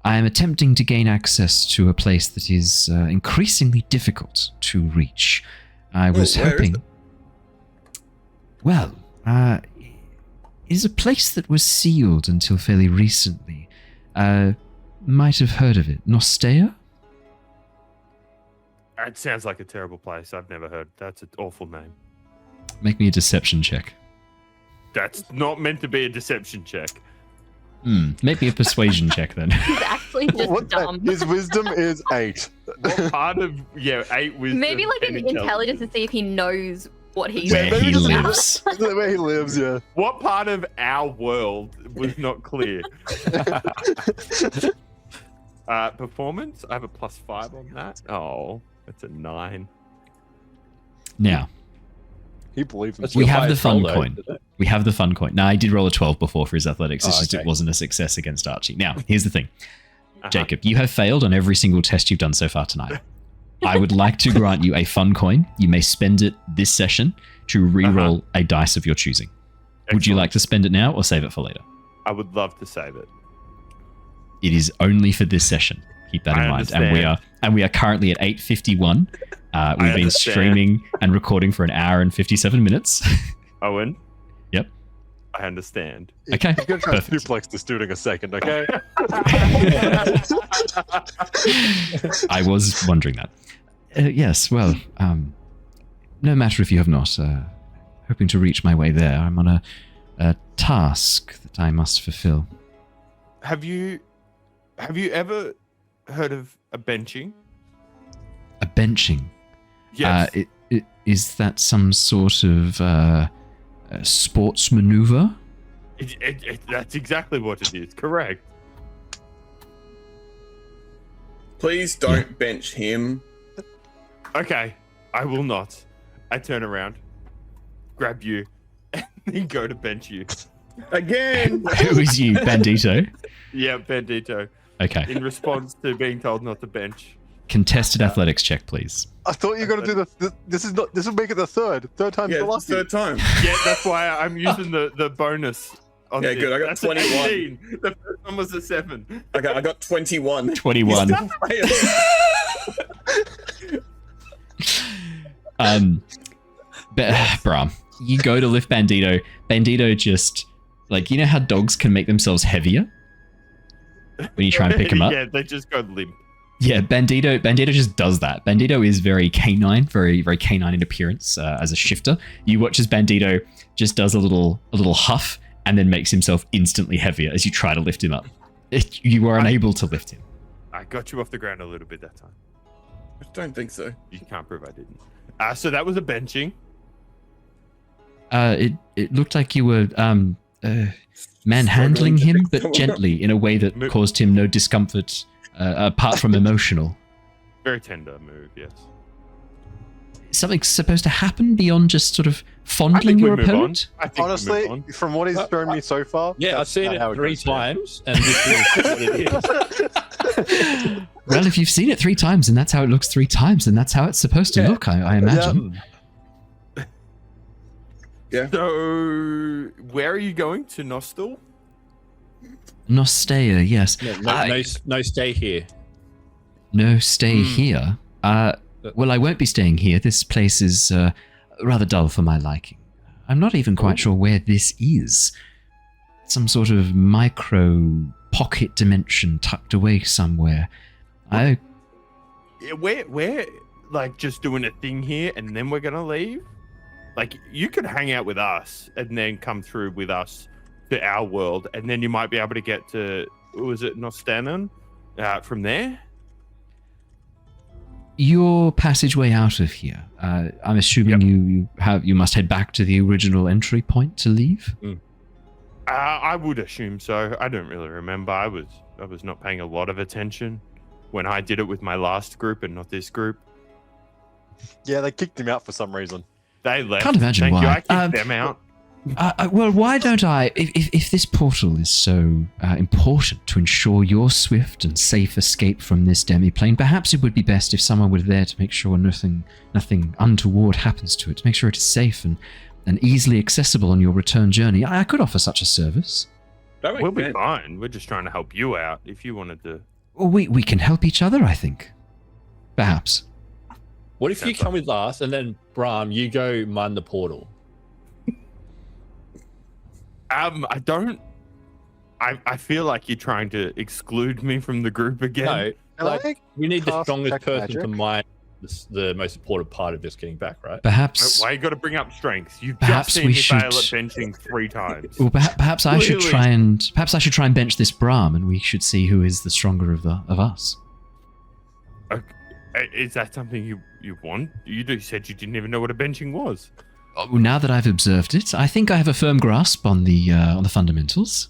am attempting to gain access to a place that is increasingly difficult to reach. I was where is hoping. it? Well, it is a place that was sealed until fairly recently. Might have heard of it. Nostea? It sounds like a terrible place. I've never heard. That's an awful name. Make me a deception check. That's not meant to be a deception check. Make me a persuasion check then. He's actually just What dumb. His wisdom is 8. What part of 8 wisdom? Maybe like an and intelligence to see if he knows what he's Where maybe he just- lives. Is that where he lives? Yeah. What part of our world was not clear? Performance. I have a +5 on that. Oh, that's a 9. Now, He believes in That's We your have the highest fun roll, though, coin. isn't it? we have the fun coin. Now, I did roll a 12 before for his athletics. It's Oh, just okay. it wasn't a success against Archie. Now, here's the thing. Uh-huh. Jacob, you have failed on every single test you've done so far tonight. I would like to grant you a fun coin. You may spend it this session to re-roll a dice of your choosing. Would you Excellent. like to spend it now or save it for later? I would love to save it. It is only for this session. Keep that in I mind. understand. And we are currently at 8:51. We've been understand. streaming and recording for an hour and 57 minutes. Owen. Yep. I understand. Okay, He's gonna try to perfect. suplex this dude in a second, okay? I was wondering that. Yes, well, no matter if you have not, hoping to reach my way there. I'm on a task that I must fulfill. Have you ever heard of a benching? A benching. Yes. Is that some sort of sports maneuver? That's exactly what it is. Correct. Please don't bench him. Okay, I will not. I turn around, grab you, and then go to bench you. Again. Who is you, Bandito? Yeah, Bandito. Okay. In response to being told not to bench. Contested athletics check, please. I thought you were gonna do this will make it the third time's Yeah, the it's the lucky. third time. Yeah, that's why I'm using the bonus. On Yeah, this. good, I got That's an 21. 18. The first one was a 7. Okay, I got 21. 21. Brahm, you go to lift Bandito. Bandito just, like, you know how dogs can make themselves heavier when you try and pick him up? Yeah, they just go limp. Yeah, Bandito just does that. Bandito is very canine, very canine in appearance as a shifter. You watch as Bandito just does a little huff and then makes himself instantly heavier as you try to lift him up. You are unable to lift him. I got you off the ground a little bit that time. I don't think so. You can't prove I didn't. So that was a benching. It looked like you were manhandling him, but gently, in a way that caused him no discomfort apart from emotional. Very tender move, yes. something supposed to happen beyond just sort of I fondling think we your move on. opponent? I think we Honestly, move on. from what he's shown me so far, Yeah, I've that's seen not how it 3 goes, yeah. times, and this is what it is. Well, if you've seen it 3 times and that's how it looks 3 times, then that's how it's supposed to look, I imagine. So, where are you going to, Nostal? Nostea, yes. No stay here. No stay here. Well, I won't be staying here. This place is rather dull for my liking. I'm not even quite sure where this is. Some sort of micro pocket dimension tucked away somewhere. Yeah, we're like just doing a thing here and then we're gonna leave. Like, you could hang out with us and then come through with us to our world, and then you might be able to get to, was it Nostanon from there? Your passageway out of here. I'm assuming you must head back to the original entry point to leave. I would assume so. I don't really remember. I was not paying a lot of attention when I did it with my last group and not this group. Yeah, they kicked him out for some reason. They left. Can't imagine Thank why. you. I kicked them out. Well, why don't I? If this portal is so important to ensure your swift and safe escape from this demiplane, perhaps it would be best if someone were there to make sure nothing untoward happens to it, to make sure it is safe and easily accessible on your return journey. I could offer such a service. That makes We'll be sense. fine. We're just trying to help you out. If you wanted to. Well, we can help each other, I think. Perhaps. What if you come with us and then, Brahm, you go mine the portal? I don't. I feel like you're trying to exclude me from the group again. No, like, we need the cast strongest check person magic? to mine the most important part of this getting back, right? Perhaps. Why you got to bring up strengths? You've Perhaps just seen we me fail should- at benching 3 times. Well, perhaps I should Clearly. try and bench this Brahm, and we should see who is the stronger of us. Is that something you want? You said you didn't even know what a benching was. Oh, now that I've observed it, I think I have a firm grasp on the fundamentals.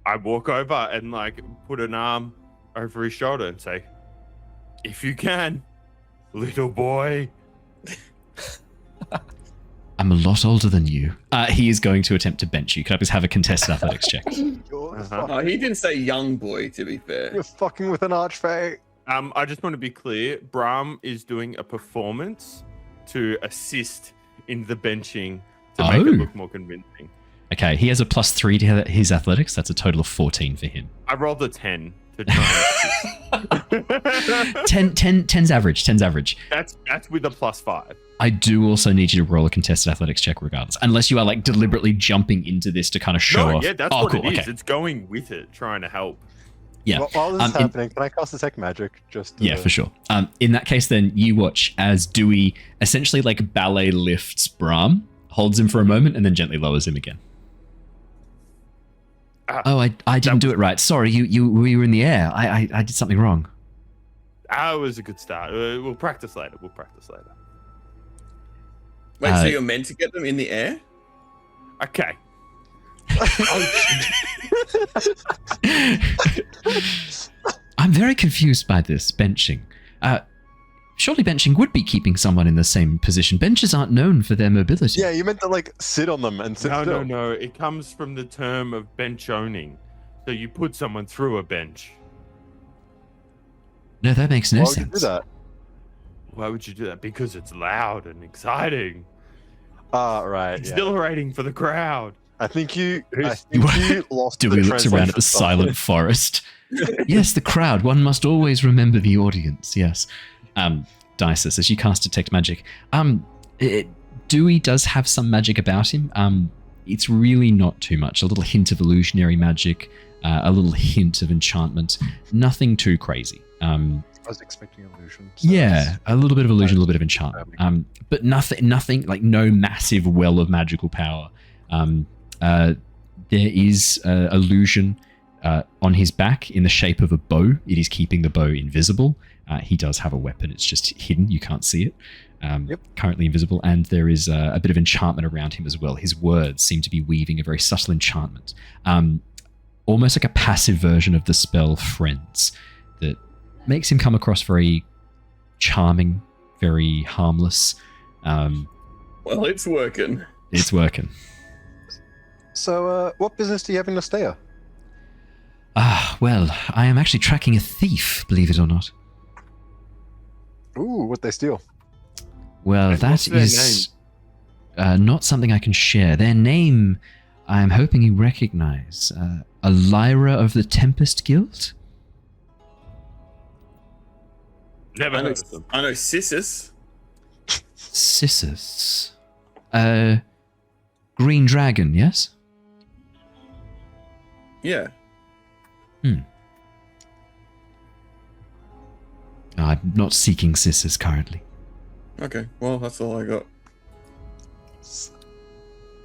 I walk over and like put an arm over his shoulder and say, "If you can, little boy." I'm a lot older than you. He is going to attempt to bench you. Could I please have a contested athletics check? Uh-huh. He didn't say young boy, to be fair. You're fucking with an archfey. I just want to be clear. Brahm is doing a performance to assist in the benching to make it Oh. look more convincing. Okay, he has a +3 to his athletics. That's a total of 14 for him. I rolled a 10 to try and assist. 10's average. 10's average. That's with a +5. I do also need you to roll a contested athletics check regardless. Unless you are like deliberately jumping into this to kind of show No, off. yeah, that's Oh, what cool, it is. okay. It's going with it, trying to help. Yeah. While this is in- happening, can I cast detect magic? Just to... Yeah, for sure. In that case, then you watch as Dewey essentially like ballet lifts Brahm, holds him for a moment, and then gently lowers him again. Oh, I didn't do it right. Sorry, you were in the air. I did something wrong. It was a good start. We'll practice later. Wait, so you're meant to get them in the air? Okay. I'm very confused by this benching. Surely benching would be keeping someone in the same position. Benches aren't known for their mobility. Yeah, you meant to like sit on them and sit still. No. It comes from the term of bench owning. So you put someone through a bench. No, that makes no Why would you do sense. that? Why would you do that? Because it's loud and exciting. Right. Yeah. Exhilarating for the crowd. I think you lost Dewey the looks around at the translation silent forest. Yes, the crowd. One must always remember the audience. Yes. Dysis, as you cast detect magic. Dewey does have some magic about him. It's really not too much. A little hint of illusionary magic, a little hint of enchantment. Nothing too crazy. I was expecting illusion. so Yeah, a little bit of illusion, a little bit of enchantment. But nothing like no massive well of magical power. There is illusion on his back in the shape of a bow. It is keeping the bow invisible. He does have a weapon. It's just hidden. You can't see it. Currently invisible. And there is a bit of enchantment around him as well. His words seem to be weaving a very subtle enchantment. Almost like a passive version of the spell Friends that makes him come across very charming, very harmless, Well, it's working. It's working. So, what business do you have in Nostea? Well, I am actually tracking a thief, believe it or not. Ooh, what they steal? Well, And that what's their is not something I can share. Their name, I am hoping you recognize. A Lyra of the Tempest Guild? Never I know, heard of them. I know Sissus. Sissus. Green Dragon, yes? Yeah. I'm not seeking Sissus currently. Okay. Well, that's all I got.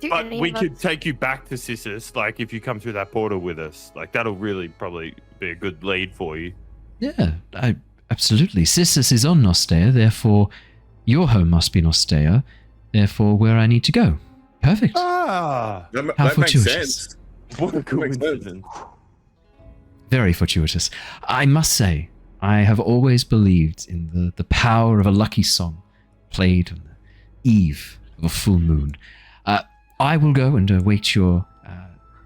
Do But any we of us- could take you back to Sissus, like if you come through that portal with us. Like that'll really probably be a good lead for you. Yeah, absolutely. Sissus is on Nostea, therefore your home must be Nostea, therefore where I need to go. Perfect. Ah, That How makes fortuitous. sense. what a Makes sense. coincidence. Very fortuitous. I must say, I have always believed in the power of a lucky song played on the eve of a full moon. I will go and await your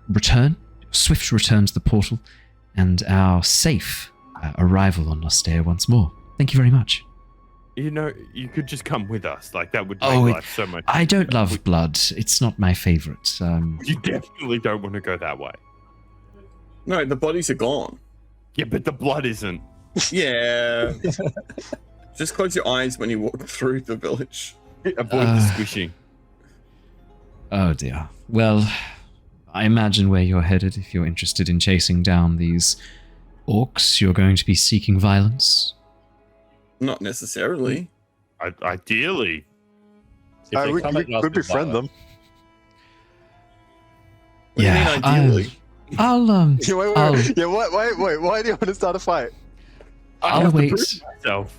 return, swift return to the portal, and our safe arrival on Nostea once more. Thank you very much. You know, you could just come with us. Like that would make Oh, life so much. I don't easier. love blood. It's not my favorite. You definitely don't want to go that way. No, the bodies are gone. Yeah, but the blood isn't. Yeah. Just close your eyes when you walk through the village. Avoid the squishing. Oh dear. Well, I imagine where you're headed if you're interested in chasing down these orcs. You're going to be seeking violence. Not necessarily. Ideally, If they We come at us could with befriend them. What do you mean ideally? I'll Yeah, wait. Why do you want to start a fight? I I'll have to wait. prove myself.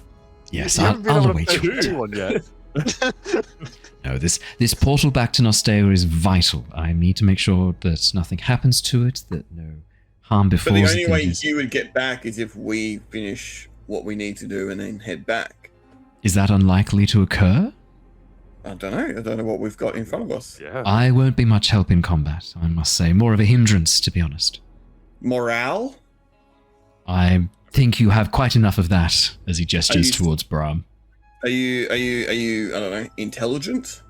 Yes, You haven't been I'll able to await take your return. anyone yet. No, this portal back to Nostea is vital. I need to make sure that nothing happens to it, that no harm But befalls the it. only that way it is- you would get back is if we finish what we need to do and then head back. Is that unlikely to occur? I don't know. I don't know what we've got in front of us. Yeah. I won't be much help in combat, I must say. More of a hindrance, to be honest. Morale? I think you have quite enough of that, as he gestures you- towards Brahm. Are you? I don't know. Intelligent?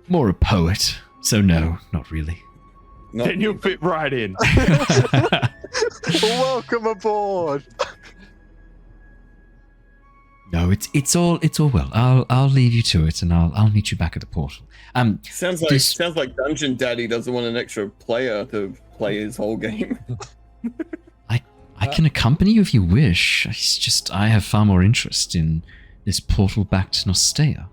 More a poet. So no, not really. Not. Then you'll fit right in. Welcome aboard. No, it's all well. I'll leave you to it, and I'll meet you back at the portal. Sounds like Dungeon Daddy doesn't want an extra player to play his whole game. I can accompany you if you wish. It's just I have far more interest in this portal back to Nostea.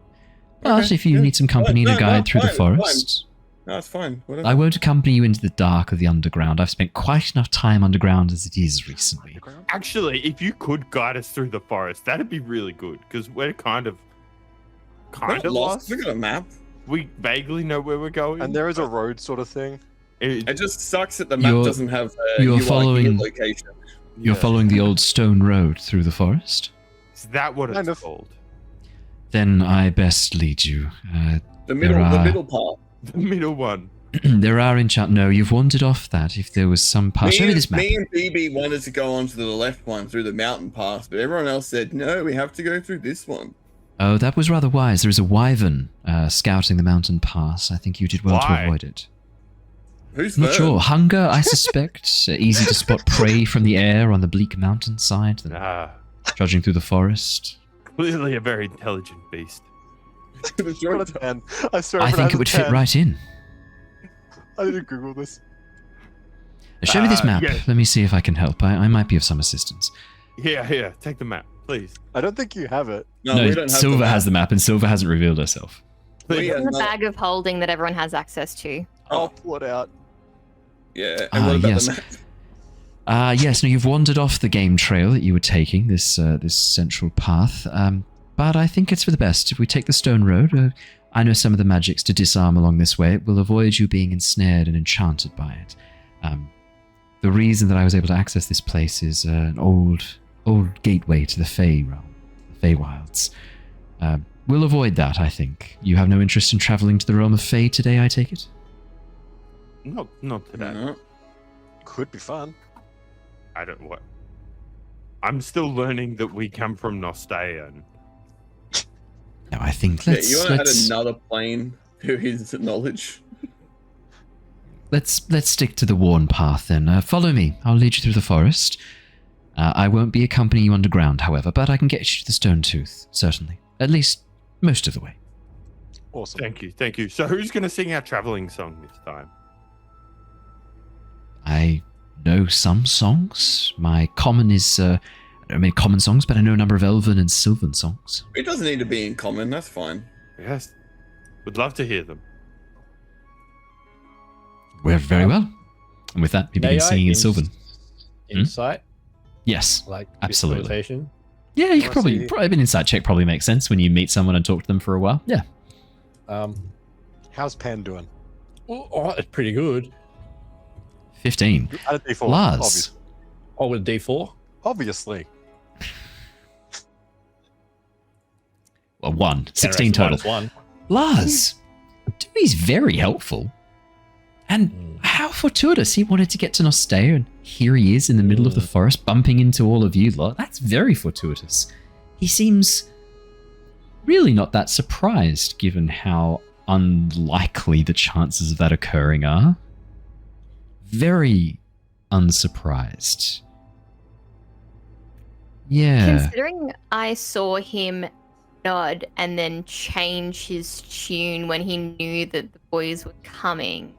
But Okay, if you yeah. need some company and a No, guide through the fine, forest, No, it's fine. Whatever. I won't accompany you into the dark of the underground. I've spent quite enough time underground as it is recently. Actually, if you could guide us through the forest, that'd be really good because we're kind of We're not lost. We got a map. We vaguely know where we're going. And there is a road sort of thing. It just sucks that the map You're- doesn't have a you're UI following- location. You're following the old stone road through the forest? Is that what Kind it's of. called? Then I best lead you. The middle are- part. The middle one. There are No, you've wandered off that. If there was some path... Show me this map. Me and BB wanted to go onto the left one through the mountain pass, but everyone else said, no, we have to go through this one. Oh, that was rather wise. There is a wyvern scouting the mountain pass. I think you did well Why? to avoid it. Who's Not Vern? sure. Hunger, I suspect. Easy to spot prey from the air on the bleak mountainside than trudging through the forest. Clearly a very intelligent beast. It's Got right. a 10. I swear I if think has it a would fit 10. right in. I need to Google this. Show me this map. yeah. Let me see if I can help. I might be of some assistance. Here, take the map, please. I don't think you have it. No, No, we don't have Sylver the has map. the map, and Sylver hasn't revealed herself. We in have the not- bag of holding that everyone has access to. I'll pull it out. Yeah, and what about yes. the map? Yes, no, you've wandered off the game trail that you were taking, this central path. But I think it's for the best. If we take the stone road, I know some of the magics to disarm along this way. It will avoid you being ensnared and enchanted by it. The reason that I was able to access this place is an old gateway to the Fey realm, the Feywilds. We'll avoid that, I think. You have no interest in traveling to the realm of Fey today, I take it? Not today. No. Could be fun. I don't what. I'm still learning that we come from Nostea. No, I think Yeah, you want to add another plane to his knowledge? Let's stick to the worn path then. Follow me. I'll lead you through the forest. I won't be accompanying you underground, however, but I can get you to the Stone Tooth, certainly. At least most of the way. Awesome. Thank you. So who's going to sing our traveling song this time? I know some songs. My common is, I don't mean common songs, but I know a number of Elven and Sylvan songs. It doesn't need to be in common. That's fine. Yes. Would love to hear them. We're very well. And with that, he begins singing in Sylvan. Insight, Yes, like absolutely. disorientation. Yeah, you could probably an insight check probably makes sense when you meet someone and talk to them for a while. Yeah. How's Pan doing? Oh, it's pretty good. 15. Add a D4. Lars. Oh, with D4. Obviously. Well, 1. 16 total. One. Lars, Dewey's very helpful. And how fortuitous he wanted to get to Nostea, and here he is in the middle of the forest bumping into all of you lot. That's very fortuitous. He seems really not that surprised given how unlikely the chances of that occurring are. Very unsurprised. Yeah. Considering I saw him nod and then change his tune when he knew that the boys were coming,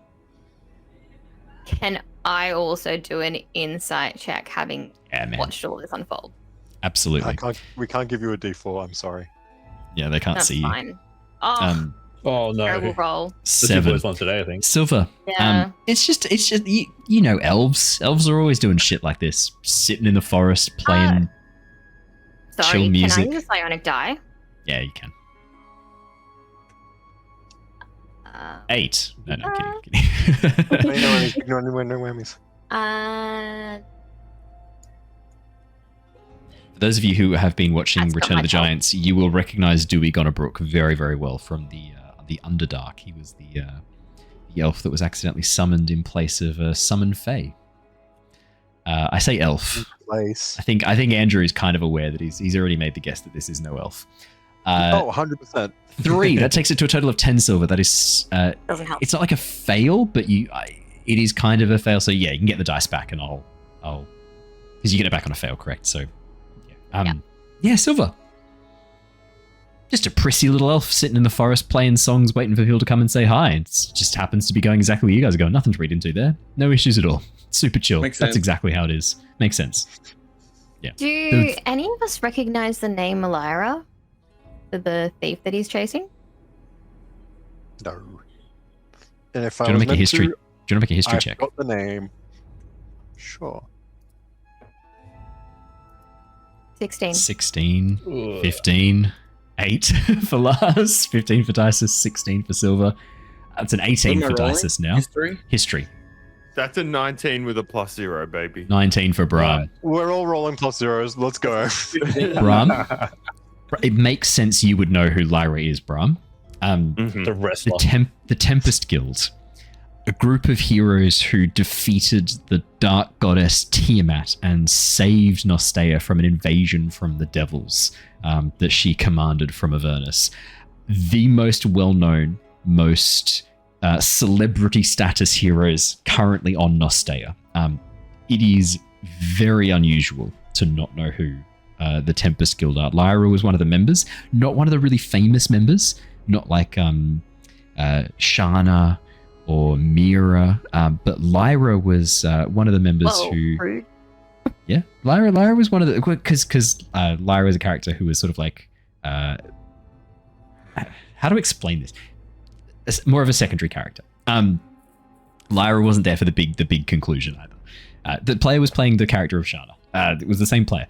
can I also do an insight check having watched all this unfold? Absolutely. We can't give you a D4, I'm sorry. Yeah, they can't That's see fine. you. Oh, Oh no. terrible roll. The 7. one today, I think. Sylver. Yeah. It's just you know elves. Elves are always doing shit like this, sitting in the forest playing Sorry, chill music. can I use a psionic die? Yeah, you can. 8. No, kidding. No whammies. For those of you who have been watching That's got Return of my the help. Giants, you will recognize Dewey Gonnerbrook very, very well from the Underdark. He was the elf that was accidentally summoned in place of Summon Fae. I say elf. Place. I think Andrew is kind of aware that he's already made the guess that this is no elf. 100%. 3. That takes it to a total of 10 silver. That is, Doesn't help. it's not like a fail, but it is kind of a fail. So yeah, you can get the dice back, and I'll because you get it back on a fail, correct? So yeah, Sylver. Just a prissy little elf sitting in the forest playing songs, waiting for people to come and say hi. It just happens to be going exactly where you guys are going. Nothing to read into there. No issues at all. Super chill. Makes That's sense. exactly how it is. Makes sense. Yeah. Do any of us recognize the name Elira? The thief that he's chasing? No. And if Do I you want was to make a meant history? to, Do you want to make a history I've check? got the name. Sure. 16. 16, Ugh. 15, 8 for Lars, 15 for Dysis, 16 for Sylver. That's an 18 What am for I rolling? Dysis now. History? History. That's a 19 with a +0, baby. 19 for Brahm. We're all rolling plus zeros. Let's go. Brahm, it makes sense you would know who Lyra is, Brahm. Mhm. The wrestler. The Tempest Guild. A group of heroes who defeated the dark goddess Tiamat and saved Nostea from an invasion from the devils that she commanded from Avernus. The most well-known, most celebrity status heroes currently on Nostea. It is very unusual to not know who the Tempest Guild are. Lyra was one of the members, not one of the really famous members, not like Shana or Mira, but Lyra was one of the members who. Rude. Yeah, Lyra was one of the because Lyra is a character who was sort of like how to explain this. It's more of a secondary character. Lyra wasn't there for the big conclusion either. The player was playing the character of Shana. It was the same player.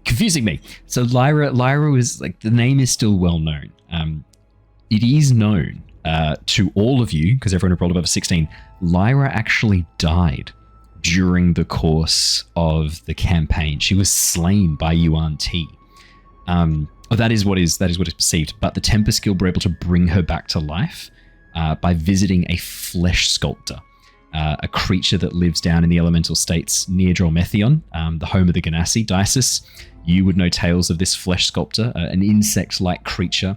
Confusing me. So Lyra was like, the name is still well known. It is known to all of you, because everyone rolled above a 16, Lyra actually died during the course of the campaign. She was slain by Yuan Ti. That is what is perceived. But the Tempest Guild were able to bring her back to life by visiting a flesh sculptor, a creature that lives down in the elemental states near Dromethion, the home of the Genasi. Dysis, you would know tales of this flesh sculptor, an insect-like creature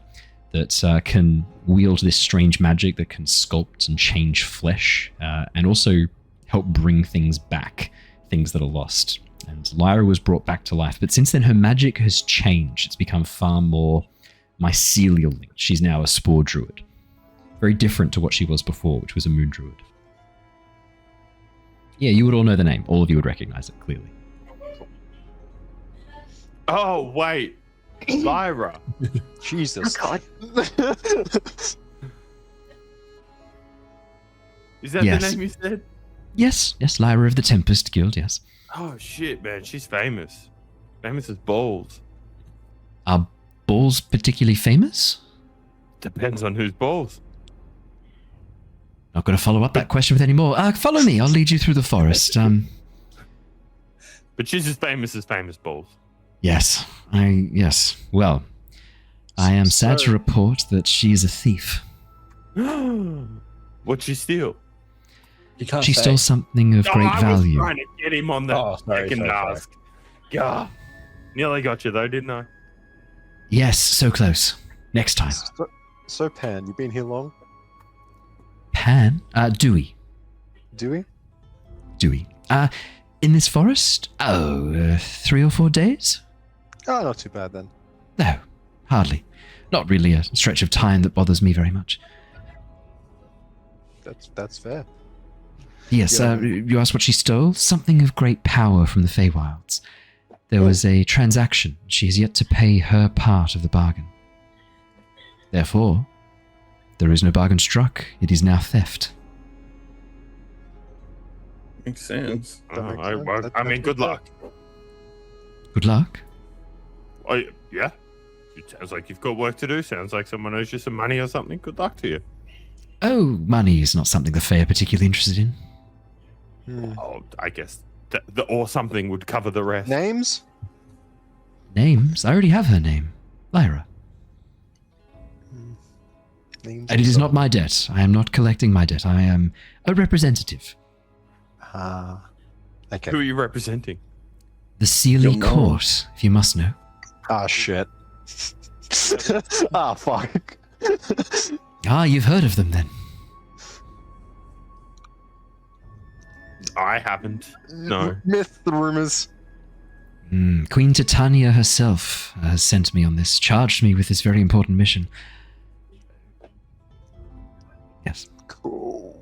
that can wield this strange magic that can sculpt and change flesh, and also help bring things back, things that are lost. And Lyra was brought back to life, but since then her magic has changed. It's become far more mycelial linked. She's now a spore druid. Very different to what she was before, which was a moon druid. Yeah, you would all know the name. All of you would recognize it, clearly. Oh, wait. Lyra. Jesus. Oh, God. Is that Yes. the name you said? Yes, Lyra of the Tempest Guild, yes. Oh, shit, man. She's famous. Famous as balls. Are balls particularly famous? Depends on whose balls. Not going to follow up that question with any more. Follow me. I'll lead you through the forest. But she's as famous balls. Yes. Well, I am sad to report that she is a thief. What'd she steal? You can't She say. stole something of great I value. was trying to get him on the second sorry. ask. God. Nearly got you though, didn't I? Yes, so close. Next time. So Pan, you been here long? Pan? Dewey. Dewey? Dewey. In this forest? 3 or 4 days? Oh, not too bad then. No, hardly. Not really a stretch of time that bothers me very much. That's fair. Yes, Yeah. you asked what she stole? Something of great power from the Feywilds. There was a transaction. She has yet to pay her part of the bargain. Therefore, there is no bargain struck. It is now theft. Makes sense. That makes sense. I mean, good luck. Good luck. Oh, yeah. It sounds like you've got work to do. Sounds like someone owes you some money or something. Good luck to you. Oh, money is not something the Fey are particularly interested in. Oh, I guess the or something would cover the rest. Names? Names? I already have her name. Lyra. Names. And it is not my debt. I am not collecting my debt. I am a representative. Okay. Who are you representing? The Sealy You'll know. Court, if you must know. Shit. Fuck. You've heard of them then. I haven't. No. Myth, the rumors. Queen Titania herself has sent me on this, charged me with this very important mission. Yes. Cool.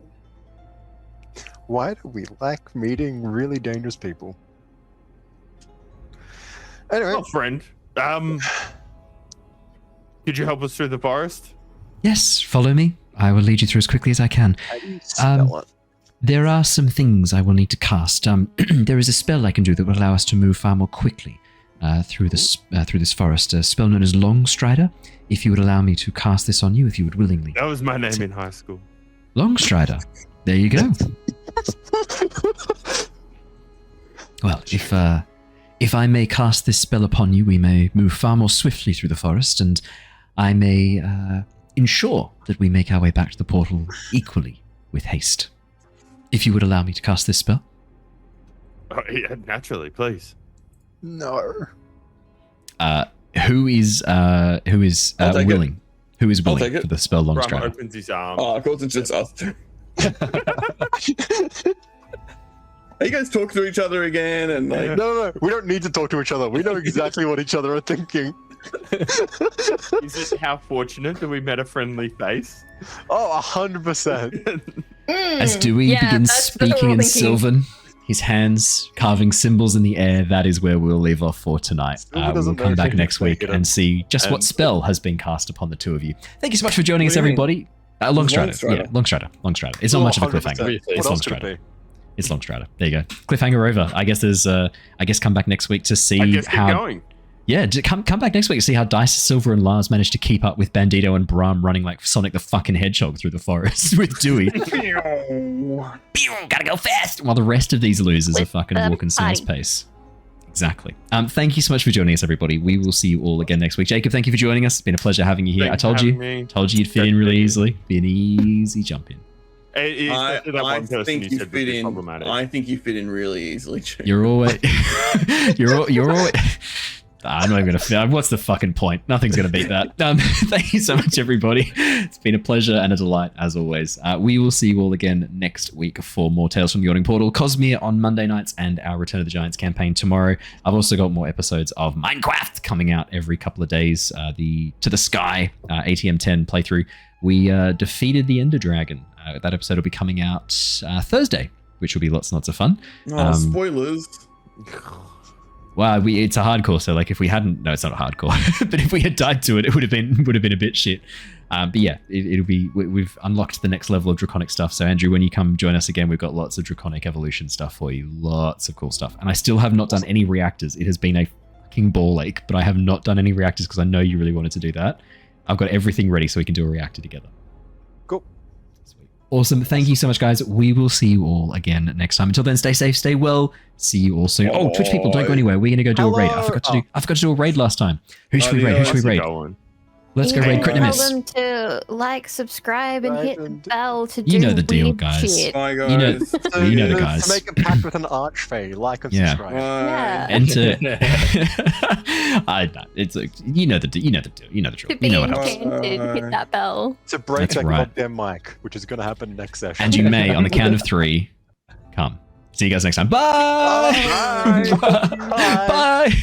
Why do we like meeting really dangerous people? Anyway, Oh, friend. Could you help us through the forest? Yes, follow me. I will lead you through as quickly as I can. how do you spell it? There are some things I will need to cast. There is a spell I can do that will allow us to move far more quickly through this forest. A spell known as Longstrider. If you would allow me to cast this on you, if you would willingly. That was my name in high school. Longstrider. There you go. Well, if I may cast this spell upon you, we may move far more swiftly through the forest, and I may ensure that we make our way back to the portal equally with haste. If you would allow me to cast this spell. Oh, yeah, naturally, please. No. Who is I'll take willing? Who is willing take it. for the spell Brahm Longstrider? opens his arm. Oh, of course it's just us two. Are you guys talking to each other again? And like, No. We don't need to talk to each other. We know exactly what each other are thinking. Is it how fortunate that we met a friendly face? Oh, 100%. As Dewey Yeah, begins that's what speaking we're in thinking. Sylvan, his hands carving symbols in the air, that is where we'll leave off for tonight. Sylvan We'll doesn't come know back if he next can week make it and see just what And- spell has been cast upon the two of you. Thank you so much for joining us, What do you everybody. Longstrider. Longstrider. Yeah, Longstrider. It's not much of a 100%. cliffhanger. It's What else could it Longstrider. be? It's Longstrider. There you go. Cliffhanger over. I guess there's. I guess come back next week to see I guess how. keep going. Yeah, come back next week to see how Dysis, Sylver, and Lars managed to keep up with Bandito and Brahm running like Sonic the fucking Hedgehog through the forest with Dewey. Gotta go fast. While the rest of these losers are With fucking the walking snail's party. pace. Exactly. Thank you so much for joining us, everybody. We will see you all again next week. Jacob, thank you for joining us. It's been a pleasure having you here. Thanks I told for you, having me. told you you'd fit in really easily. Be an easy jump in. I think you fit in. Problematic. I think you fit in really easily. Jake. You're always, you're always. I'm not even gonna. What's the fucking point? Nothing's gonna beat that. Thank you so much, everybody. It's been a pleasure and a delight as always. We will see you all again next week for more Tales from the Yawning Portal, Cosmere on Monday nights, and our Return of the Giants campaign tomorrow. I've also got more episodes of Minecraft coming out every couple of days. The To the Sky ATM 10 playthrough. We defeated the Ender Dragon. That episode will be coming out Thursday, which will be lots and lots of fun. Oh, spoilers. Well, it's a hardcore, so like if we hadn't, no, it's not a hardcore, but if we had died to it, it would have been a bit shit. But yeah, it'll be. We've unlocked the next level of draconic stuff. So Andrew, when you come join us again, we've got lots of draconic evolution stuff for you, lots of cool stuff. And I still have not done any reactors. It has been a fucking ball ache, but I have not done any reactors because I know you really wanted to do that. I've got everything ready so we can do a reactor together. Cool. Awesome. Thank you so much, guys. We will see you all again next time. Until then, stay safe, stay well. See you all soon. Oh, Twitch people, don't go anywhere. We're going to go do a raid. I forgot to do a raid last time. Who should we raid? Who should we raid? Let's go raid Critnimus. Tell them to like, subscribe, and hit the bell to do You know the deal, weird guys. shit. Bye, guys. You know the guys. To make a pact with an archfey, like and Yeah. subscribe. Yeah. Enter. It's you know the deal. You know the drill. To be You know what happens. enchanted, hit that bell. To break That's that right. goddamn mic, which is going to happen next session. And you may, on the count of 3, come. See you guys next time. Bye. Bye. Bye.